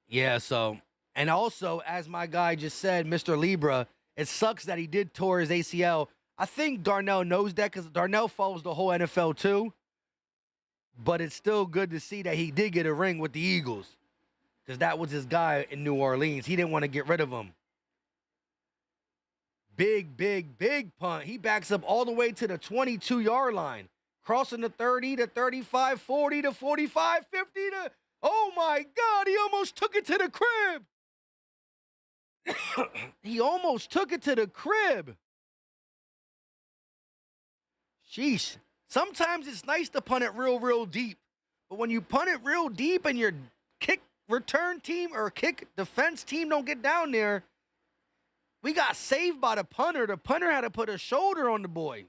Yeah, so, and also, as my guy just said, Mr. Libra, it sucks that he did tore his ACL. I think Darnell knows that because Darnell follows the whole NFL too. But it's still good to see that he did get a ring with the Eagles because that was his guy in New Orleans. He didn't want to get rid of him. Big, big, big punt. He backs up all the way to the 22-yard line, crossing the 30 to 35, 40 to 45, 50 to... Oh, my God, he almost took it to the crib. He almost took it to the crib. Sheesh. Sometimes it's nice to punt it real, real deep. But when you punt it real deep and your kick return team or kick defense team don't get down there, we got saved by the punter. The punter had to put a shoulder on the boy.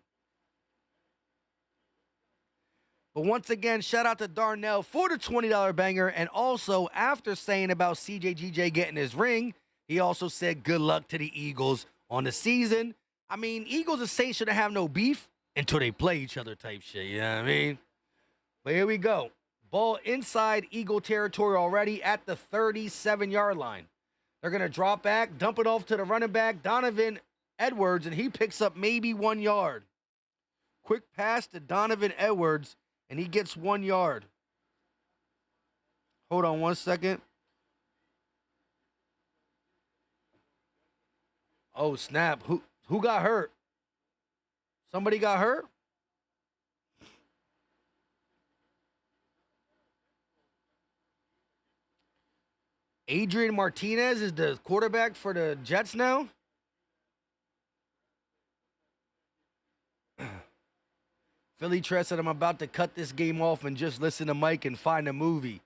But once again, shout out to Darnell for the $20 banger. And also, after saying about CJGJ getting his ring, he also said good luck to the Eagles on the season. I mean, Eagles and Saints shouldn't have no beef until they play each other type shit, you know what I mean? But here we go. Ball inside Eagle territory already at the 37-yard line. They're going to drop back, dump it off to the running back, Donovan Edwards, and he picks up maybe 1 yard. Quick pass to Donovan Edwards, and he gets 1 yard. Hold on 1 second. Oh, snap. Who got hurt? Somebody got hurt? Adrian Martinez is the quarterback for the Jets now? Philly Tress said, I'm about to cut this game off and just listen to Mike and find a movie.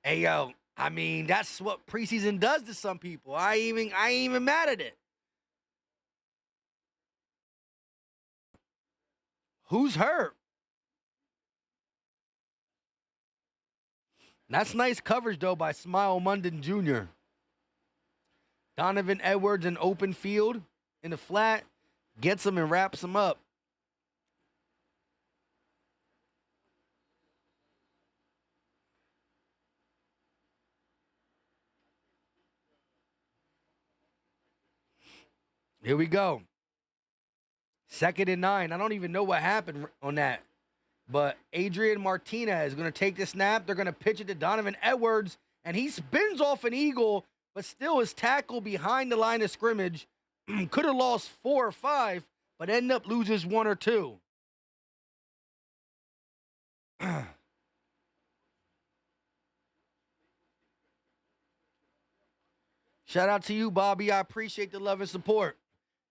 Hey, yo, I mean, that's what preseason does to some people. I ain't even mad at it. Who's hurt? That's nice coverage, though, by Smile Munden Jr. Donovan Edwards in open field in the flat. Gets him and wraps him up. Here we go. 2nd and 9. I don't even know what happened on that. But Adrian Martinez is going to take the snap. They're going to pitch it to Donovan Edwards. And he spins off an Eagle, but still his tackle behind the line of scrimmage. Could have lost 4 or 5, but ended up loses 1 or 2. Shout out to you, Bobby. I appreciate the love and support.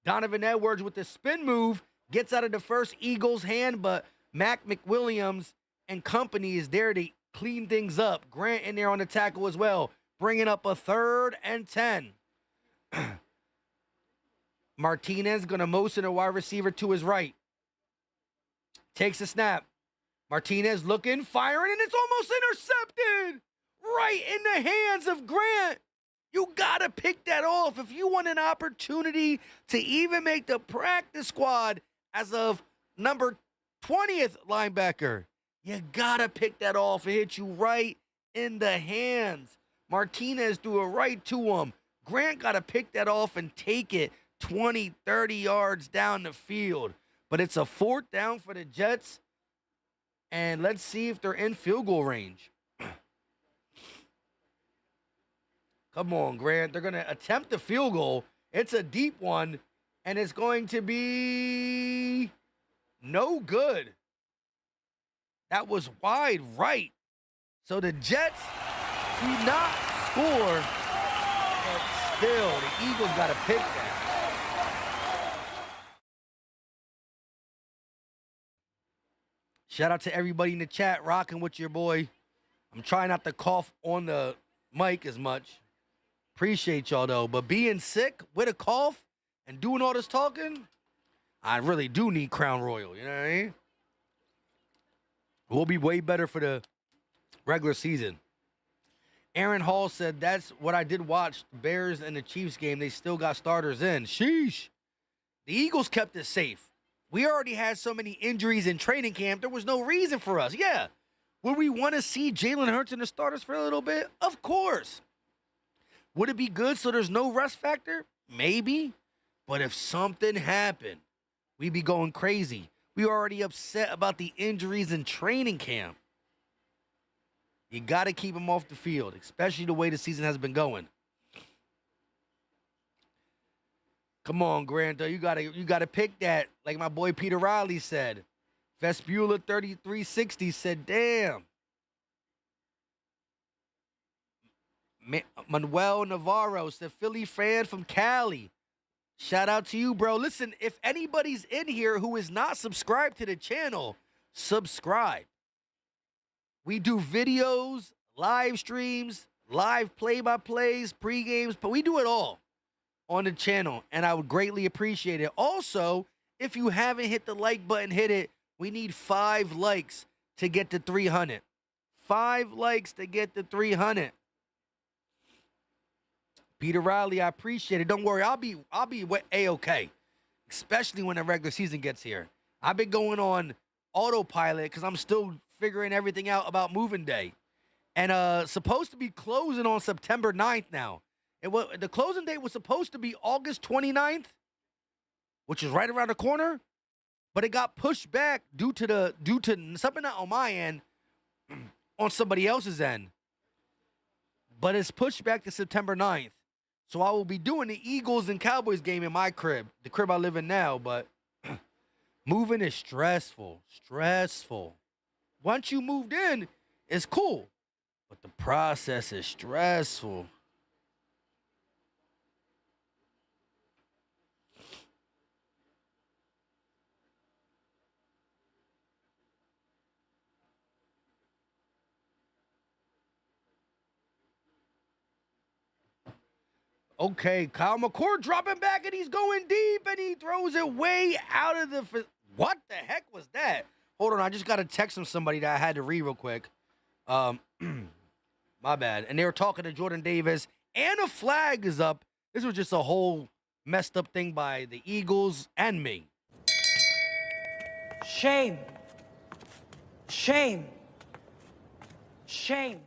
Donovan Edwards with the spin move gets out of the first Eagles' hand, but Mac McWilliams and company is there to clean things up. Grant in there on the tackle as well, bringing up a 3rd and 10. Martinez going to motion a wide receiver to his right. Takes a snap. Martinez looking, firing, and it's almost intercepted. Right in the hands of Grant. You got to pick that off. If you want an opportunity to even make the practice squad as of number 20th linebacker, you got to pick that off. It hit you right in the hands. Martinez threw it right to him. Grant got to pick that off and take it 20, 30 yards down the field. But it's a 4th down for the Jets. And let's see if they're in field goal range. Come on, Grant. They're going to attempt the field goal. It's a deep one, and it's going to be no good. That was wide right. So the Jets do not score, but still, the Eagles got to pick that. Shout out to everybody in the chat rocking with your boy. I'm trying not to cough on the mic as much. Appreciate y'all, though. But being sick with a cough and doing all this talking, I really do need Crown Royal. You know what I mean? We'll be way better for the regular season. Aaron Hall said, that's what I did watch. The Bears and the Chiefs game, they still got starters in. Sheesh. The Eagles kept it safe. We already had so many injuries in training camp. There was no reason for us. Yeah. Would we want to see Jalen Hurts in the starters for a little bit? Of course. Would it be good so there's no rest factor? Maybe. But if something happened, we'd be going crazy. We already upset about the injuries in training camp. You got to keep them off the field, especially the way the season has been going. Come on, Grant. You gotta pick that. Like my boy Peter Riley said. Vespula 3360 said, damn. Manuel Navarro said, Philly fan from Cali. Shout out to you, bro. Listen, if anybody's in here who is not subscribed to the channel, subscribe. We do videos, live streams, live play-by-plays, pre-games, but we do it all on the channel, and I would greatly appreciate it. Also, if you haven't hit the like button, hit it. We need 5 likes to get to 300. 5 likes to get to 300. Peter Riley, I appreciate it. Don't worry, I'll be A-okay, especially when the regular season gets here. I've been going on autopilot because I'm still figuring everything out about moving day. And supposed to be closing on September 9th now. The closing date was supposed to be August 29th, which is right around the corner, but it got pushed back due to something not on my end, on somebody else's end. But it's pushed back to September 9th. So I will be doing the Eagles and Cowboys game in my crib, the crib I live in now, but moving is stressful. Stressful. Once you moved in, it's cool, but the process is stressful. Okay, Kyle McCord dropping back, and he's going deep, and he throws it way out of the... What the heck was that? Hold on, I just got to text from somebody that I had to read real quick. My bad. And they were talking to Jordan Davis, and a flag is up. This was just a whole messed up thing by the Eagles and me. Shame. Shame. Shame.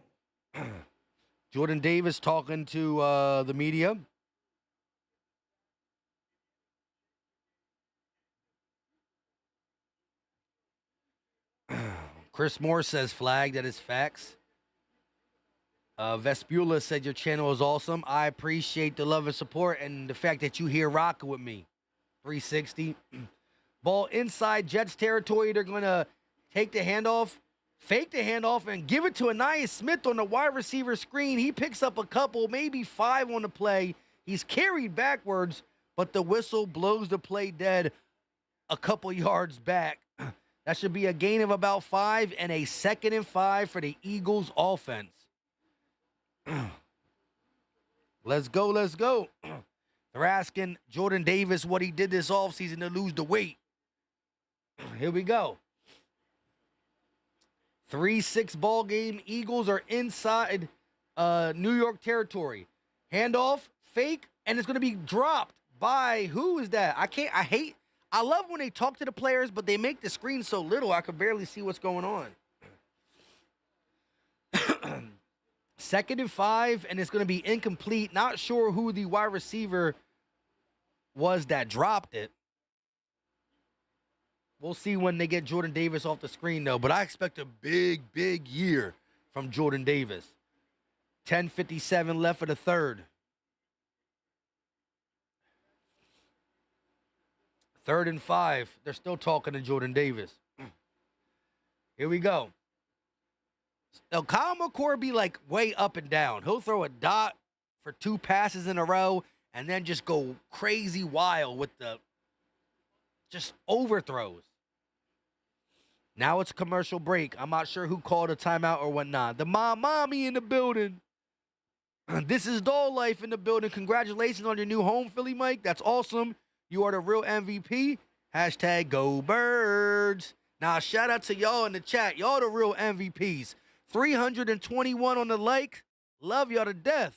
Jordan Davis talking to the media. Chris Moore says flag. That is facts. Vespula said your channel is awesome. I appreciate the love and support and the fact that you here rocking with me. 360. Ball inside Jets territory. They're going to take the handoff, fake the handoff, and give it to Anais Smith on the wide receiver screen. He picks up a couple, maybe 5 on the play. He's carried backwards, but the whistle blows the play dead a couple yards back. That should be a gain of about 5 and a 2nd and 5 for the Eagles offense. Let's go, let's go. They're asking Jordan Davis what he did this offseason to lose the weight. Here we go. 3-6 ball game. Eagles are inside New York territory. Handoff, fake, and it's going to be dropped by, who is that? I love when they talk to the players, but they make the screen so little I could barely see what's going on. 2nd and 5, and it's going to be incomplete. Not sure who the wide receiver was that dropped it. We'll see when they get Jordan Davis off the screen, though. But I expect a big, big year from Jordan Davis. 10:57 left for the third. 3rd and 5. They're still talking to Jordan Davis. Here we go. Now, Kyle McCord be like way up and down. He'll throw a dot for 2 passes in a row and then just go crazy wild with the just overthrows. Now it's a commercial break. I'm not sure who called a timeout or whatnot. The mommy in the building. This is Doll Life in the building. Congratulations on your new home, Philly Mike. That's awesome. You are the real MVP. Hashtag go birds. Now, shout out to y'all in the chat. Y'all the real MVPs. 321 on the like. Love y'all to death.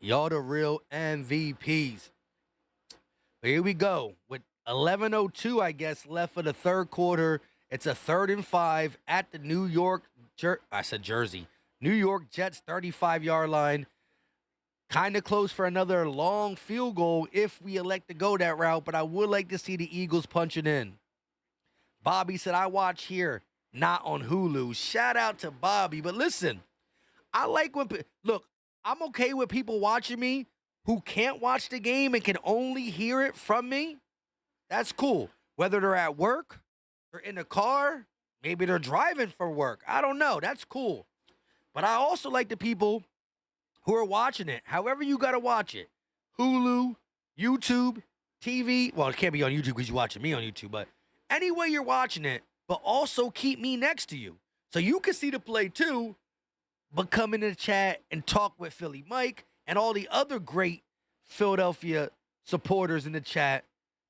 Y'all the real MVPs. But here we go. With 11:02, I guess, left for the third quarter. It's a 3rd and 5 at the New York Jets 35-yard line. Kind of close for another long field goal if we elect to go that route, but I would like to see the Eagles punching in. Bobby said, I watch here, not on Hulu. Shout out to Bobby. But listen, I like when, look, I'm okay with people watching me who can't watch the game and can only hear it from me. That's cool. Whether they're at work, they're in the car, maybe they're driving for work. I don't know. That's cool. But I also like the people who are watching it, however you got to watch it. Hulu, YouTube, TV. Well, it can't be on YouTube because you're watching me on YouTube, but any way you're watching it, but also keep me next to you. So you can see the play too, but come in the chat and talk with Philly Mike and all the other great Philadelphia supporters in the chat,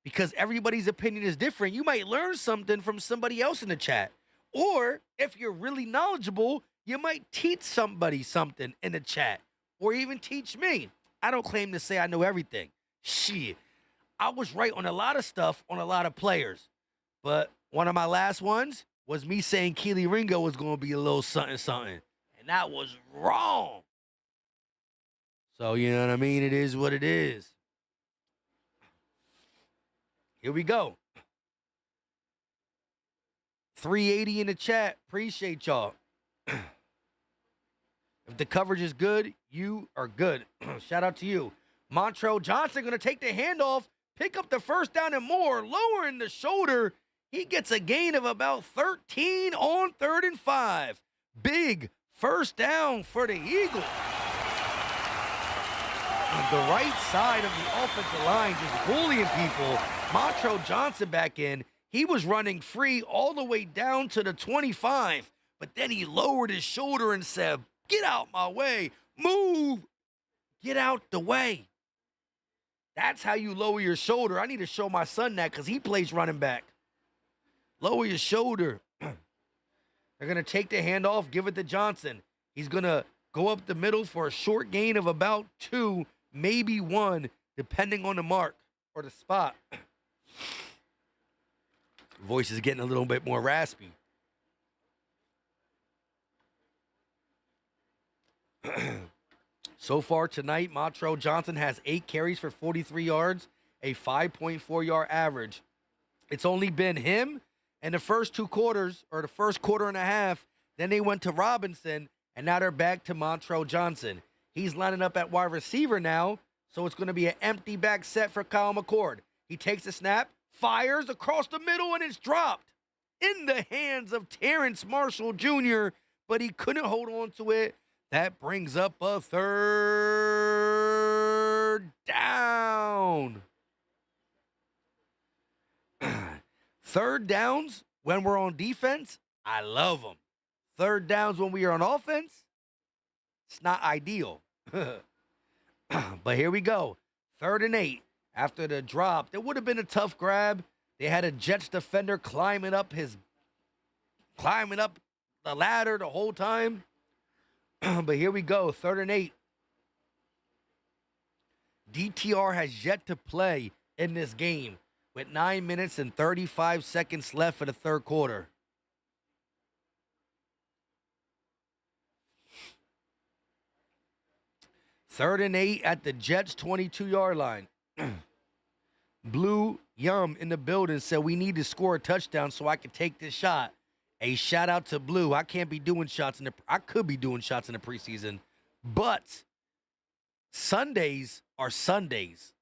because everybody's opinion is different. You might learn something from somebody else in the chat. Or if you're really knowledgeable, you might teach somebody something in the chat. Or even teach me. I don't claim to say I know everything. Shit. I was right on a lot of stuff on a lot of players. But one of my last ones was me saying Keely Ringo was going to be a little something. And that was wrong. So, you know what I mean? It is what it is. Here we go. 380 in the chat. Appreciate y'all. If the coverage is good, you are good. Shout out to you. Montrell Johnson going to take the handoff, pick up the first down and more, lowering the shoulder. He gets a gain of about 13 on 3rd and 5. Big first down for the Eagles. The right side of the offensive line just bullying people. Montrell Johnson back in. He was running free all the way down to the 25. but then he lowered his shoulder and said, "Get out my way, move, get out the way." That's how you lower your shoulder. I need to show my son that because he plays running back. Lower your shoulder. They're going to take the handoff, give it to Johnson. He's going to go up the middle for a short gain of about 2, maybe 1, depending on the mark or the spot. Voice is getting a little bit more raspy. So far tonight, Montrell Johnson has 8 carries for 43 yards, a 5.4-yard average. It's only been him and the first 2 quarters, or the first quarter and a half. Then they went to Robinson, and now they're back to Montrell Johnson. He's lining up at wide receiver now, so it's going to be an empty back set for Kyle McCord. He takes the snap, fires across the middle, and it's dropped in the hands of Terrence Marshall Jr., but he couldn't hold on to it. That brings up a 3rd down. 3rd downs when we're on defense, I love them. 3rd downs when we are on offense, it's not ideal. But here we go. 3rd and 8. After the drop, there would have been a tough grab. They had a Jets defender climbing up the ladder the whole time. But here we go, 3rd and 8. DTR has yet to play in this game with 9 minutes and 35 seconds left for the 3rd quarter. Third and 8 at the Jets' 22-yard line. Blue Yum in the building said we need to score a touchdown so I can take this shot. A shout out to Blue. I can't be doing shots I could be doing shots in the preseason, but Sundays are Sundays.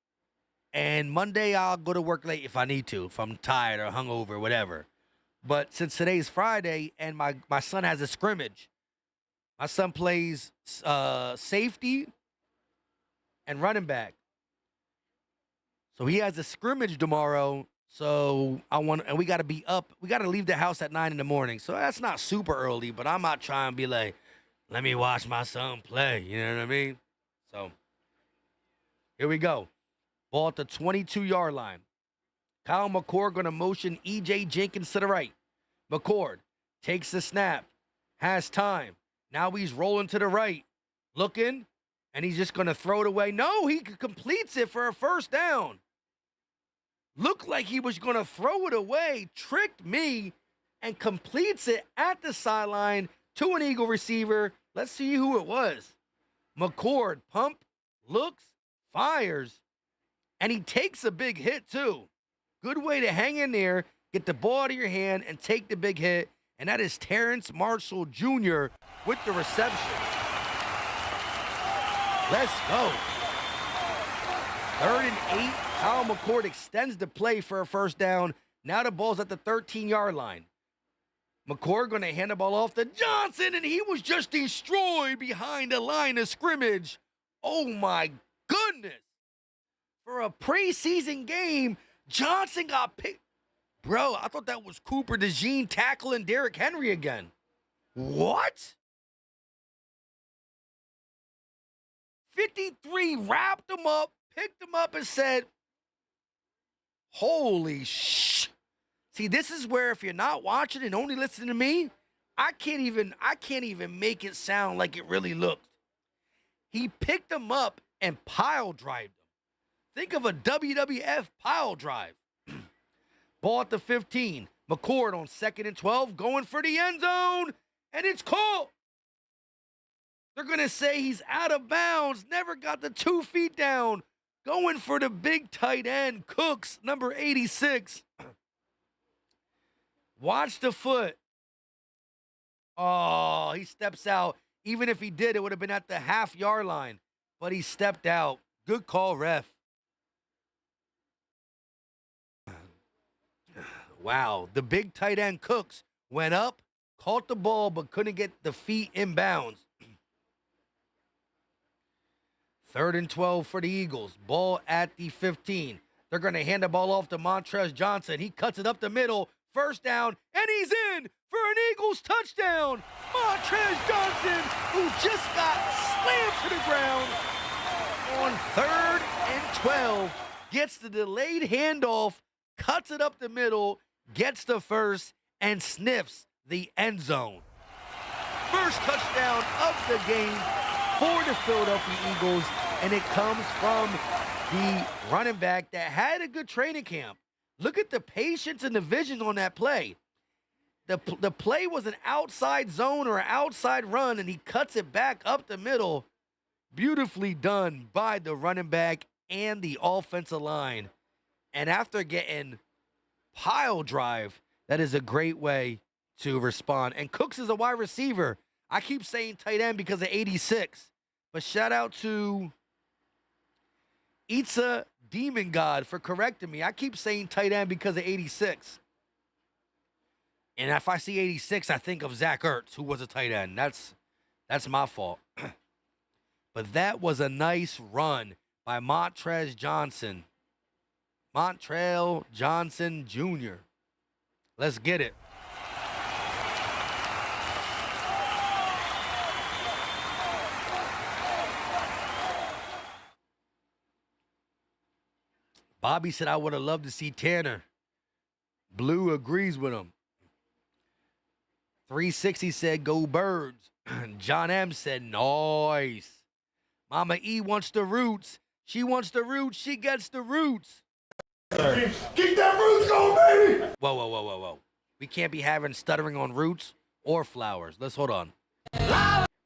And Monday I'll go to work late if I need to, if I'm tired or hungover or whatever. But since today's Friday and my son has a scrimmage, my son plays safety and running back. So he has a scrimmage tomorrow. So we got to be up. We got to leave the house at 9 in the morning. So that's not super early, but I'm not trying to be like, let me watch my son play. You know what I mean? So here we go. Ball at the 22-yard line. Kyle McCord going to motion E.J. Jenkins to the right. McCord takes the snap, has time. Now he's rolling to the right, looking, and he's just going to throw it away. No, he completes it for a 1st down. Looked like he was going to throw it away, tricked me, and completes it at the sideline to an Eagle receiver. Let's see who it was. McCord pump, looks, fires, and he takes a big hit too. Good way to hang in there, get the ball out of your hand, and take the big hit, and that is Terrence Marshall Jr. with the reception. Let's go. 3rd and 8. Kyle McCord extends the play for a 1st down. Now the ball's at the 13-yard line. McCord going to hand the ball off to Johnson, and he was just destroyed behind the line of scrimmage. Oh, my goodness. For a preseason game, Johnson got picked. Bro, I thought that was Cooper DeJean tackling Derrick Henry again. What? 53 wrapped him up, picked him up, and said, holy sh! See, this is where if you're not watching and only listening to me, I can't even make it sound like it really looked. He picked him up and pile drived him. Think of a WWF pile drive. Ball at the 15. McCord on 2nd and 12, going for the end zone, and it's caught. They're going to say he's out of bounds, never got the 2 feet down. Going for the big tight end, Cooks, number 86. Watch the foot. Oh, he steps out. Even if he did, it would have been at the half-yard line. But he stepped out. Good call, ref. Wow. The big tight end, Cooks, went up, caught the ball, but couldn't get the feet in bounds. 3rd and 12 for the Eagles. Ball at the 15. They're going to hand the ball off to Montrez Johnson. He cuts it up the middle, First down, and he's in for an Eagles touchdown. Montrez Johnson, who just got slammed to the ground on 3rd and 12, gets the delayed handoff, cuts it up the middle, gets the first, and sniffs the end zone. First touchdown of the game for the Philadelphia Eagles, and it comes from the running back that had a good training camp. Look at the patience and the vision on that play. The play was an outside zone or an outside run, and he cuts it back up the middle. Beautifully done by the running back and the offensive line. And after getting pile drive, that is a great way to respond. And Cooks is a wide receiver. I keep saying tight end because of 86. But shout out to Itza Demon God for correcting me. I keep saying tight end because of 86. And if I see 86, I think of Zach Ertz, who was a tight end. That's my fault. But that was a nice run by Montrez Johnson. Montrell Johnson Jr. Let's get it. Bobby said, I would have loved to see Tanner. Blue agrees with him. 360 said, go Birds. John M said, nice. Mama E wants the roots. She wants the roots. She gets the roots. Keep that roots going, baby! Whoa. We can't be having stuttering on roots or flowers. Let's hold on.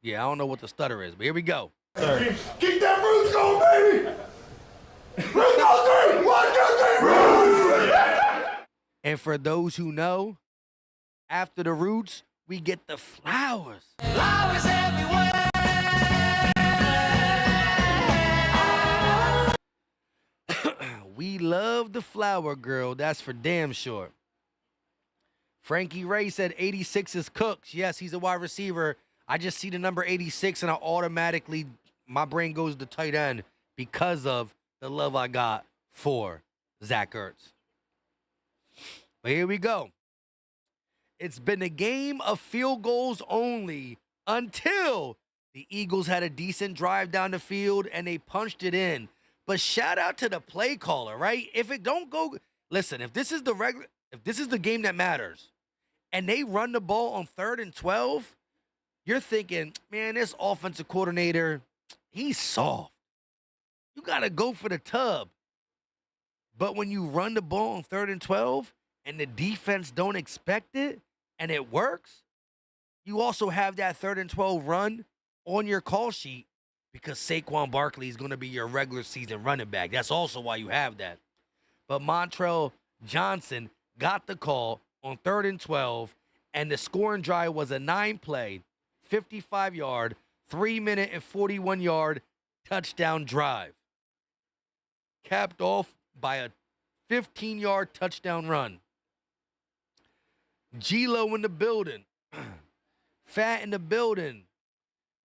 Yeah, I don't know what the stutter is, but here we go. Keep that roots going, baby! Roots go 3! 1, 2, 3, roots! And for those who know, after the roots, we get the flowers. Flowers everywhere. We love the flower girl. That's for damn sure. Frankie Ray said 86 is Cooks. Yes, he's a wide receiver. I just see the number 86 and I automatically, my brain goes to tight end because of the love I got for Zach Ertz. But here we go. It's been a game of field goals only until the Eagles had a decent drive down the field and they punched it in. But shout out to the play caller, right? If it don't go, listen, if this is the game that matters and they run the ball on 3rd and 12, you're thinking, man, this offensive coordinator, he's soft. You got to go for the tub. But when you run the ball on 3rd and 12 and the defense don't expect it and it works, you also have that 3rd and 12 run on your call sheet because Saquon Barkley is going to be your regular season running back. That's also why you have that. But Montrell Johnson got the call on 3rd and 12, and the scoring drive was a 9-play, 55-yard, 3-minute and 41-yard touchdown drive, capped off by a 15-yard touchdown run. G-Lo in the building. Fat in the building.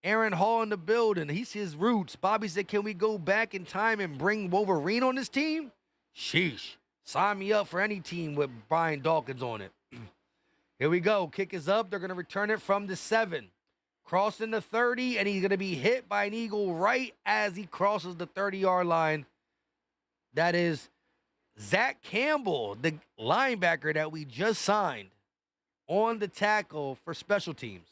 Aaron Hall in the building. He's his roots. Bobby said, can we go back in time and bring Wolverine on this team? Sheesh. Sign me up for any team with Brian Dawkins on it. Here we go. Kick is up. They're going to return it from the 7. Crossing the 30, and he's going to be hit by an Eagle right as he crosses the 30-yard line. That is Zach Campbell, the linebacker that we just signed, on the tackle for special teams.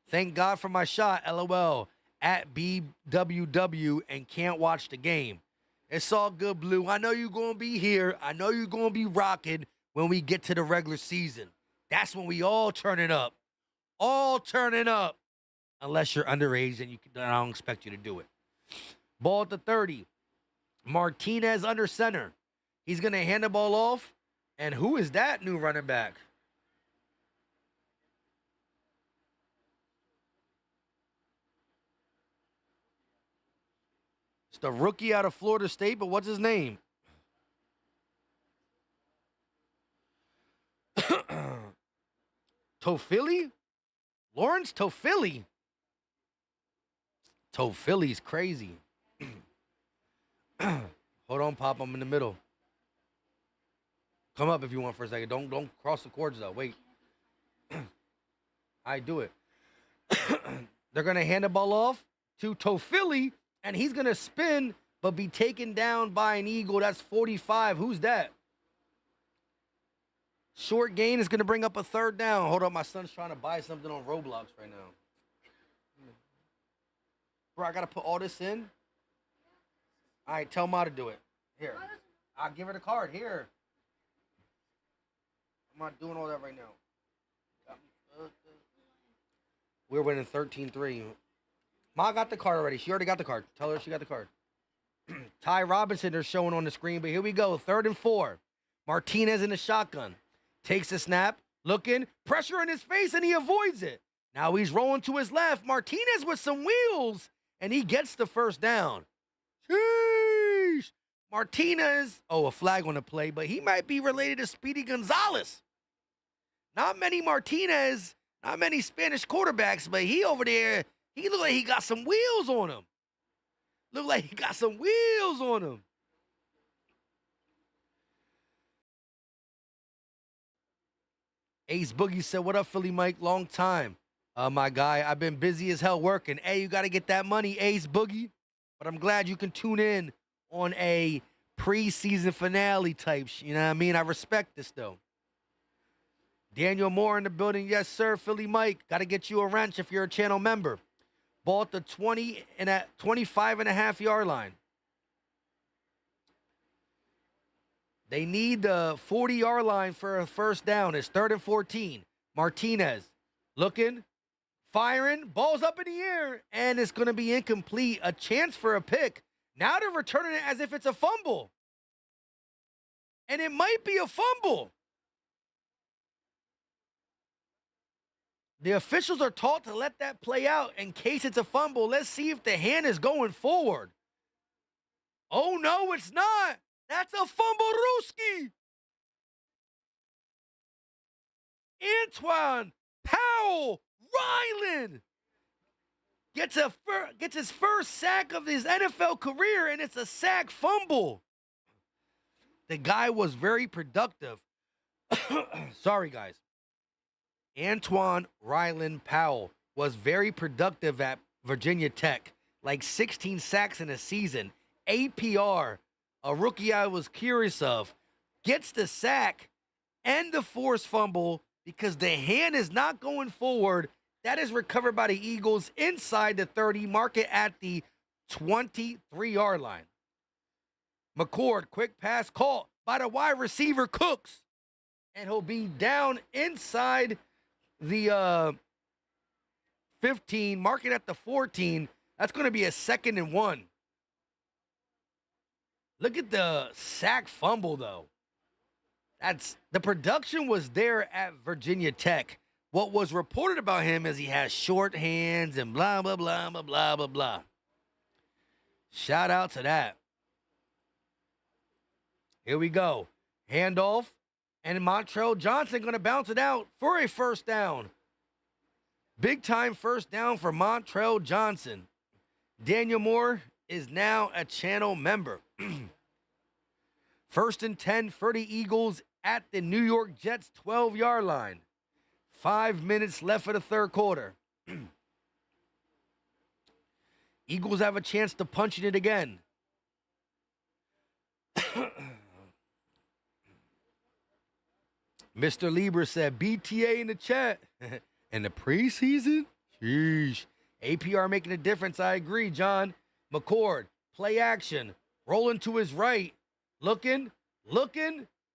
Thank God for my shot, LOL, at BWW and can't watch the game. It's all good, Blue. I know you're going to be here. I know you're going to be rocking when we get to the regular season. That's when we all turn it up. All turning up. Unless you're underage and I don't expect you to do it. Ball at the 30. Martinez under center. He's going to hand the ball off. And who is that new running back? It's the rookie out of Florida State, but what's his name? Tofili? Lawrence Tofili? Tofili's crazy. Hold on, Pop. I'm in the middle. Come up if you want for a second. Don't cross the cords, though. Wait. I do it. They're going to hand the ball off to Tofili, and he's going to spin but be taken down by an Eagle. That's 45. Who's that? Short gain is going to bring up a third down. Hold on, my son's trying to buy something on Roblox right now. Bro, I got to put all this in? All right, tell Ma to do it. Here. I'll give her the card. Here. I'm not doing all that right now. We're winning 13-3. Ma got the card already. She already got the card. Tell her she got the card. Ty Robinson is showing on the screen, but here we go. 3rd and 4. Martinez in the shotgun. Takes the snap. Looking. Pressure in his face, and he avoids it. Now he's rolling to his left. Martinez with some wheels, and he gets the first down. Sheesh. Martinez. Oh, a flag on the play, but he might be related to Speedy Gonzalez. Not many Martinez, not many Spanish quarterbacks, but he over there, he look like he got some wheels on him. Look like he got some wheels on him. Ace Boogie said, what up, Philly Mike? Long time. My guy, I've been busy as hell working. Hey, you got to get that money, Ace Boogie. But I'm glad you can tune in on a preseason finale type. You know what I mean? I respect this, though. Daniel Moore in the building. Yes, sir. Philly Mike. Got to get you a wrench if you're a channel member. Ball at the 25.5-yard line. They need the 40-yard line for a first down. It's 3rd and 14. Martinez looking, firing, ball's up in the air, and it's going to be incomplete. A chance for a pick. Now they're returning it as if it's a fumble. And it might be a fumble. The officials are taught to let that play out in case it's a fumble. Let's see if the hand is going forward. Oh, no, it's not. That's a fumble-rooski. Antoine Powell Ryland gets his first sack of his NFL career, and it's a sack fumble. The guy was very productive. Sorry, guys. Antoine Ryland Powell was very productive at Virginia Tech, like 16 sacks in a season. APR, a rookie I was curious of, gets the sack and the forced fumble because the hand is not going forward. That is recovered by the Eagles inside the 30, mark it at the 23-yard line. McCord, quick pass caught by the wide receiver Cooks, and he'll be down inside the 15, mark it at the 14. That's going to be a 2nd and 1. Look at the sack fumble, though. The production was there at Virginia Tech. What was reported about him is he has short hands and blah, blah, blah, blah, blah, blah, blah. Shout out to that. Here we go. Handoff. And Montrell Johnson going to bounce it out for a first down. Big time first down for Montrell Johnson. Daniel Moore is now a channel member. 1st and 10 for the Eagles at the New York Jets 12-yard line. 5 minutes left for the 3rd quarter. Eagles have a chance to punch it again. Mr. Lieber said, BTA in the chat. In the preseason? Sheesh. APR making a difference. I agree, John. McCord, play action. Rolling to his right. Looking,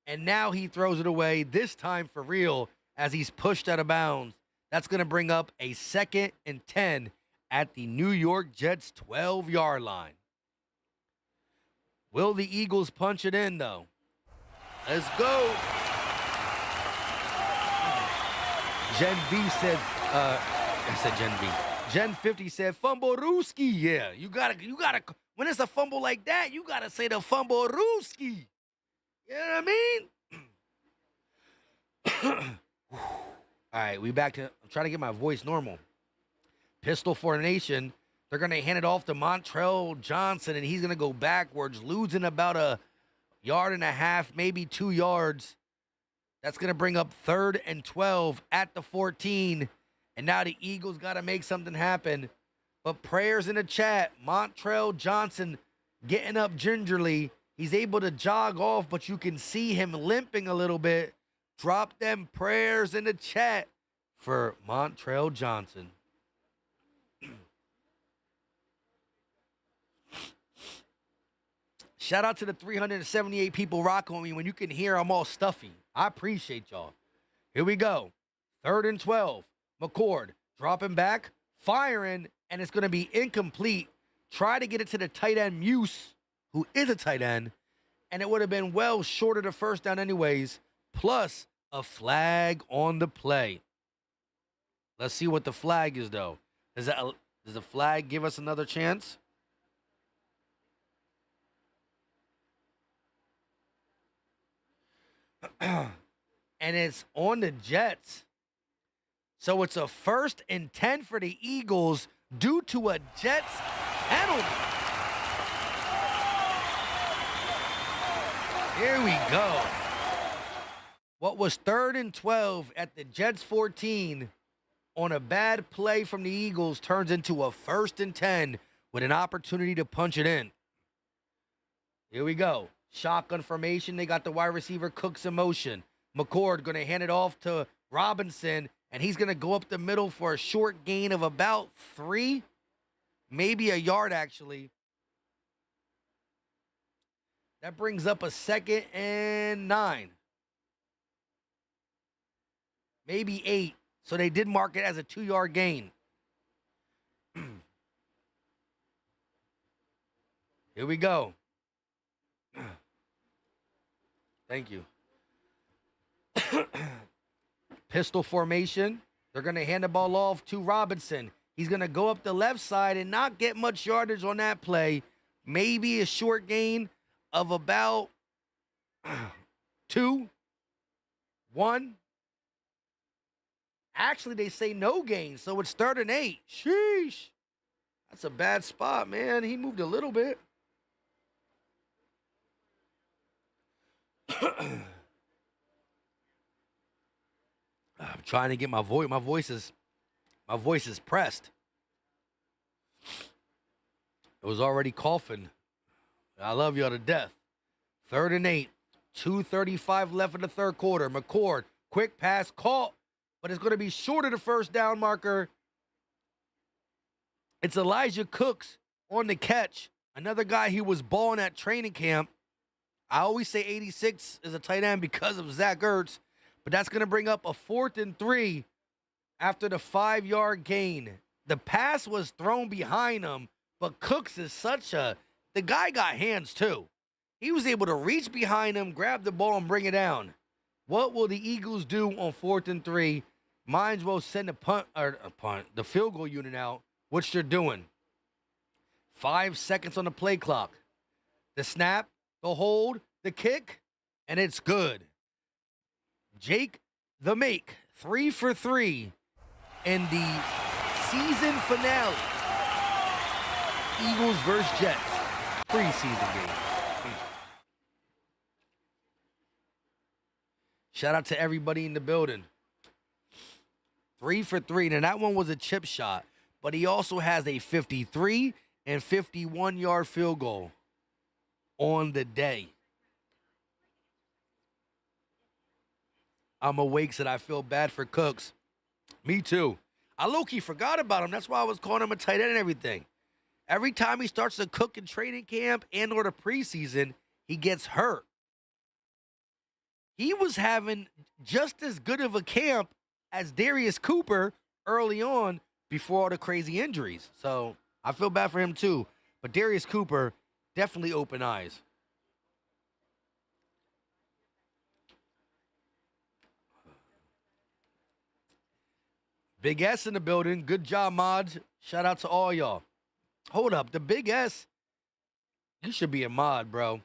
and now he throws it away, this time for real, as he's pushed out of bounds. That's going to bring up a 2nd and 10 at the New York Jets 12-yard line. Will the Eagles punch it in, though? Let's go. Gen V said, I said Gen V. Gen 50 said, Fumble-rooski. Yeah, you gotta, when it's a fumble like that, you gotta say the Fumble-rooski. You know what I mean? All right, we back to, I'm trying to get my voice normal. Pistol formation. They're going to hand it off to Montrell Johnson, and he's going to go backwards, losing about a yard and a half, maybe 2 yards. That's going to bring up 3rd and 12 at the 14. And now the Eagles got to make something happen. But prayers in the chat. Montrell Johnson getting up gingerly. He's able to jog off, but you can see him limping a little bit. Drop them prayers in the chat for Montrell Johnson. Shout out to the 378 people rocking with me. When you can hear I'm all stuffy, I appreciate y'all. Here we go. 3rd and 12. McCord dropping back, firing, and it's going to be incomplete. Try to get it to the tight end Muse, who is a tight end, and it would have been well short of the first down anyways, plus a flag on the play. Let's see what the flag is, though. Does the flag give us another chance? And it's on the Jets. So it's a 1st and 10 for the Eagles due to a Jets penalty. Here we go. What was 3rd and 12 at the Jets 14 on a bad play from the Eagles turns into a 1st and 10 with an opportunity to punch it in. Here we go. Shotgun formation. They got the wide receiver Cooks in motion. McCord going to hand it off to Robinson, and he's going to go up the middle for a short gain of about 3, maybe a yard, actually. That brings up a 2nd and 9. Maybe 8. So they did mark it as a 2-yard gain. Here we go. Thank you. Pistol formation. They're going to hand the ball off to Robinson. He's going to go up the left side and not get much yardage on that play. Maybe a short gain of about 2, 1. Actually, they say no gain, so it's 3rd and 8. Sheesh. That's a bad spot, man. He moved a little bit. I'm trying to get my voice. My voice is pressed. It was already coughing. I love y'all to death. 3rd and 8. 2:35 left in the 3rd quarter. McCord, quick pass caught, but it's going to be short of the first down marker. It's Elijah Cooks on the catch. Another guy who was balling at training camp. I always say 86 is a tight end because of Zach Ertz, but that's going to bring up a 4th and 3 after the 5-yard gain. The pass was thrown behind him, but Cooks is the guy got hands too. He was able to reach behind him, grab the ball, and bring it down. What will the Eagles do on 4th and 3? Might as well send the field goal unit out, which they're doing. 5 seconds on the play clock. The snap, the hold, the kick, and it's good. Jake the Make, 3 for 3 in the season finale. Eagles versus Jets preseason game. Shout out to everybody in the building. 3 for 3. Now, that one was a chip shot, but he also has a 53 and 51-yard field goal on the day. I'm awake, said I feel bad for Cooks. Me too. I low-key forgot about him. That's why I was calling him a tight end and everything. Every time he starts to cook in training camp and or the preseason, he gets hurt. He was having just as good of a camp as Darius Cooper early on before all the crazy injuries. So I feel bad for him too. But Darius Cooper, definitely open eyes. Big S in the building. Good job, mods. Shout out to all y'all. Hold up. The Big S, you should be a mod, bro.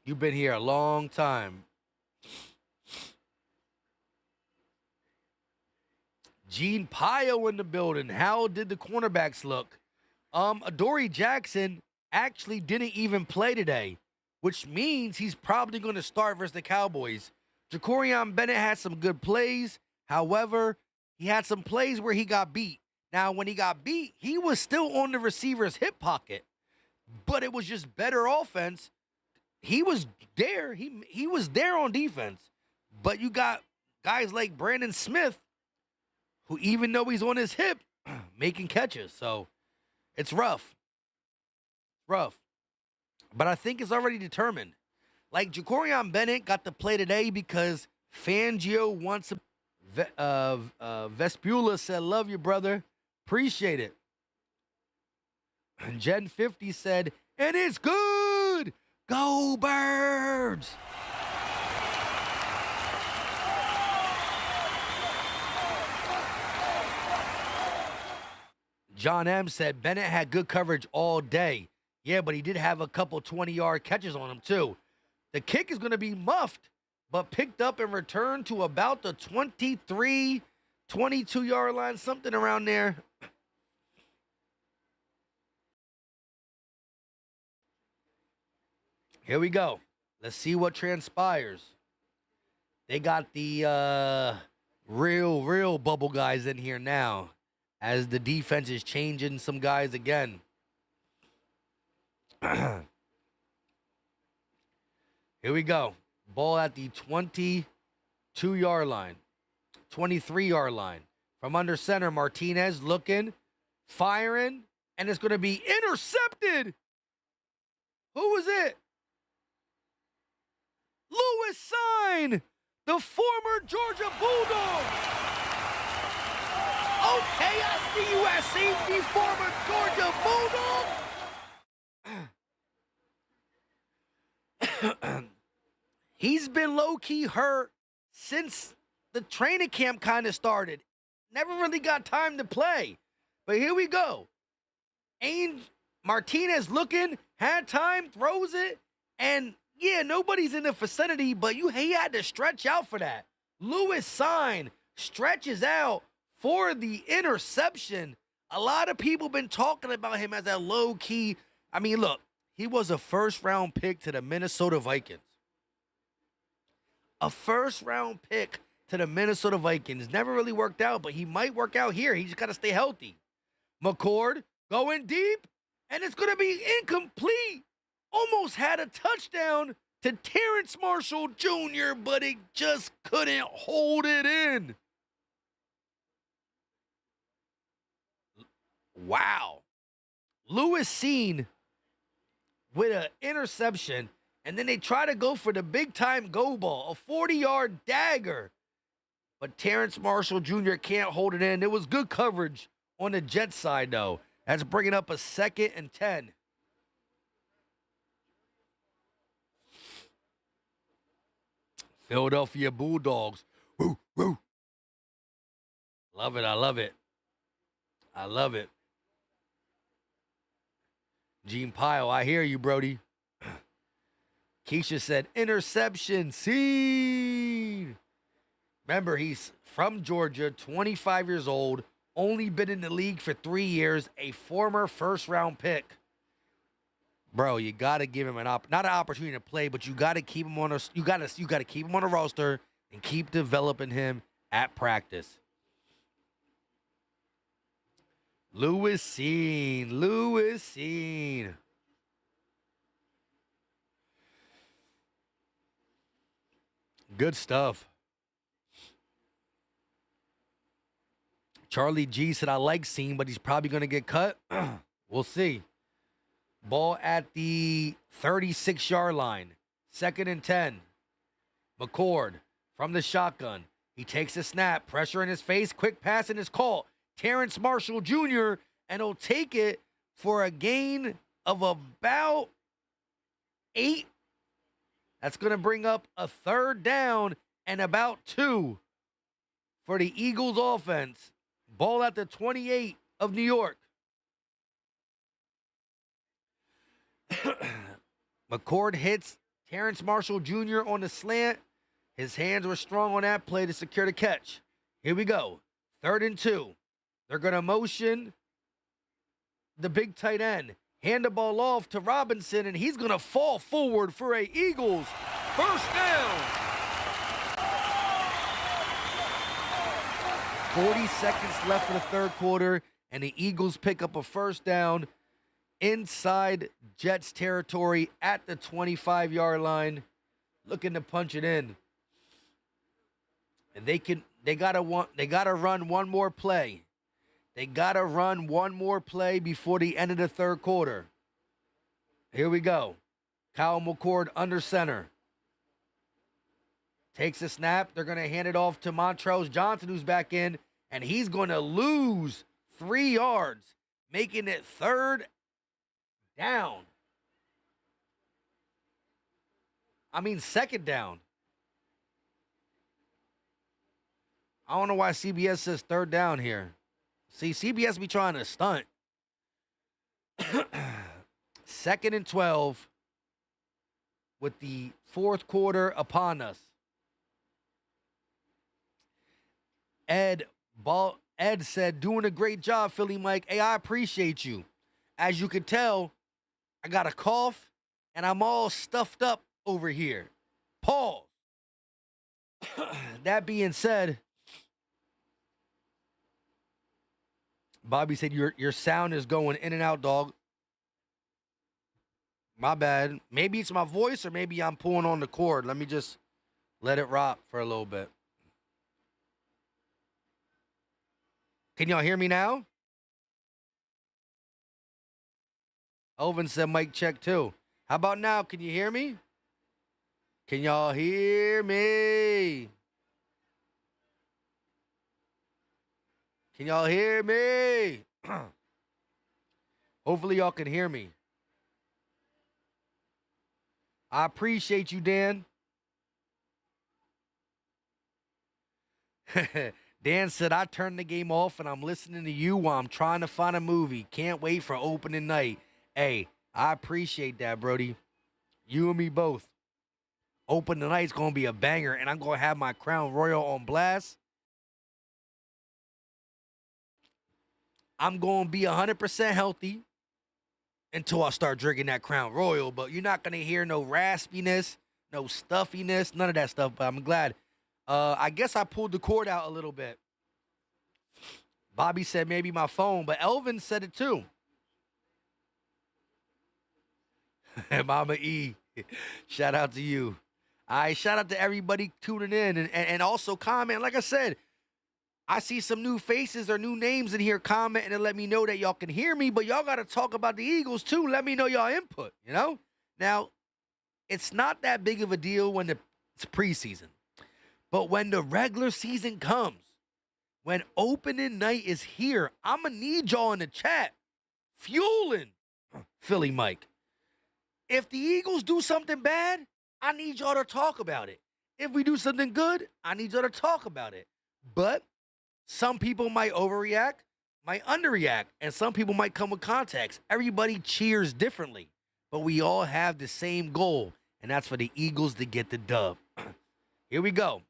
You've been here a long time. Gene Pio in the building. How did the cornerbacks look? Adoree Jackson actually didn't even play today, which means he's probably going to start versus the Cowboys. Jacorian Bennett had some good plays. However, he had some plays where he got beat. Now, when he got beat, he was still on the receiver's hip pocket, but it was just better offense. He was there. He was there on defense. But you got guys like Brandon Smith, who even though he's on his hip, making catches. So it's rough. Rough. But I think it's already determined. Like, Jacorian Bennett got to play today because Fangio wants a Vespula said, love you, brother. Appreciate it. And Gen 50 said, and it's good. Go Birds. John M said, Bennett had good coverage all day. Yeah, but he did have a couple 20-yard catches on him, too. The kick is going to be muffed, but picked up and returned to about the 23, 22-yard line, something around there. Here we go. Let's see what transpires. They got the real bubble guys in here now as the defense is changing some guys again. Here we go. Ball at the 22-yard line, 23-yard line. From under center, Martinez looking, firing, and it's going to be intercepted. Who was it? Louis Sign, the former Georgia Bulldog. Okay, I see you at safety, former Georgia Bulldog. He's been low-key hurt since the training camp kind of started. Never really got time to play. But here we go. Martinez looking, had time, throws it, and yeah, nobody's in the vicinity, but he had to stretch out for that. Louis Sign stretches out for the interception. A lot of people been talking about him as a low-key. I mean, look, he was a first-round pick to the Minnesota Vikings. A first-round pick to the Minnesota Vikings. Never really worked out, but he might work out here. He just got to stay healthy. McCord going deep, and it's going to be incomplete. Almost had a touchdown to Terrence Marshall Jr., but it just couldn't hold it in. Wow. Louis seen with an interception, and then they try to go for the big-time go ball, a 40-yard dagger. But Terrence Marshall Jr. can't hold it in. It was good coverage on the Jets side, though. That's bringing up a 2nd and 10. Philadelphia Bulldogs. Woo, woo. Love it. I love it. I love it. Gene Pyle, I hear you, Brody. Keisha said, interception, scene. Remember, he's from Georgia, 25 years old, only been in the league for 3 years, a former first-round pick. Bro, you got to give him not an opportunity to play, but you got to keep him on a you got to keep him on a roster and keep developing him at practice. Louis Scene. Good stuff. Charlie G said, I like Scene, but he's probably going to get cut. We'll see. Ball at the 36-yard line. 2nd and 10. McCord from the shotgun. He takes a snap. Pressure in his face. Quick pass in his call. Terrence Marshall Jr. And he'll take it for a gain of about 8. That's going to bring up a 3rd down and about 2 for the Eagles offense. Ball at the 28 of New York. McCord hits Terrence Marshall Jr. on the slant. His hands were strong on that play to secure the catch. Here we go. 3rd and 2. They're going to motion the big tight end. Hand the ball off to Robinson, and he's going to fall forward for a Eagles first down. 40 seconds left for the third quarter, and the Eagles pick up a first down inside Jets territory at the 25-yard line, looking to punch it in. And they gotta run one more play. They gotta run one more play before the end of the third quarter. Here we go. Kyle McCord under center. Takes a snap. They're gonna hand it off to Montrose Johnson, who's back in, and he's gonna lose 3 yards, making it third down. Second down. I don't know why CBS says third down here. See, CBS be trying to stunt. 2nd and 12 with the fourth quarter upon us. Ed said, doing a great job, Philly Mike. Hey, I appreciate you. As you can tell, I got a cough and I'm all stuffed up over here. Pause. That being said, Bobby said your sound is going in and out, dog. My bad. Maybe it's my voice or maybe I'm pulling on the cord. Let me just let it rock for a little bit. Can y'all hear me now? Elvin said mic check too. How about now? Can you hear me? Can y'all hear me? Can y'all hear me? Hopefully y'all can hear me. I appreciate you, Dan. Dan said, I turned the game off and I'm listening to you while I'm trying to find a movie. Can't wait for opening night. Hey, I appreciate that, Brody. You and me both. Opening night's going to be a banger, and I'm going to have my Crown Royal on blast. I'm going to be 100% healthy until I start drinking that Crown Royal, but you're not going to hear no raspiness, no stuffiness, none of that stuff, but I'm glad. I guess I pulled the cord out a little bit. Bobby said maybe my phone, but Elvin said it too. Mama E, shout out to you. All right, shout out to everybody tuning in and also comment. Like I said, I see some new faces or new names in here commenting and let me know that y'all can hear me, but y'all got to talk about the Eagles too. Let me know y'all input, you know? Now, it's not that big of a deal when it's preseason, but when the regular season comes, when opening night is here, I'm going to need y'all in the chat fueling Philly Mike. If the Eagles do something bad, I need y'all to talk about it. If we do something good, I need y'all to talk about it. But some people might overreact, might underreact, and some people might come with context. Everybody cheers differently, but we all have the same goal, and that's for the Eagles to get the dub. Here we go.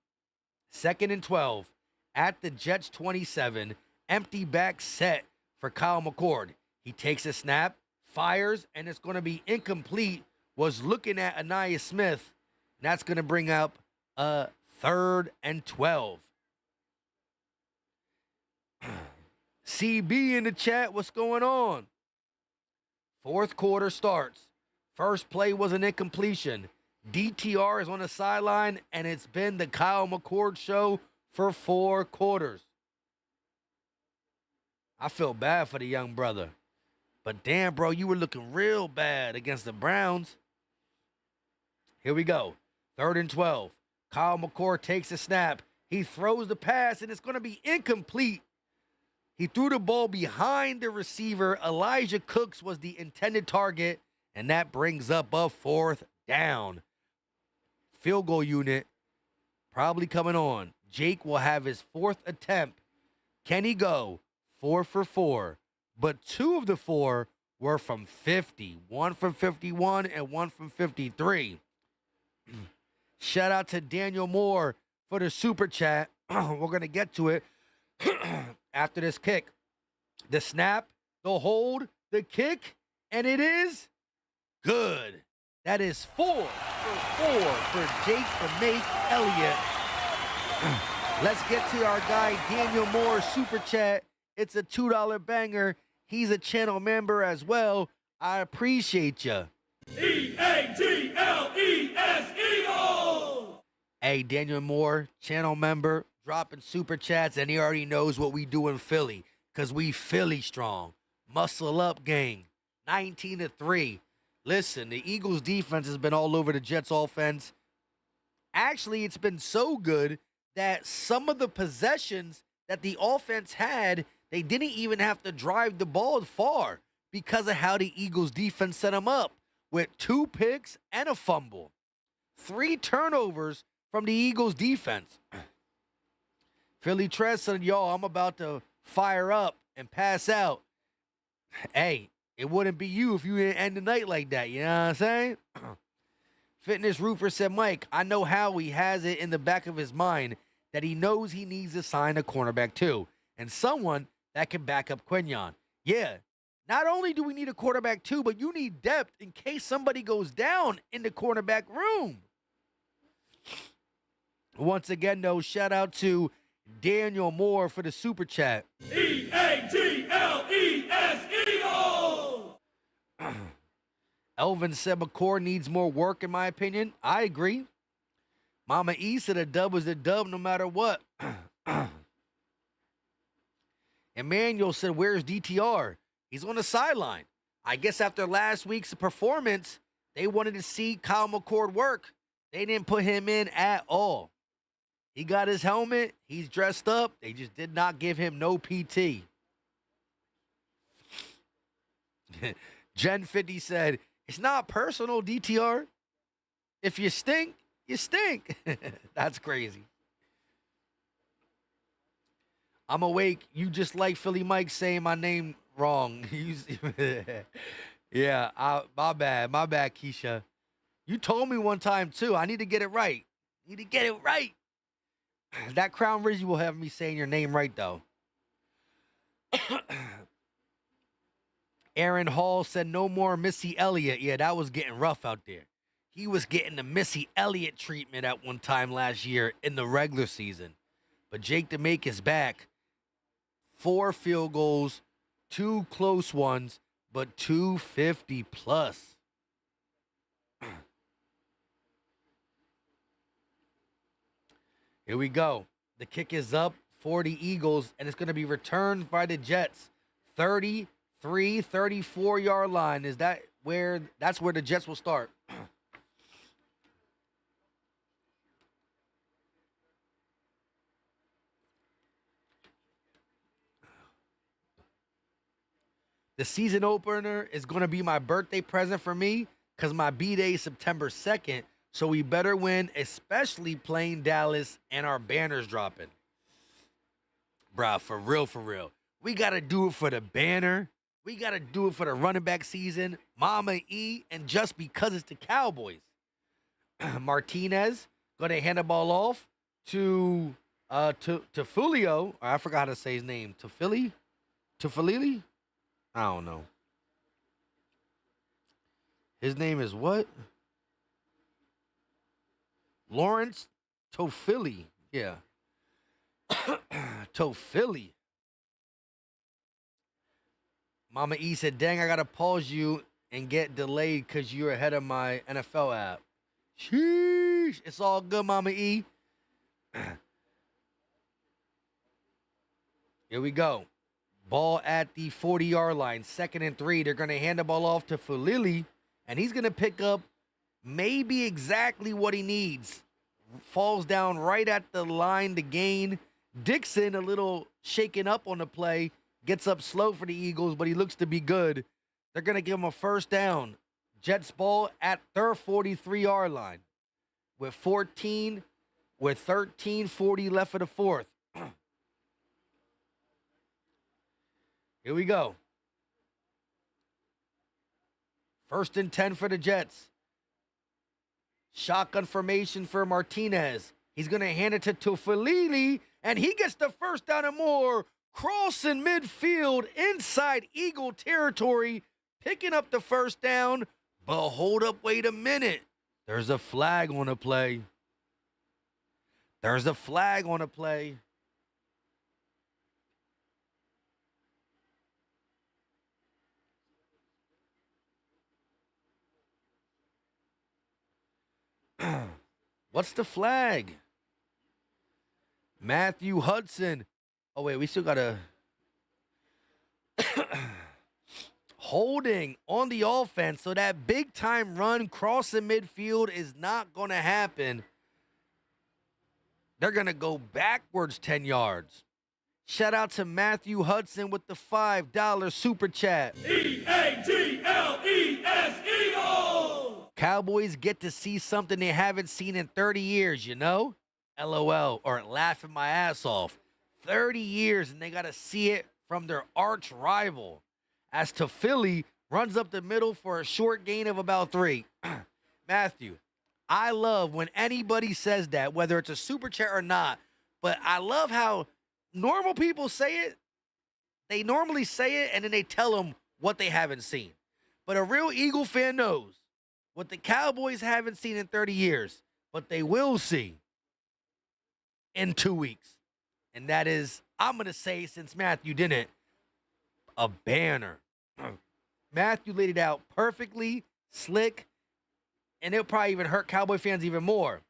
2nd and 12 at the Jets 27. Empty back set for Kyle McCord. He takes a snap, fires, and it's going to be incomplete. Was looking at Anaya Smith. And that's going to bring up a 3rd and 12. CB in the chat, what's going on? Fourth quarter starts. First play was an incompletion. DTR is on the sideline, and it's been the Kyle McCord show for 4 quarters. I feel bad for the young brother. But damn, bro, you were looking real bad against the Browns. Here we go. 3rd and 12. Kyle McCord takes a snap. He throws the pass, and it's going to be incomplete. He threw the ball behind the receiver. Elijah Cooks was the intended target, and that brings up a 4th down. Field goal unit probably coming on. Jake will have his 4th attempt. Can he go 4 for 4? But 2 of the 4 were from 50. 1 from 51 and 1 from 53. Shout out to Daniel Moore for the super chat. We're going to get to it after this kick. The snap, the hold, the kick, and it is good. That is 4 for 4 for Jake the Make Elliott. Let's get to our guy Daniel Moore super chat. It's a $2 banger. He's a channel member as well. I appreciate you. EAGLES Eagles! Hey, Daniel Moore, channel member, dropping super chats, and he already knows what we do in Philly, because we Philly strong. Muscle up, gang. 19-3. Listen, the Eagles defense has been all over the Jets offense. Actually, it's been so good that some of the possessions that the offense had, they didn't even have to drive the ball far because of how the Eagles defense set them up with 2 picks and a fumble. 3 turnovers from the Eagles defense. Philly Tress said, yo, I'm about to fire up and pass out. Hey, it wouldn't be you if you didn't end the night like that. You know what I'm saying? Fitness Roofer said, Mike, I know Howie has it in the back of his mind that he knows he needs to sign a cornerback too, and someone that can back up Quinyon. Yeah, not only do we need a quarterback too, but you need depth in case somebody goes down in the cornerback room. Once again, though, shout out to Daniel Moore for the super chat. EAGLES Eagles! Elvin said McCord needs more work, in my opinion. I agree. Mama E said a dub was a dub no matter what. Emmanuel said, where's DTR? He's on the sideline. I guess after last week's performance, they wanted to see Kyle McCord work. They didn't put him in at all. He got his helmet. He's dressed up. They just did not give him no PT. Gen 50 said, it's not personal, DTR. If you stink, you stink. That's crazy. I'm awake. You just like Philly Mike saying my name wrong. Yeah, my bad, Keisha. You told me one time, too. I need to get it right. That Crown Rizzy will have me saying your name right, though. Aaron Hall said no more Missy Elliott. Yeah, that was getting rough out there. He was getting the Missy Elliott treatment at one time last year in the regular season. But Jake to make his back. 4 field goals, 2 close ones, but 250 plus. Here we go. The kick is up for the Eagles, and it's going to be returned by the Jets. 33, 34-yard line. That's where the Jets will start. The season opener is going to be my birthday present for me because my B-Day is September 2nd, so we better win, especially playing Dallas and our banners dropping. Bruh, for real. We got to do it for the banner. We got to do it for the running back season, Mama E, and just because it's the Cowboys. Martinez going to hand the ball off to Fulio. I forgot how to say his name. To Falili? I don't know. His name is what? Lawrence Tofili. Yeah. Tofili. Mama E said, dang, I got to pause you and get delayed because you're ahead of my NFL app. Sheesh. It's all good, Mama E. Here we go. Ball at the 40-yard line. 2nd and 3. They're going to hand the ball off to Fulili, and he's going to pick up maybe exactly what he needs. Falls down right at the line to gain. Dixon, a little shaken up on the play, gets up slow for the Eagles, but he looks to be good. They're going to give him a first down. Jets ball at their 43-yard line with 13:40 left for the fourth. Here we go. 1st and 10 for the Jets. Shotgun formation for Martinez. He's going to hand it to Tufalili, and he gets the first down and more crossing midfield inside Eagle territory, picking up the first down. But hold up, wait a minute. There's a flag on the play. There's a flag on the play. What's the flag? Matthew Hudson. Oh, wait, we still got to... Holding on the offense, so that big-time run crossing midfield is not going to happen. They're going to go backwards 10 yards. Shout out to Matthew Hudson with the $5 super chat. E-A-G-L-E-S, Eagle! Cowboys get to see something they haven't seen in 30 years, you know? LOL, or laughing my ass off. 30 years, and they got to see it from their arch rival. As to Philly runs up the middle for a short gain of about 3. Matthew, I love when anybody says that, whether it's a super chat or not, but I love how normal people say it. They normally say it, and then they tell them what they haven't seen. But a real Eagle fan knows what the Cowboys haven't seen in 30 years, but they will see in 2 weeks. And that is, I'm going to say, since Matthew didn't, a banner. Matthew laid it out perfectly, slick, and it'll probably even hurt Cowboy fans even more.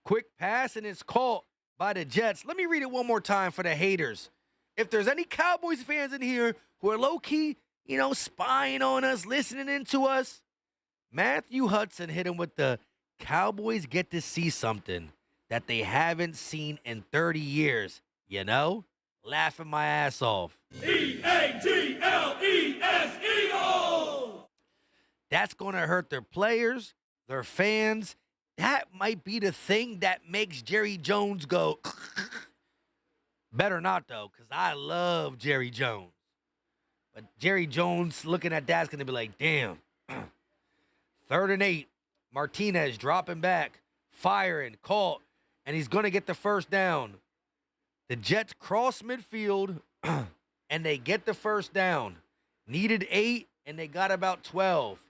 Quick pass, and it's caught by the Jets. Let me read it one more time for the haters. If there's any Cowboys fans in here who are low-key, spying on us, listening into us, Matthew Hudson hit him with the Cowboys get to see something that they haven't seen in 30 years, Laughing my ass off. E-A-G-L-E-S, Eagle! That's going to hurt their players, their fans. That might be the thing that makes Jerry Jones go. Better not, though, because I love Jerry Jones. But Jerry Jones looking at that's going to be like, damn. 3rd and 8. Martinez dropping back, firing, caught, and he's going to get the first down. The Jets cross midfield, and they get the first down. Needed 8, and they got about 12.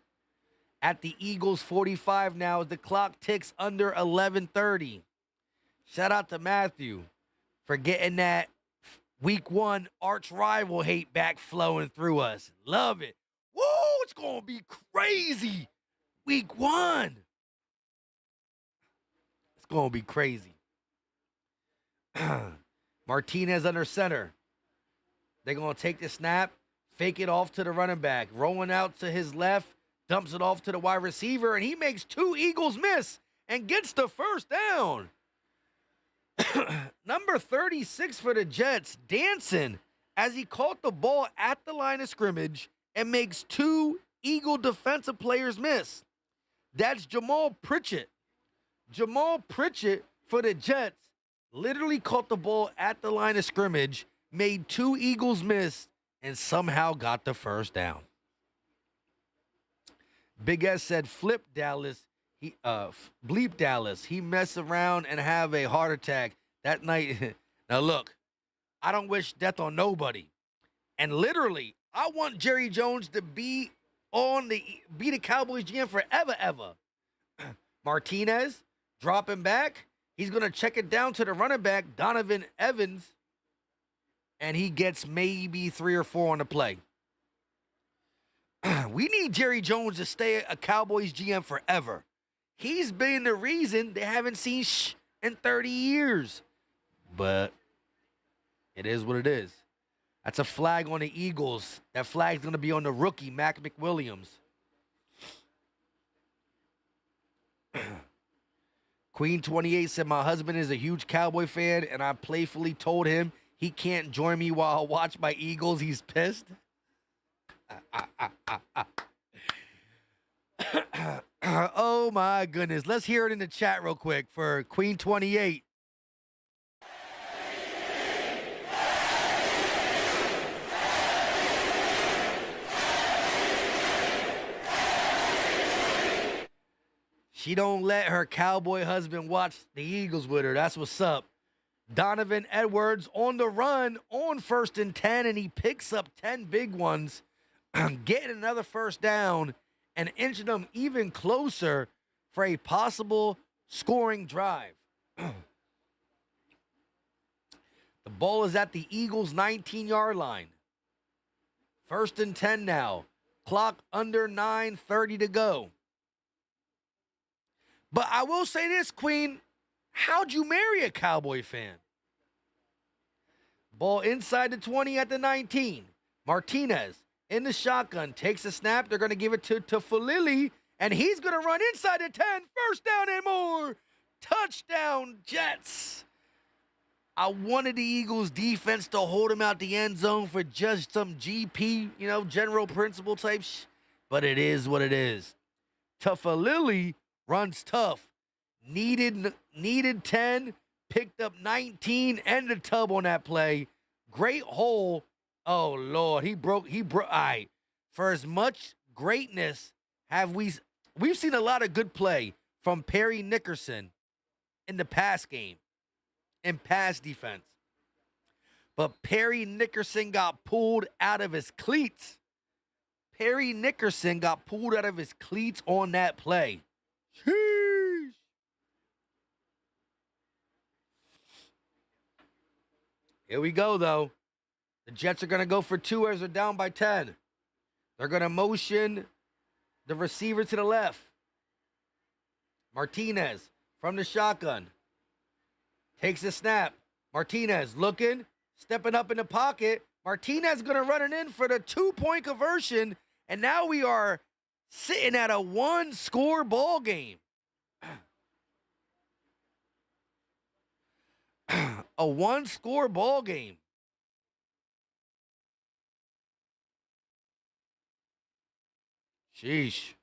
At the Eagles' 45 now as the clock ticks under 11:30. Shout out to Matthew for getting that week 1 arch rival hate back flowing through us. Love it. Woo, it's going to be crazy. Week 1. It's going to be crazy. Martinez under center. They're going to take the snap, fake it off to the running back, rolling out to his left, dumps it off to the wide receiver, and he makes 2 Eagles miss and gets the first down. Number 36 for the Jets, dancing as he caught the ball at the line of scrimmage and makes 2 Eagle defensive players miss. That's Jamal Pritchett. Jamal Pritchett for the Jets literally caught the ball at the line of scrimmage, made 2 Eagles miss, and somehow got the first down. Big S said, flip Dallas. Bleep Dallas. He mess around and have a heart attack that night. Now look, I don't wish death on nobody. And literally, I want Jerry Jones to be the Cowboys GM forever, ever. Martinez dropping back. He's going to check it down to the running back, Donovan Evans, and he gets maybe 3 or 4 on the play. We need Jerry Jones to stay a Cowboys GM forever. He's been the reason they haven't seen in 30 years. But it is what it is. That's a flag on the Eagles. That flag's going to be on the rookie, Mac McWilliams. Queen 28 said, my husband is a huge Cowboy fan, and I playfully told him he can't join me while I watch my Eagles. He's pissed. Oh, my goodness. Let's hear it in the chat real quick for Queen 28. She don't let her Cowboy husband watch the Eagles with her. That's what's up. Donovan Edwards on the run on 1st and 10, and he picks up 10 big ones, getting another first down and inching them even closer for a possible scoring drive. The ball is at the Eagles' 19-yard line. 1st and 10 now. Clock under 9:30 to go. But I will say this, Queen. How'd you marry a Cowboy fan? Ball inside the 20 at the 19. Martinez in the shotgun takes a snap. They're going to give it to Falili, and he's going to run inside the 10. First down and more. Touchdown, Jets. I wanted the Eagles defense to hold him out the end zone for just some GP, general principle type but it is what it is. Tafalili runs tough. Needed 10, picked up 19, and the tub on that play. Great hole. Oh, Lord, he broke. All right. For as much greatness we've seen a lot of good play from Perry Nickerson in the pass game. In pass defense. But Perry Nickerson got pulled out of his cleats. Perry Nickerson got pulled out of his cleats on that play. Sheesh. Here we go, though. The Jets are going to go for 2 as they're down by 10. They're going to motion the receiver to the left. Martinez from the shotgun. Takes a snap. Martinez looking, stepping up in the pocket. Martinez going to run it in for the 2-point conversion. And now we are sitting at a 1-score ball game. A 1-score ball game. Sheesh.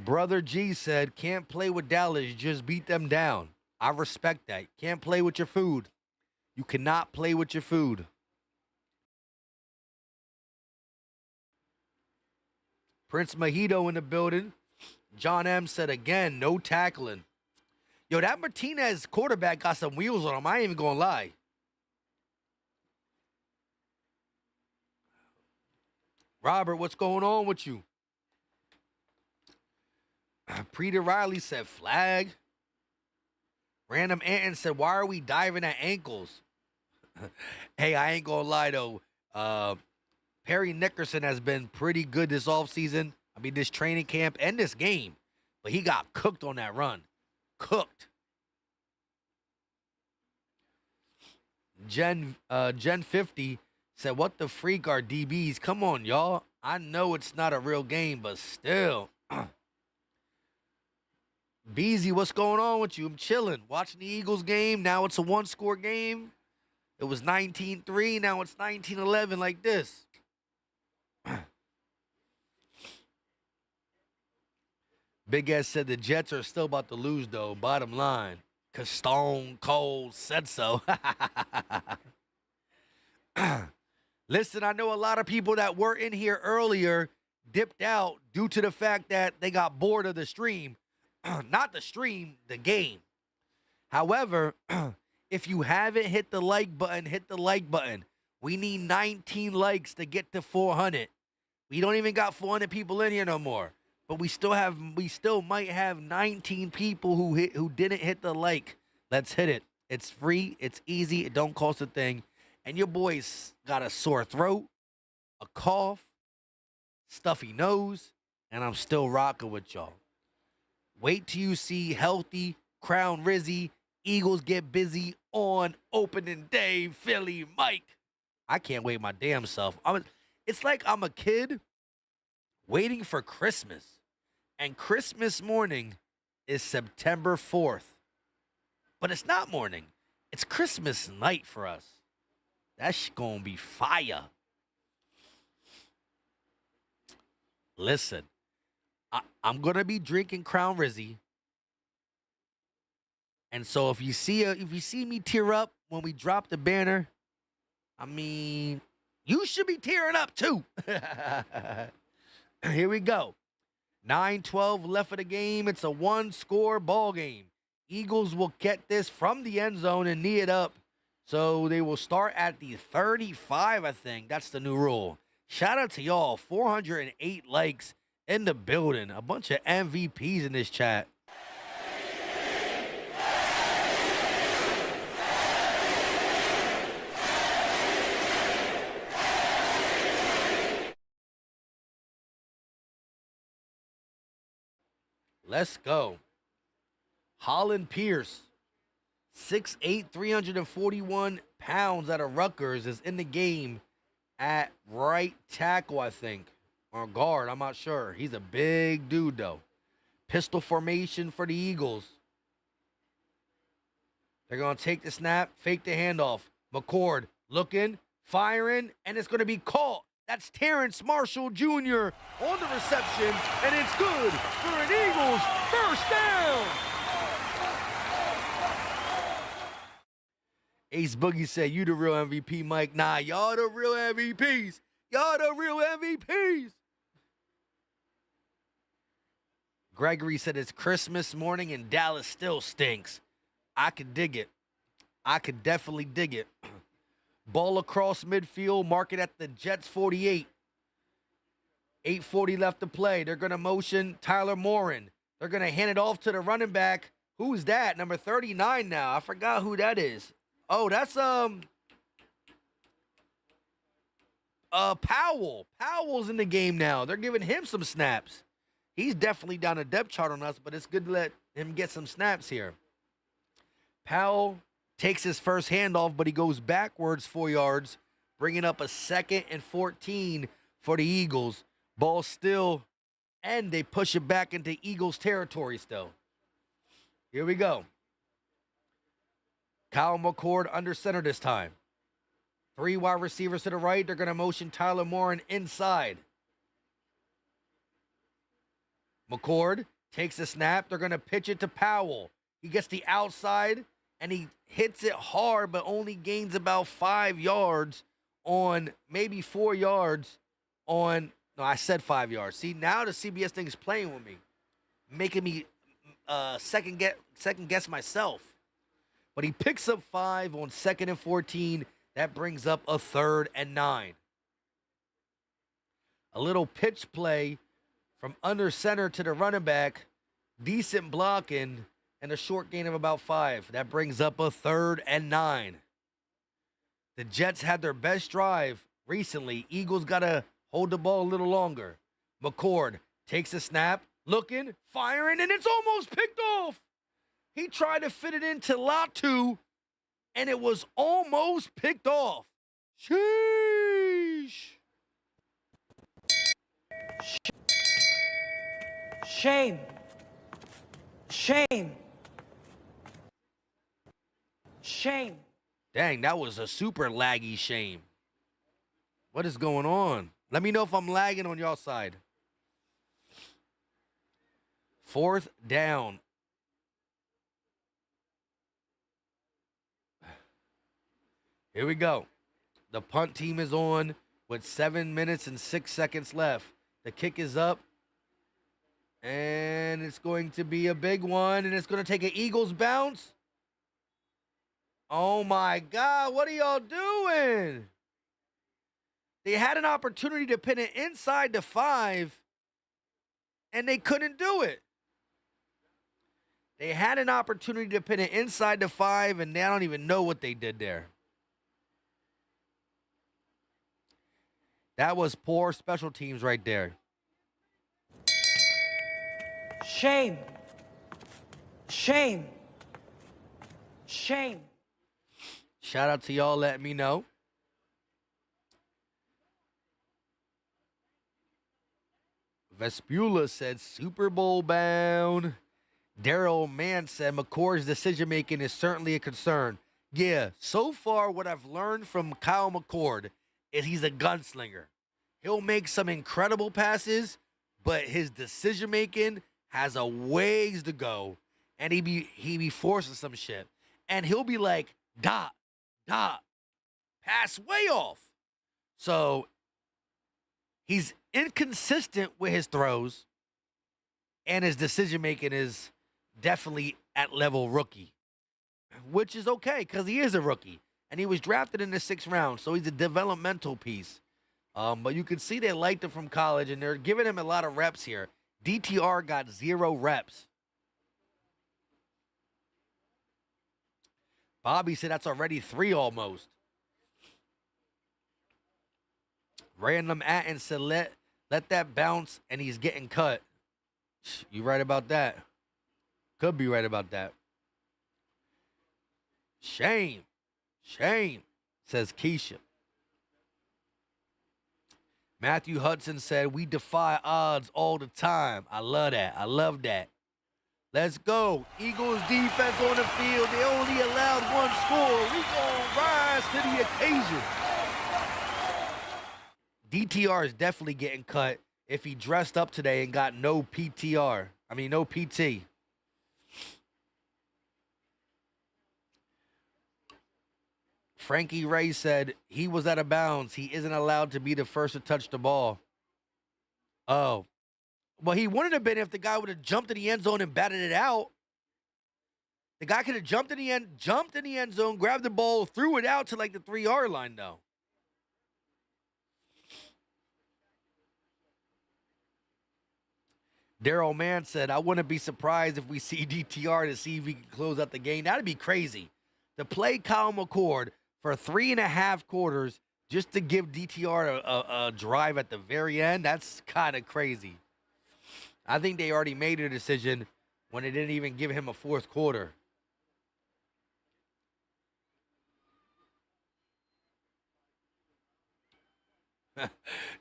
Brother G said, can't play with Dallas, just beat them down. I respect that. Can't play with your food. You cannot play with your food. Prince Mojito in the building. John M said again, no tackling. Yo, that Martinez quarterback got some wheels on him. I ain't even gonna lie. Robert, what's going on with you? Preeta Riley said flag. Random Anton said, why are we diving at ankles? Hey, I ain't gonna lie though. Perry Nickerson has been pretty good this offseason. I mean, this training camp and this game. But he got cooked on that run. Cooked. Gen 50 said, what the freak are DBs? Come on, y'all. I know it's not a real game, but still. Beezy, what's going on with you? I'm chilling. Watching the Eagles game. Now it's a 1-score game. It was 19-3. Now it's 19-11 like this. Big S said the Jets are still about to lose, though. Bottom line. Because Stone Cold said so. Listen, I know a lot of people that were in here earlier dipped out due to the fact that they got bored of the stream. Not the stream, the game. However, if you haven't hit the like button, hit the like button. We need 19 likes to get to 400. We don't even got 400 people in here no more. But we still might have 19 people who didn't hit the like. Let's hit it. It's free, it's easy, it don't cost a thing. And your boy's got a sore throat, a cough, stuffy nose, and I'm still rocking with y'all. Wait till you see healthy Crown Rizzy, Eagles get busy on opening day, Philly Mike. I can't wait my damn self. It's like I'm a kid waiting for Christmas. And Christmas morning is September 4th. But it's not morning. It's Christmas night for us. That's gonna be fire. Listen, I'm gonna be drinking Crown Rizzy. And so if you see me tear up when we drop the banner, I mean, you should be tearing up too. Here we go. 9-12 left of the game. It's a 1-score ball game. Eagles will get this from the end zone and knee it up. So they will start at the 35, I think. That's the new rule. Shout out to y'all. 408 likes in the building. A bunch of MVPs in this chat. Let's go. Holland Pierce, 6'8", 341 pounds out of Rutgers, is in the game at right tackle, I think, or guard. I'm not sure. He's a big dude, though. Pistol formation for the Eagles. They're going to take the snap, fake the handoff. McCord looking, firing, and it's going to be caught. That's Terrence Marshall Jr. on the reception, and it's good for an Eagles first down. Ace Boogie said, you the real MVP, Mike. Nah, y'all the real MVPs. Y'all the real MVPs. Gregory said it's Christmas morning and Dallas still stinks. I could dig it. I could definitely dig it. Ball across midfield, mark it at the Jets 48. 8:40 left to play. They're going to motion Tyler Morin. They're going to hand it off to the running back. Who's that? Number 39 now. I forgot who that is. Oh, that's Powell. Powell's in the game now. They're giving him some snaps. He's definitely down a depth chart on us, but it's good to let him get some snaps here. Powell takes his first handoff, but he goes backwards 4 yards, bringing up a 2nd and 14 for the Eagles. Ball still, and they push it back into Eagles territory still. Here we go. Kyle McCord under center this time. 3 wide receivers to the right. They're going to motion Tyler Morin inside. McCord takes a snap. They're going to pitch it to Powell. He gets the outside, and he hits it hard, but only gains about 5 yards on, maybe 4 yards on, no, I said 5 yards. See, now the CBS thing is playing with me, making me second guess myself. But he picks up 5 on 2nd and 14. That brings up a 3rd and 9. A little pitch play from under center to the running back. Decent blocking and a short gain of about 5. That brings up a 3rd and 9. The Jets had their best drive recently. Eagles got to hold the ball a little longer. McCord takes a snap, looking, firing, and it's almost picked off. He tried to fit it into Latu, and it was almost picked off. Sheesh. Shame. Shame. Shame. Dang, that was a super laggy shame. What is going on? Let me know if I'm lagging on y'all side. 4th down. Here we go. The punt team is on with 7 minutes and 6 seconds left. The kick is up. And it's going to be a big one. And it's going to take an Eagles bounce. Oh, my God. What are y'all doing? They had an opportunity to pin it inside the 5. And they couldn't do it. They had an opportunity to pin it inside the 5. And they don't even know what they did there. That was poor special teams right there. Shame. Shame. Shame. Shout out to y'all letting me know. Vespula said Super Bowl bound. Daryl Mann said McCord's decision-making is certainly a concern. Yeah, so far what I've learned from Kyle McCord is he's a gunslinger. He'll make some incredible passes, but his decision-making has a ways to go, and he be forcing some shit. And he'll be like, dot, pass way off. So he's inconsistent with his throws, and his decision-making is definitely at level rookie, which is okay because he is a rookie. And he was drafted in the 6th round, so he's a developmental piece. But you can see they liked him from college, and they're giving him a lot of reps here. DTR got 0 reps. Bobby said that's already 3 almost. Random Atten said let that bounce, and he's getting cut. You right about that. Could be right about that. Shame, says Keisha. Matthew Hudson said, we defy odds all the time. I love that. I love that. Let's go. Eagles defense on the field. They only allowed 1 score. We gonna rise to the occasion. DTR is definitely getting cut if he dressed up today and got no PTR. I mean, no PT. Frankie Ray said he was out of bounds. He isn't allowed to be the first to touch the ball. Oh. Well, he wouldn't have been if the guy would have jumped in the end zone and batted it out. The guy could have jumped in the end zone, grabbed the ball, threw it out to like the 3-yard line, though. Daryl Mann said, I wouldn't be surprised if we see DTR to see if he can close out the game. That'd be crazy. To play Kyle McCord for 3.5 quarters just to give DTR a drive at the very end, that's kind of crazy. I think they already made a decision when they didn't even give him a 4th quarter.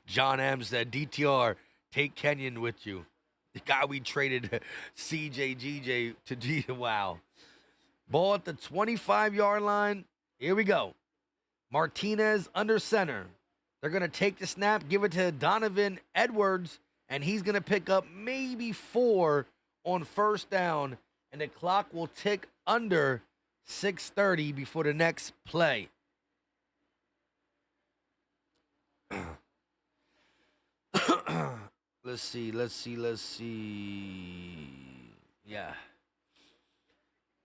John M. said, DTR, take Kenyon with you. The guy we traded CJGJ to G. Wow. Ball at the 25-yard line. Here we go. Martinez under center. They're going to take the snap, give it to Donovan Edwards, and he's going to pick up maybe 4 on 1st down, and the clock will tick under 6:30 before the next play. Let's see. Yeah.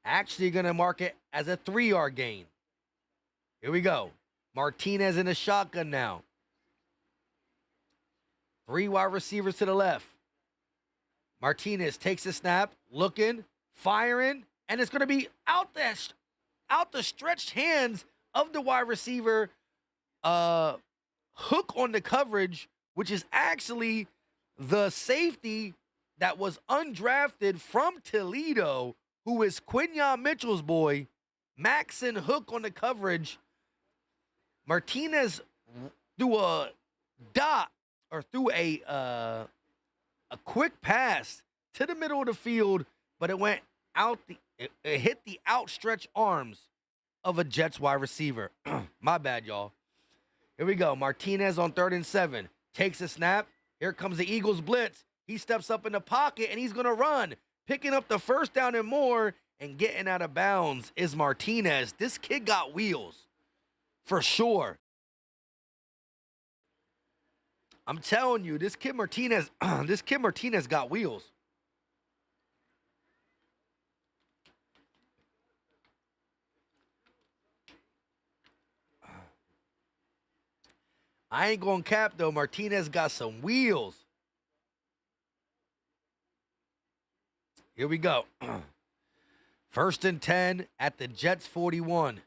Actually going to mark it as a 3-yard gain. Here we go. Martinez in the shotgun now. 3 wide receivers to the left. Martinez takes the snap, looking, firing, and it's going to be out the stretched hands of the wide receiver. Hook on the coverage, which is actually the safety that was undrafted from Toledo, who is Quinyon Mitchell's boy. Maxon Hook on the coverage. Martinez threw a dot, or threw a quick pass to the middle of the field, but it went out. It hit the outstretched arms of a Jets wide receiver. My bad, y'all. Here we go. Martinez on 3rd and 7 takes a snap. Here comes the Eagles blitz. He steps up in the pocket and he's gonna run, picking up the 1st down and more, and getting out of bounds is Martinez. This kid got wheels, for sure. I'm telling you, this kid Martinez got wheels. I ain't going cap, though. Martinez got some wheels. Here we go. 1st and 10 at the Jets 41.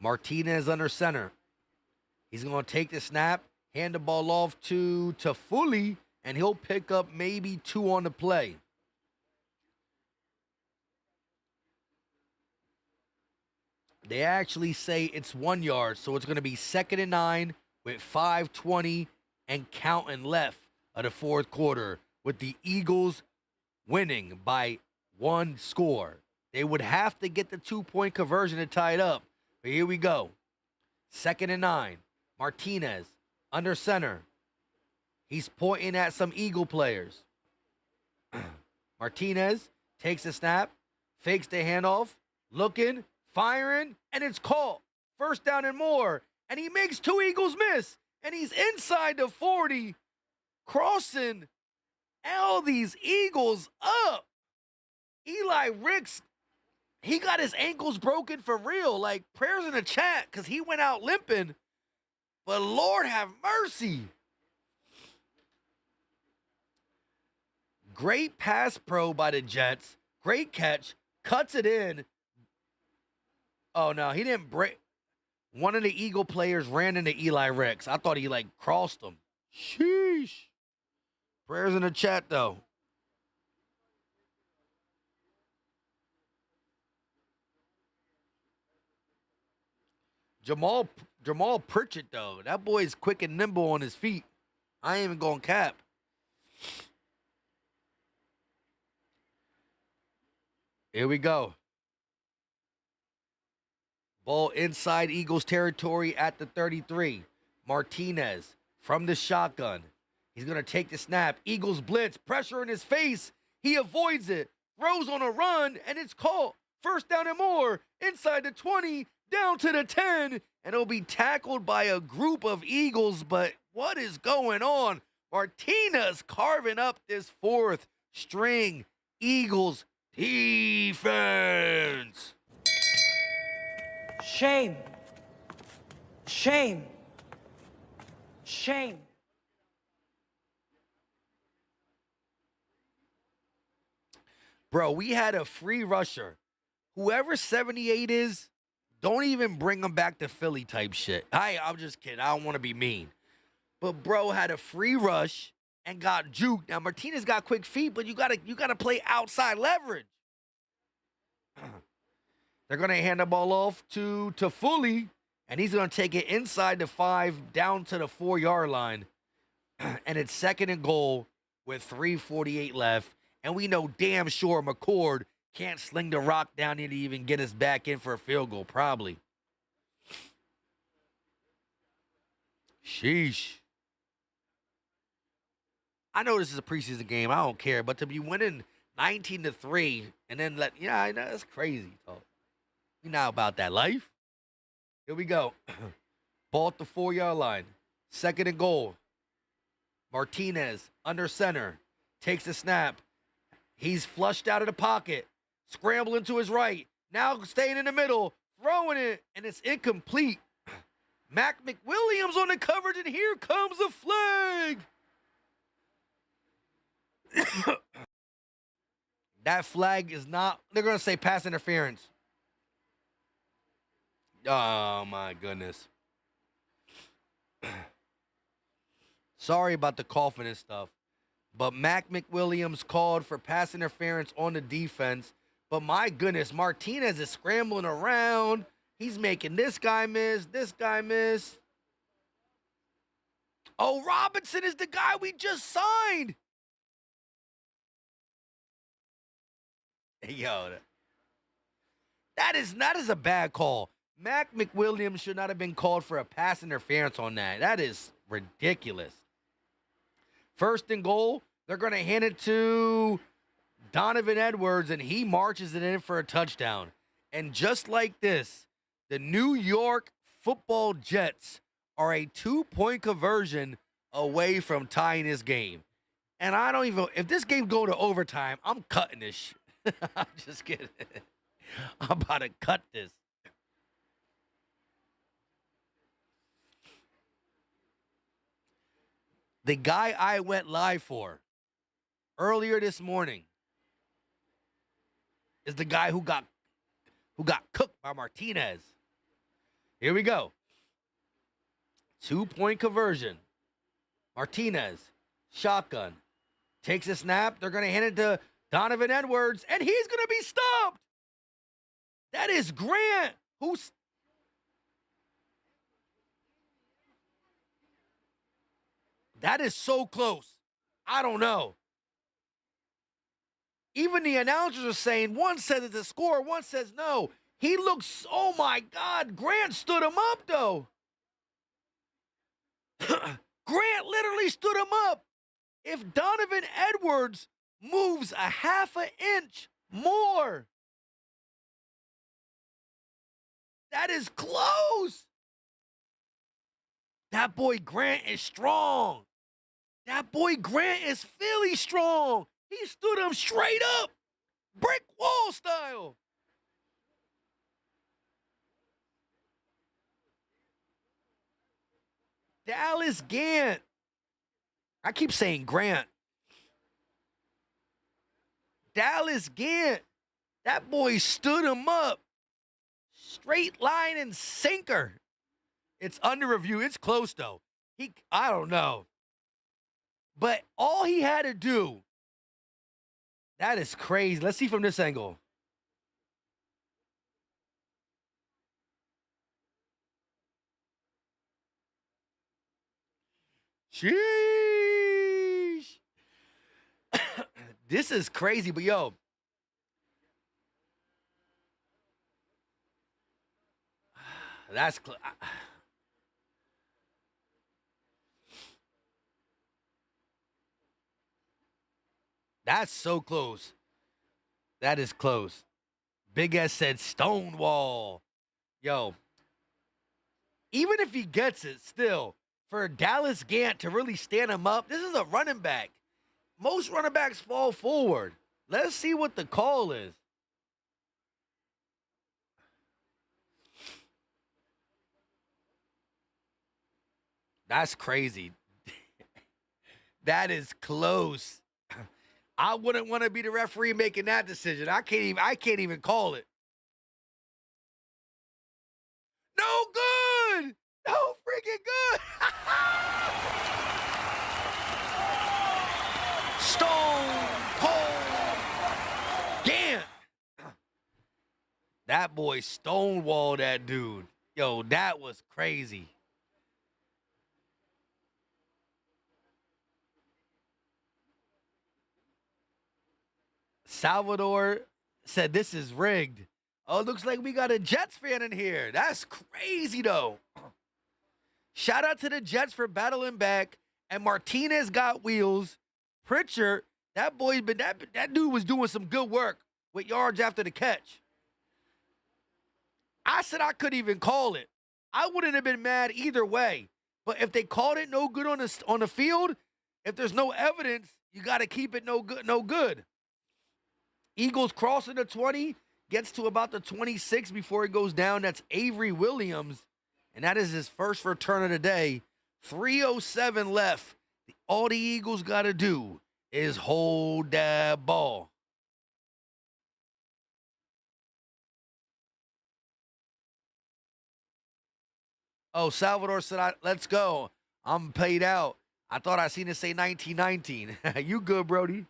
Martinez under center. He's going to take the snap, hand the ball off to Fully, and he'll pick up maybe 2 on the play. They actually say it's 1 yard, so it's going to be 2nd and 9 with 5:20 and counting left of the 4th quarter, with the Eagles winning by 1 score. They would have to get the 2-point conversion to tie it up. But here we go. 2nd and 9. Martinez under center. He's pointing at some Eagle players. Martinez takes a snap, fakes the handoff, looking, firing, and it's caught. 1st down and more. And he makes 2 Eagles miss. And he's inside the 40, crossing All these Eagles up. Eli Ricks, he got his ankles broken for real. Like, prayers in the chat because he went out limping. But Lord have mercy. Great pass pro by the Jets. Great catch. Cuts it in. Oh, no, he didn't break. One of the Eagle players ran into Eli Ricks. I thought he, like, crossed him. Sheesh. Prayers in the chat, though. Jamal Pritchett, though. That boy's quick and nimble on his feet. I ain't even going cap. Here we go. Ball inside Eagles territory at the 33. Martinez from the shotgun. He's going to take the snap. Eagles blitz. Pressure in his face. He avoids it. Throws on a run, and it's caught. First down and more. Inside the 20. Down to the 10. And it'll be tackled by a group of Eagles. But what is going on? Martinez carving up this fourth string Eagles defense. Shame. Shame. Shame. Bro, we had a free rusher. Whoever 78 is, don't even bring him back to Philly type shit. I'm just kidding. I don't want to be mean. But bro had a free rush and got juked. Now Martinez got quick feet, but you gotta play outside leverage. They're gonna hand the ball off to Fully, and he's gonna take it inside the 5 down to the 4-yard line. And it's 2nd and goal with 3:48 left. And we know damn sure McCord can't sling the rock down here to even get us back in for a field goal, probably. Sheesh. I know this is a preseason game. I don't care. But to be winning 19-3 and then I know that's crazy. You know about that life. Here we go. Ball at the 4-yard line. 2nd and goal. Martinez under center. Takes the snap. He's flushed out of the pocket. Scrambling to his right. Now staying in the middle. Throwing it. And it's incomplete. Mac McWilliams on the coverage. And here comes the flag. That flag is not. They're going to say pass interference. Oh, my goodness. Sorry about the coughing and stuff. But Mac McWilliams called for pass interference on the defense. But my goodness, Martinez is scrambling around. He's making this guy miss, this guy miss. Oh, Robinson is the guy we just signed. Yo, that is a bad call. Mac McWilliams should not have been called for a pass interference on that. That is ridiculous. 1st and goal. They're going to hand it to Donovan Edwards, and he marches it in for a touchdown. And just like this, the New York Football Jets are a 2-point conversion away from tying this game. And I don't even, if this game go to overtime, I'm cutting this shit. I'm just kidding. I'm about to cut this. The guy I went live for earlier this morning is the guy who got cooked by Martinez. Here we go. 2-point conversion. Martinez, shotgun, takes a snap. They're going to hand it to Donovan Edwards, and he's going to be stopped. That is Grant, who's... That is so close. I don't know. Even the announcers are saying, one says it's a score, one says no. He looks, oh my God, Grant stood him up though. Grant literally stood him up. If Donovan Edwards moves a half an inch more, that is close. That boy Grant is strong. That boy Grant is Philly strong. He stood him straight up, brick wall style. Dallas Gant. I keep saying Grant. Dallas Gant. That boy stood him up. Straight line and sinker. It's under review. It's close, though. I don't know. But all he had to do, that is crazy. Let's see from this angle. Sheesh. This is crazy, but yo. That's so close. That is close. Big S said Stonewall. Yo. Even if he gets it still, for Dallas Gant to really stand him up, this is a running back. Most running backs fall forward. Let's see what the call is. That's crazy. That is close. I wouldn't want to be the referee making that decision. I can't even call it. No good. No freaking good. Stone Cold Gant. That boy stonewalled that dude. Yo, that was crazy. Salvador said this is rigged. Oh, looks like we got a Jets fan in here. That's crazy, though. Shout out to the Jets for battling back. And Martinez got wheels. Pritchard, that dude was doing some good work with yards after the catch. I said I couldn't even call it. I wouldn't have been mad either way. But if they called it no good on the field, if there's no evidence, you got to keep it no good. Eagles crossing the 20, gets to about the 26 before he goes down. That's Avery Williams, and that is his first return of the day. 3:07 left. All the Eagles got to do is hold that ball. Oh, Salvador said, let's go. I'm paid out. I thought I seen it say 1919. You good, Brody?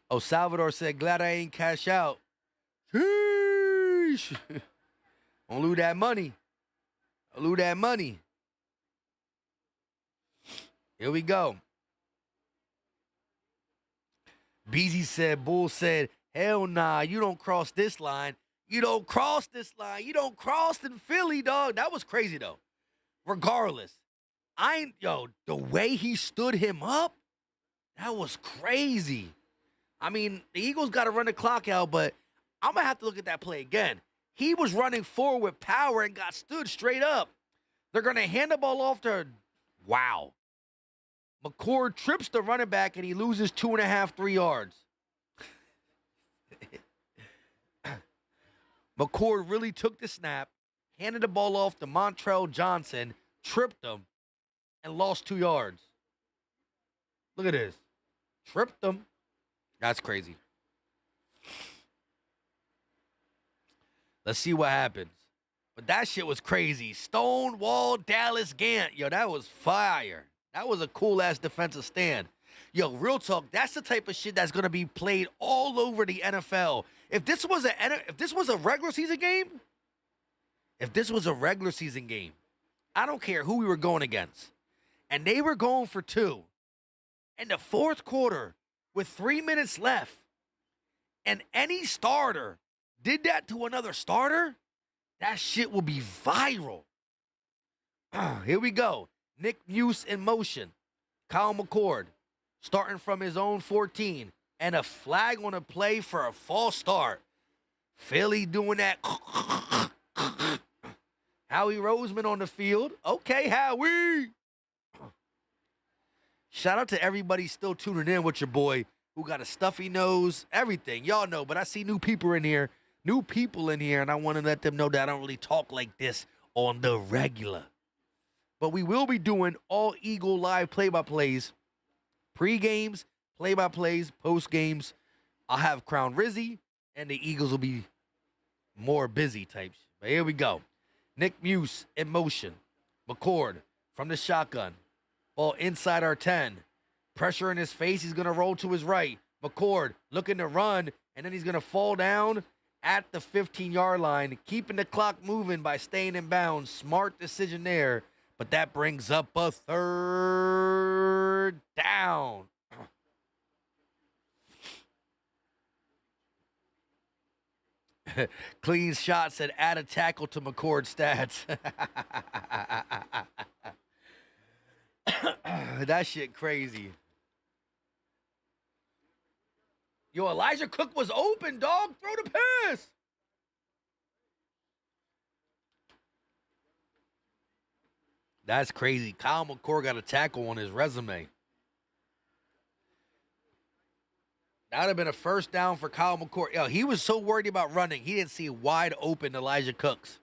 Oh, Salvador said, glad I ain't cash out. Sheesh. Don't lose that money. Don't lose that money. Here we go. Beezy said, Bull said, hell nah, you don't cross this line. You don't cross this line. You don't cross in Philly, dog. That was crazy, though. Regardless, the way he stood him up, that was crazy. I mean, the Eagles got to run the clock out, but I'm going to have to look at that play again. He was running forward with power and got stood straight up. They're going to hand the ball off to, wow. McCord trips the running back, and he loses 2.5, 3 yards. McCord really took the snap, handed the ball off to Montrell Johnson, tripped him, and lost 2 yards. Look at this. Tripped him. That's crazy. Let's see what happens. But that shit was crazy. Stonewall Dallas Gant. Yo, that was fire. That was a cool-ass defensive stand. Yo, real talk, that's the type of shit that's going to be played all over the NFL. If this was a regular season game, I don't care who we were going against, and they were going for 2 in the fourth quarter with 3 minutes left, and any starter did that to another starter, that shit will be viral. Here we go. Nick Muse in motion. Kyle McCord starting from his own 14. And a flag on a play for a false start. Philly doing that. Howie Roseman on the field. Okay, Howie. Shout out to everybody still tuning in with your boy who got a stuffy nose, everything. Y'all know, but I see new people in here, and I want to let them know that I don't really talk like this on the regular. But we will be doing all Eagle live play-by-plays, pre-games, play-by-plays, post-games. I'll have Crown Rizzy, and the Eagles will be more busy types. But here we go. Nick Muse in motion. McCord from the shotgun. Ball inside our 10. Pressure in his face. He's going to roll to his right. McCord looking to run, and then he's going to fall down at the 15-yard line, keeping the clock moving by staying in bounds. Smart decision there, but that brings up a third down. Clean shot said add a tackle to McCord's stats. That shit crazy. Yo, Elijah Cook was open, dog. Throw the pass. That's crazy. Kyle McCord got a tackle on his resume. That would have been a first down for Kyle McCord. Yo, he was so worried about running, he didn't see wide open Elijah Cooks.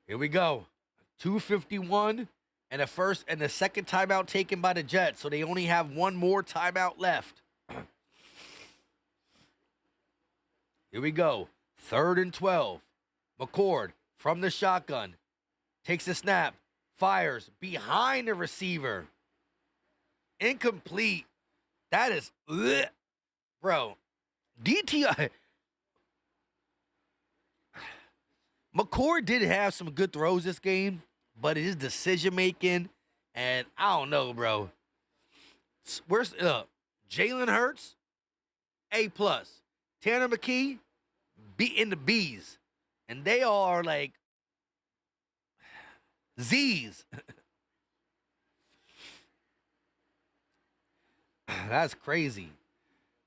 Here we go. 2:51 and the second timeout taken by the Jets, so they only have one more timeout left. Here we go. 3rd and 12. McCord from the shotgun takes the snap, fires behind the receiver. Incomplete. That is, bro. DTI. McCord did have some good throws this game, but his decision making, and I don't know, bro. Where's Jalen Hurts? A+. Tanner McKee, B in the B's, and they are like Z's. That's crazy.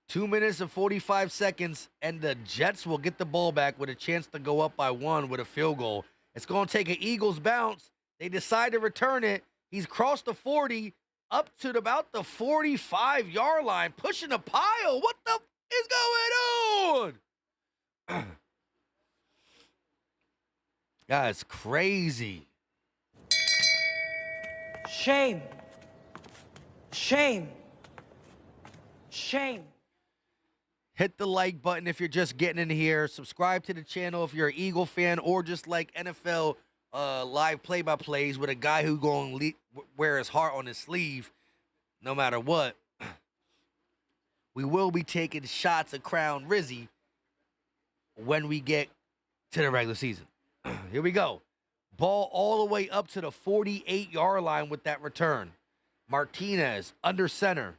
2 minutes and 45 seconds, and the Jets will get the ball back with a chance to go up by 1 with a field goal. It's going to take an Eagles bounce. They decide to return it. He's crossed the 40, up to about the 45-yard line, pushing a pile. What the is going on? That's crazy. Shame. Shame. Shame. Hit the like button if you're just getting in here. Subscribe to the channel if you're an Eagle fan or just like NFL live play-by-plays with a guy who going to wear his heart on his sleeve no matter what. We will be taking shots at Crown Rizzy when we get to the regular season. Here we go. Ball all the way up to the 48-yard line with that return. Martinez under center.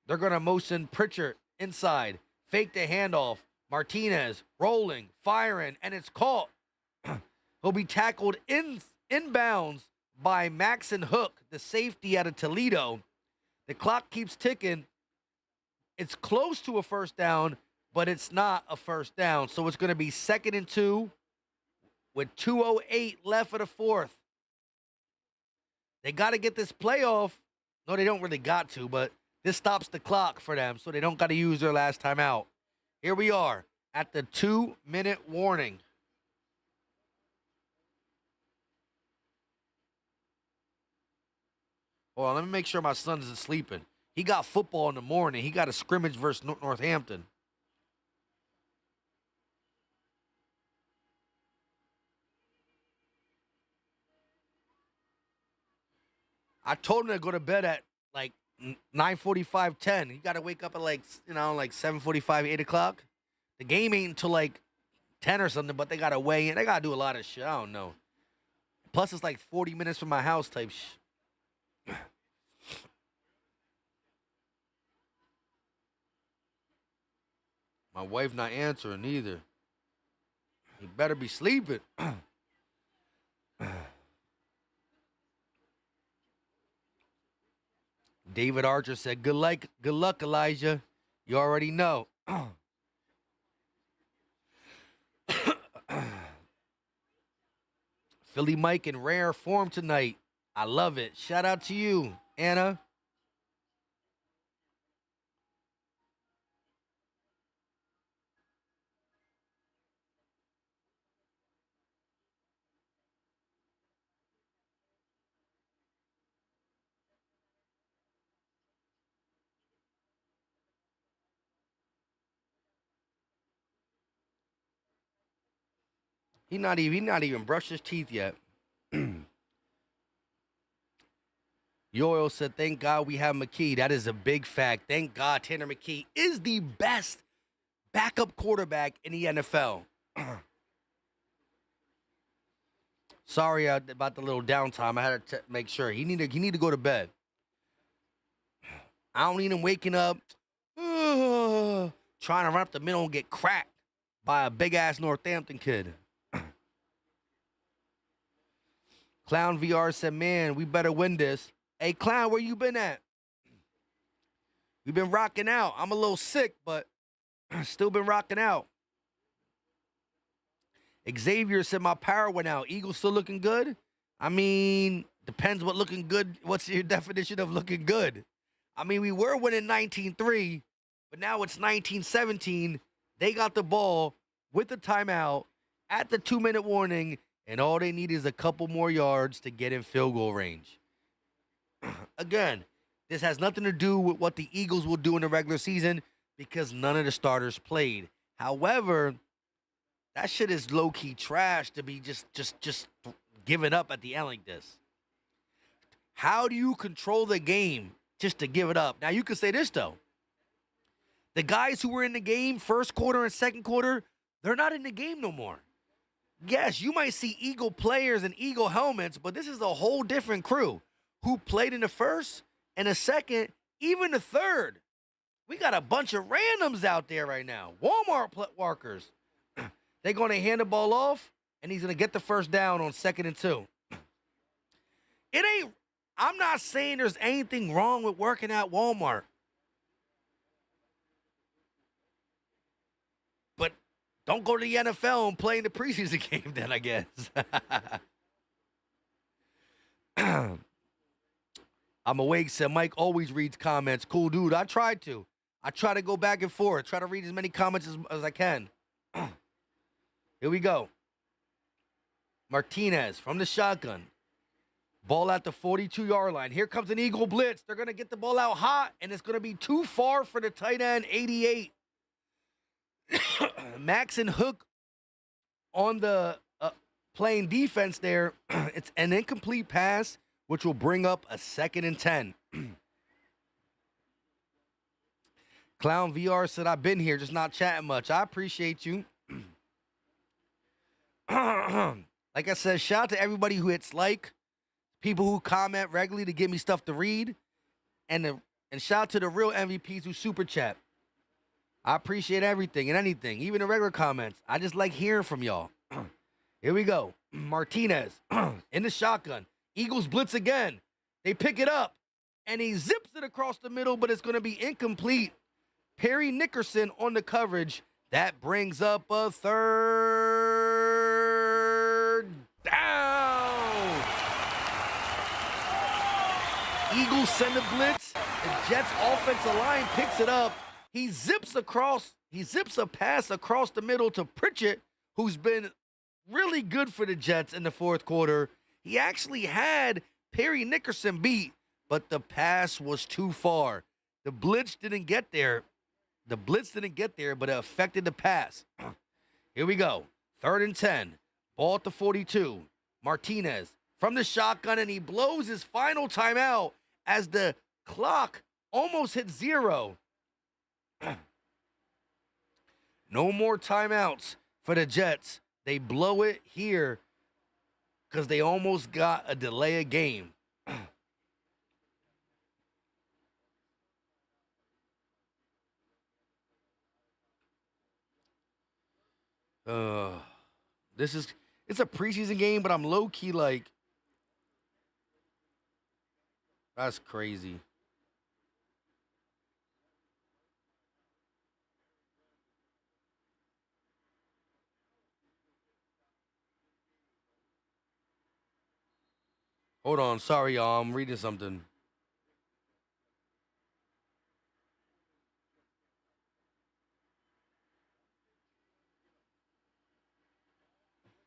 They're going to motion Pritchard inside. Fake the handoff. Martinez rolling, firing, and it's caught. He'll be tackled inbounds by Maxon Hook, the safety out of Toledo. The clock keeps ticking. It's close to a first down, but it's not a first down. So it's going to be 2nd and 2 with 2:08 left for the fourth. They got to get this playoff. No, they don't really got to, but this stops the clock for them, so they don't got to use their last time out. Here we are at the 2-minute warning. Hold on, let me make sure my son isn't sleeping. He got football in the morning. He got a scrimmage versus Northampton. I told him to go to bed at like 9:45, 10. He got to wake up at like 7:45, 8 o'clock. The game ain't until like 10 or something, but they got to weigh in. They got to do a lot of shit. I don't know. Plus, it's like 40 minutes from my house type shit. My wife not answering either. He better be sleeping. David Archer said, good luck, Elijah. You already know. Philly Mike in rare form tonight. I love it. Shout out to you, Anna. He not even brushed his teeth yet. Yoel said, thank God we have McKee. That is a big fact. Thank God Tanner McKee is the best backup quarterback in the NFL. Sorry about the little downtime. I had to make sure. He need to go to bed. I don't need him waking up trying to run up the middle and get cracked by a big-ass Northampton kid. Clown VR said, man, we better win this. Hey, Clown, where you been at? We've been rocking out. I'm a little sick, but still been rocking out. Xavier said, my power went out. Eagles still looking good? I mean, depends what looking good. What's your definition of looking good? I mean, we were winning 19-3, but now it's 19-17. They got the ball with the timeout at the 2-minute warning, and all they need is a couple more yards to get in field goal range. Again, this has nothing to do with what the Eagles will do in the regular season because none of the starters played. However, that shit is low-key trash to be just giving up at the end like this. How do you control the game just to give it up? Now, you can say this, though. The guys who were in the game first quarter and second quarter, they're not in the game no more. Yes, you might see Eagle players and Eagle helmets, but this is a whole different crew who played in the first and the second, even the third. We got a bunch of randoms out there right now. Walmart workers. They're going to hand the ball off, and he's going to get the first down on 2nd and 2. I'm not saying there's anything wrong with working at Walmart. But don't go to the NFL and play in the preseason game then, I guess. I'm awake, said Mike always reads comments. Cool dude. I try to go back and forth, try to read as many comments as I can. Here we go. Martinez from the shotgun. Ball at the 42-yard line. Here comes an Eagle blitz. They're going to get the ball out hot, and it's going to be too far for the tight end, 88. Max and Hook on the playing defense there. It's an incomplete pass, which will bring up a 2nd and 10. Clown VR said, I've been here, just not chatting much. I appreciate you. Like I said, shout out to everybody who hits like, people who comment regularly to give me stuff to read, and shout out to the real MVPs who super chat. I appreciate everything and anything, even the regular comments. I just like hearing from y'all. Here we go. Martinez in the shotgun. Eagles blitz again. They pick it up, and he zips it across the middle, but it's going to be incomplete. Perry Nickerson on the coverage. That brings up a 3rd down. Eagles send a blitz. The Jets offensive line picks it up. He zips a pass across the middle to Pritchett, who's been really good for the Jets in the 4th quarter. He actually had Perry Nickerson beat, but the pass was too far. The blitz didn't get there. But it affected the pass. Here we go. 3rd and 10. Ball at the 42. Martinez from the shotgun, and he blows his final timeout as the clock almost hit 0. No more timeouts for the Jets. They blow it here because they almost got a delay of game. It's a preseason game, but I'm low-key like, that's crazy. Hold on. Sorry, y'all. I'm reading something.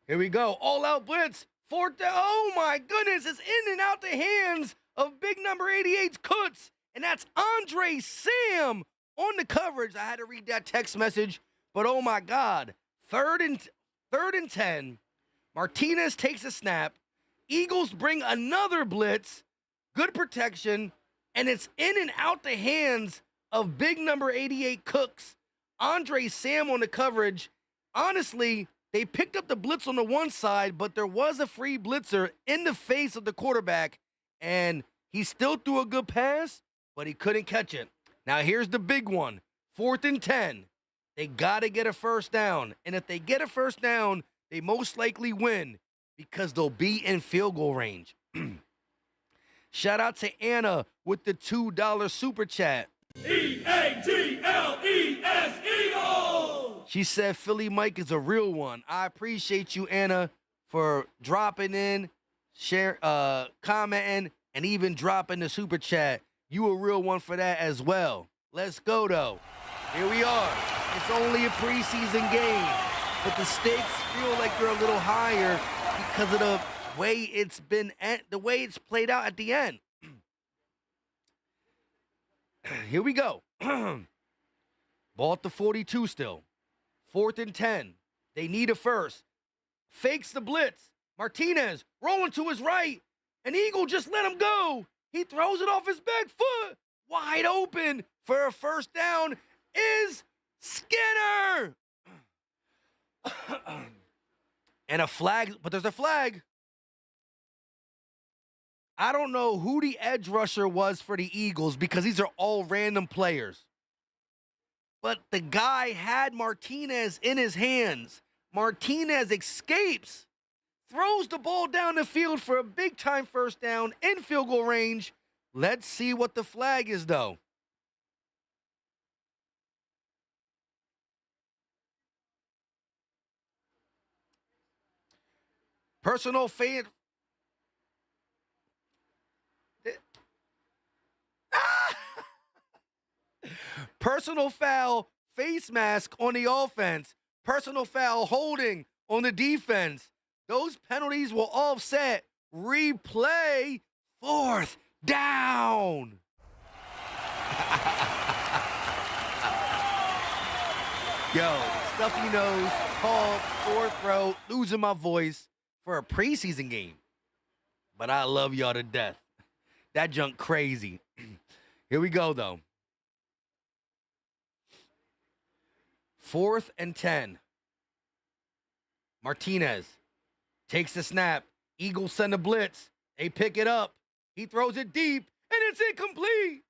Here we go. All-out blitz. Fourth down. Oh, my goodness. It's in and out the hands of big number 88's Kutz. And that's Andre Sam on the coverage. I had to read that text message. But, oh, my God. Third and 10. Martinez takes a snap. Eagles bring another blitz. Good protection. And it's in and out the hands of big number 88 Cooks. Andre Sam on the coverage. Honestly, they picked up the blitz on the one side, but there was a free blitzer in the face of the quarterback, and he still threw a good pass, but he couldn't catch it. Now, here's the big one. 4th and 10. They got to get a first down, and if they get a first down, they most likely win because they'll be in field goal range. Shout out to Anna with the $2 super chat. E-A-G-L-E-S, Eagles! She said Philly Mike is a real one. I appreciate you, Anna, for dropping in, commenting, and even dropping the super chat. You a real one for that as well. Let's go, though. Here we are. It's only a preseason game, but the stakes feel like they're a little higher because of the way it's played out at the end. Here we go. Ball at the 42 still. 4th and 10. They need a first. Fakes the blitz. Martinez rolling to his right. An Eagle just let him go. He throws it off his back foot. Wide open for a first down is Skinner. And a flag, but there's a flag. I don't know who the edge rusher was for the Eagles because these are all random players. But the guy had Martinez in his hands. Martinez escapes, throws the ball down the field for a big-time first down in field goal range. Let's see what the flag is, though. Personal fan. Personal foul, face mask on the offense. Personal foul, holding on the defense. Those penalties will offset. Replay, 4th down. Yo, stuffy nose, call, 4th row, losing my voice for a preseason game. But I love y'all to death. That junk crazy. Here we go, though. 4th and 10. Martinez takes the snap. Eagles send a blitz. They pick it up. He throws it deep, and it's incomplete.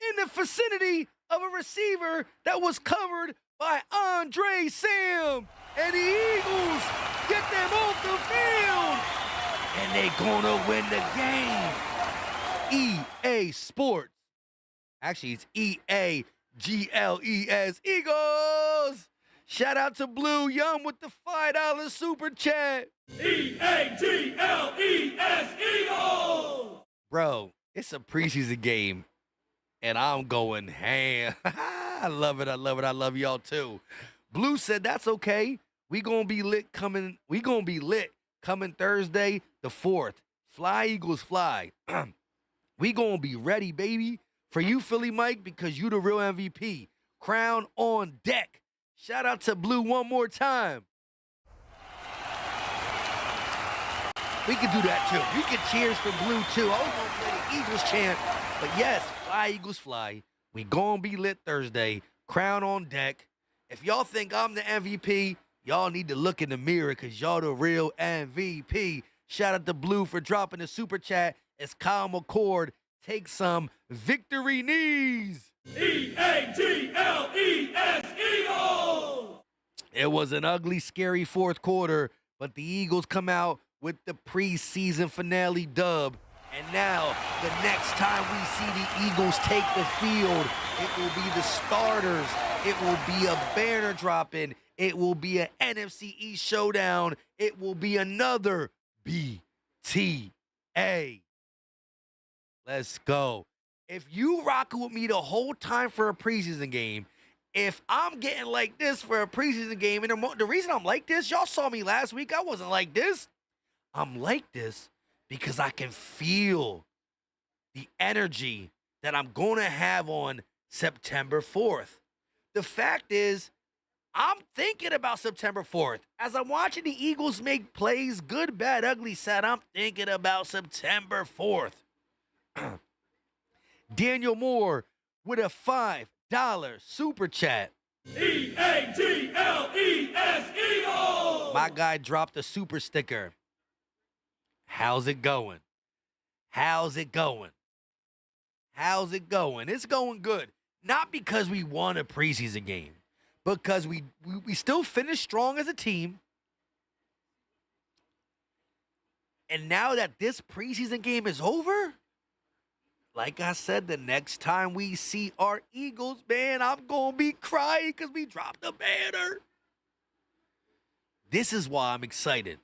In the vicinity of a receiver that was covered by Andre Sam. And the Eagles get them off the field. And they're gonna win the game. EA Sports. Actually, it's EAGLES Eagles. Shout out to Blue Yum with the $5 super chat. EAGLES Eagles! Bro, it's a preseason game, and I'm going ham. I love it. I love it. I love y'all too. Blue said that's okay. We gonna be lit coming Thursday the 4th. Fly Eagles fly. We gonna be ready, baby. For you, Philly Mike, because you the real MVP. Crown on deck. Shout out to Blue one more time. We could do that too. We could cheers for Blue too. I was gonna play the Eagles chant. But yes, fly Eagles fly. We gonna be lit Thursday. Crown on deck. If y'all think I'm the MVP, y'all need to look in the mirror because y'all the real MVP. Shout out to Blue for dropping the super chat. As Kyle McCord takes some victory knees. EAGLES Eagles! It was an ugly, scary 4th quarter, but the Eagles come out with the preseason finale dub. And now, the next time we see the Eagles take the field, it will be the starters. It will be a banner dropping. It will be an NFC East showdown. It will be another BTA Let's go. If you rocking with me the whole time for a preseason game, if I'm getting like this for a preseason game, and the reason I'm like this, y'all saw me last week, I wasn't like this. I'm like this because I can feel the energy that I'm going to have on September 4th. The fact is, I'm thinking about September 4th. As I'm watching the Eagles make plays, good, bad, ugly, sad, I'm thinking about September 4th. Daniel Moore with a $5 super chat. E-A-G-L-E-S, Eagles! My guy dropped a super sticker. How's it going? How's it going? How's it going? It's going good. Not because we won a preseason game, because we still finished strong as a team. And now that this preseason game is over, like I said, the next time we see our Eagles, man, I'm going to be crying because we dropped the banner. This is why I'm excited.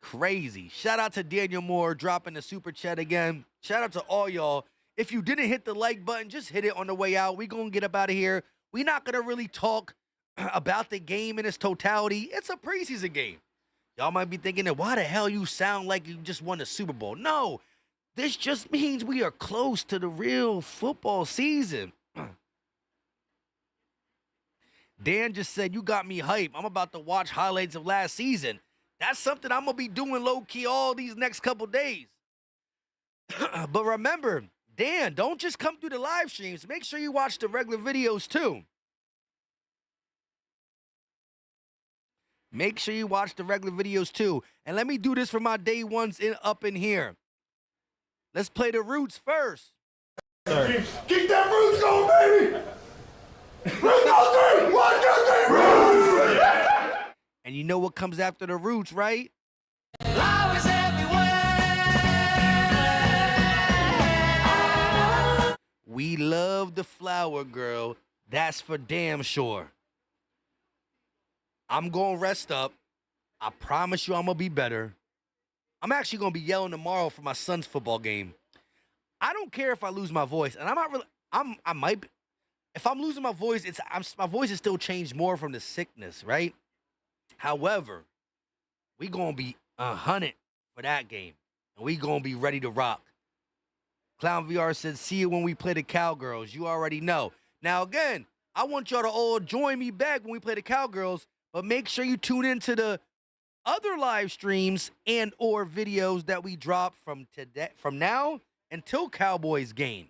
Crazy. Shout out to Daniel Moore dropping the super chat again. Shout out to all y'all. If you didn't hit the like button, just hit it on the way out. We're going to get up out of here. We're not going to really talk about the game in its totality. It's a preseason game. Y'all might be thinking that why the hell you sound like you just won the Super Bowl. No, this just means we are close to the real football season. Dan just said, you got me hype. I'm about to watch highlights of last season. That's something I'm going to be doing low-key all these next couple days. But remember, Dan, don't just come through the live streams. Make sure you watch the regular videos too. Make sure you watch the regular videos too. And let me do this for my day ones up in here. Let's play the Roots first. Keep that Roots going, baby! Roots on 3! 1, 2, 3, Roots! And you know what comes after the Roots, right? Flowers everywhere. We love the flower girl. That's for damn sure. I'm going to rest up. I promise you I'm going to be better. I'm actually going to be yelling tomorrow for my son's football game. I don't care if I lose my voice. And I'm not really, I might, if I'm losing my voice, my voice is still changed more from the sickness, right? However, we going to be 100 for that game. And we going to be ready to rock. Clown VR said, see you when we play the Cowgirls. You already know. Now, again, I want y'all to all join me back when we play the Cowgirls. But make sure you tune into the other live streams and or videos that we drop from today, from now until Cowboys game.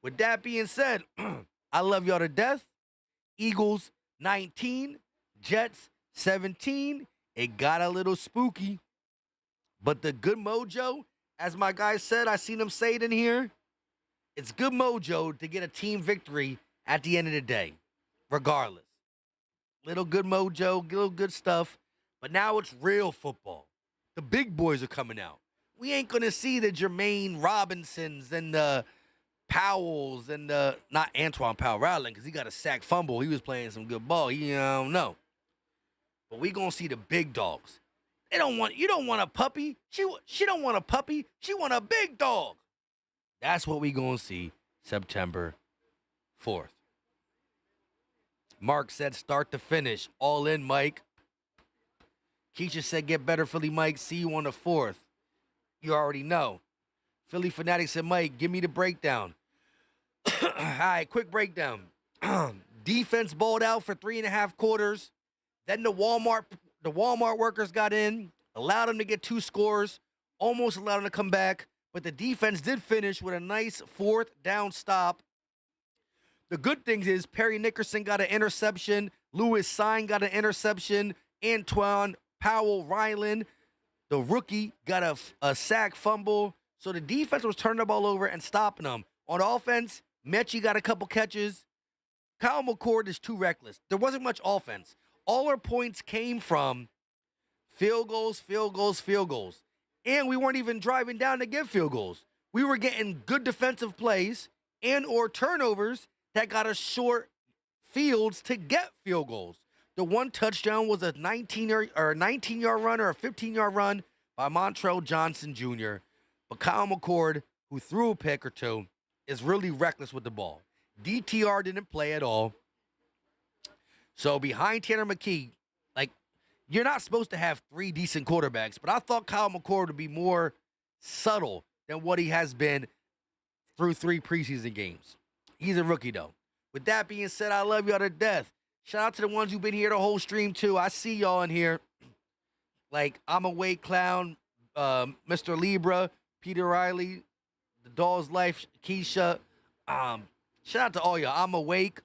With that being said, I love y'all to death. Eagles 19, Jets 17. It got a little spooky. But the good mojo, as my guy said, I seen him say it in here. It's good mojo to get a team victory at the end of the day, regardless. Little good mojo, little good stuff. But now it's real football. The big boys are coming out. We ain't going to see the Jermaine Robinsons and the Powells and the, not Antoine Powell-Rattling, because he got a sack fumble. He was playing some good ball. I don't know. But we going to see the big dogs. You don't want a puppy. She don't want a puppy. She want a big dog. That's what we going to see September 4th. Mark said, start to finish. All in, Mike. Keisha said, get better, Philly Mike. See you on the 4th. You already know. Philly Fanatic said, Mike, give me the breakdown. All right, quick breakdown. Defense balled out for 3.5 quarters. Then the Walmart workers got in, allowed them to get 2 scores, almost allowed them to come back. But the defense did finish with a nice 4th down stop. The good things is Perry Nickerson got an interception. Lewis Sine got an interception. Antoine Powell-Ryland, the rookie, got a sack fumble. So the defense was turning the ball over and stopping them. On offense, Mechie got a couple catches. Kyle McCord is too reckless. There wasn't much offense. All our points came from field goals, field goals, field goals. And we weren't even driving down to get field goals. We were getting good defensive plays and or turnovers that got us short fields to get field goals. The one touchdown was a 19-yard run or a 15-yard run by Montrell Johnson Jr., but Kyle McCord, who threw a pick or two, is really reckless with the ball. DTR didn't play at all. So behind Tanner McKee, like, you're not supposed to have three decent quarterbacks, but I thought Kyle McCord would be more subtle than what he has been through 3 preseason games. He's a rookie, though. With that being said, I love y'all to death. Shout out to the ones who've been here the whole stream, too. I see y'all in here. Like, I'm a Wake Clown, Mr. Libra, Peter Riley, The Doll's Life, Keisha. Shout out to all y'all. I'm awake.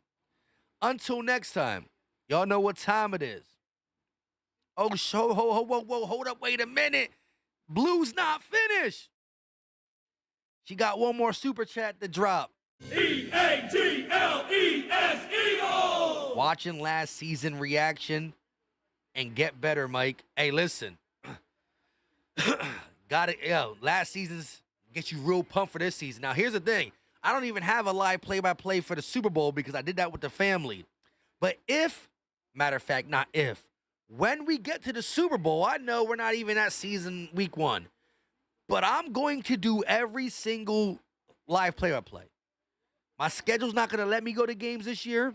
Until next time, y'all know what time it is. Oh, hold up, wait a minute. Blue's not finished. She got one more super chat to drop. EAGLES Eagles! Watching last season reaction and get better, Mike. Hey, listen. Got it. Yo, last season's get you real pumped for this season. Now, here's the thing. I don't even have a live play-by-play for the Super Bowl because I did that with the family. But if, matter of fact, not if, when we get to the Super Bowl, I know we're not even at season week 1. But I'm going to do every single live play-by-play. My schedule's not going to let me go to games this year.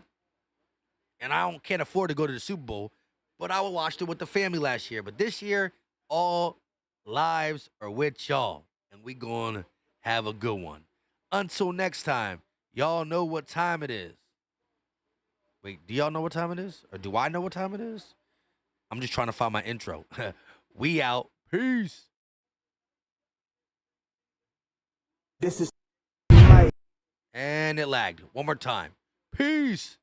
And I can't afford to go to the Super Bowl. But I watched it with the family last year. But this year, all lives are with y'all. And we going to have a good one. Until next time, y'all know what time it is. Wait, do y'all know what time it is? Or do I know what time it is? I'm just trying to find my intro. We out. Peace. This is and it lagged. One more time. Peace.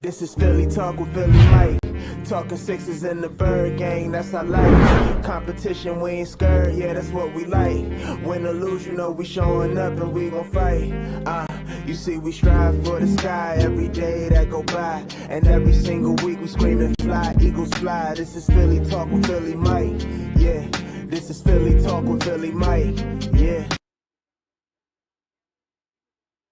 This is Philly Talk with Philly Mike. Talking sixes in the bird gang, that's our life. Competition, we ain't scared, yeah, that's what we like. Win or lose, you know we showing up and we gon' fight. You see we strive for the sky every day that go by. And every single week we screaming fly, Eagles fly. This is Philly Talk with Philly Mike, yeah. This is Philly Talk with Philly Mike, yeah.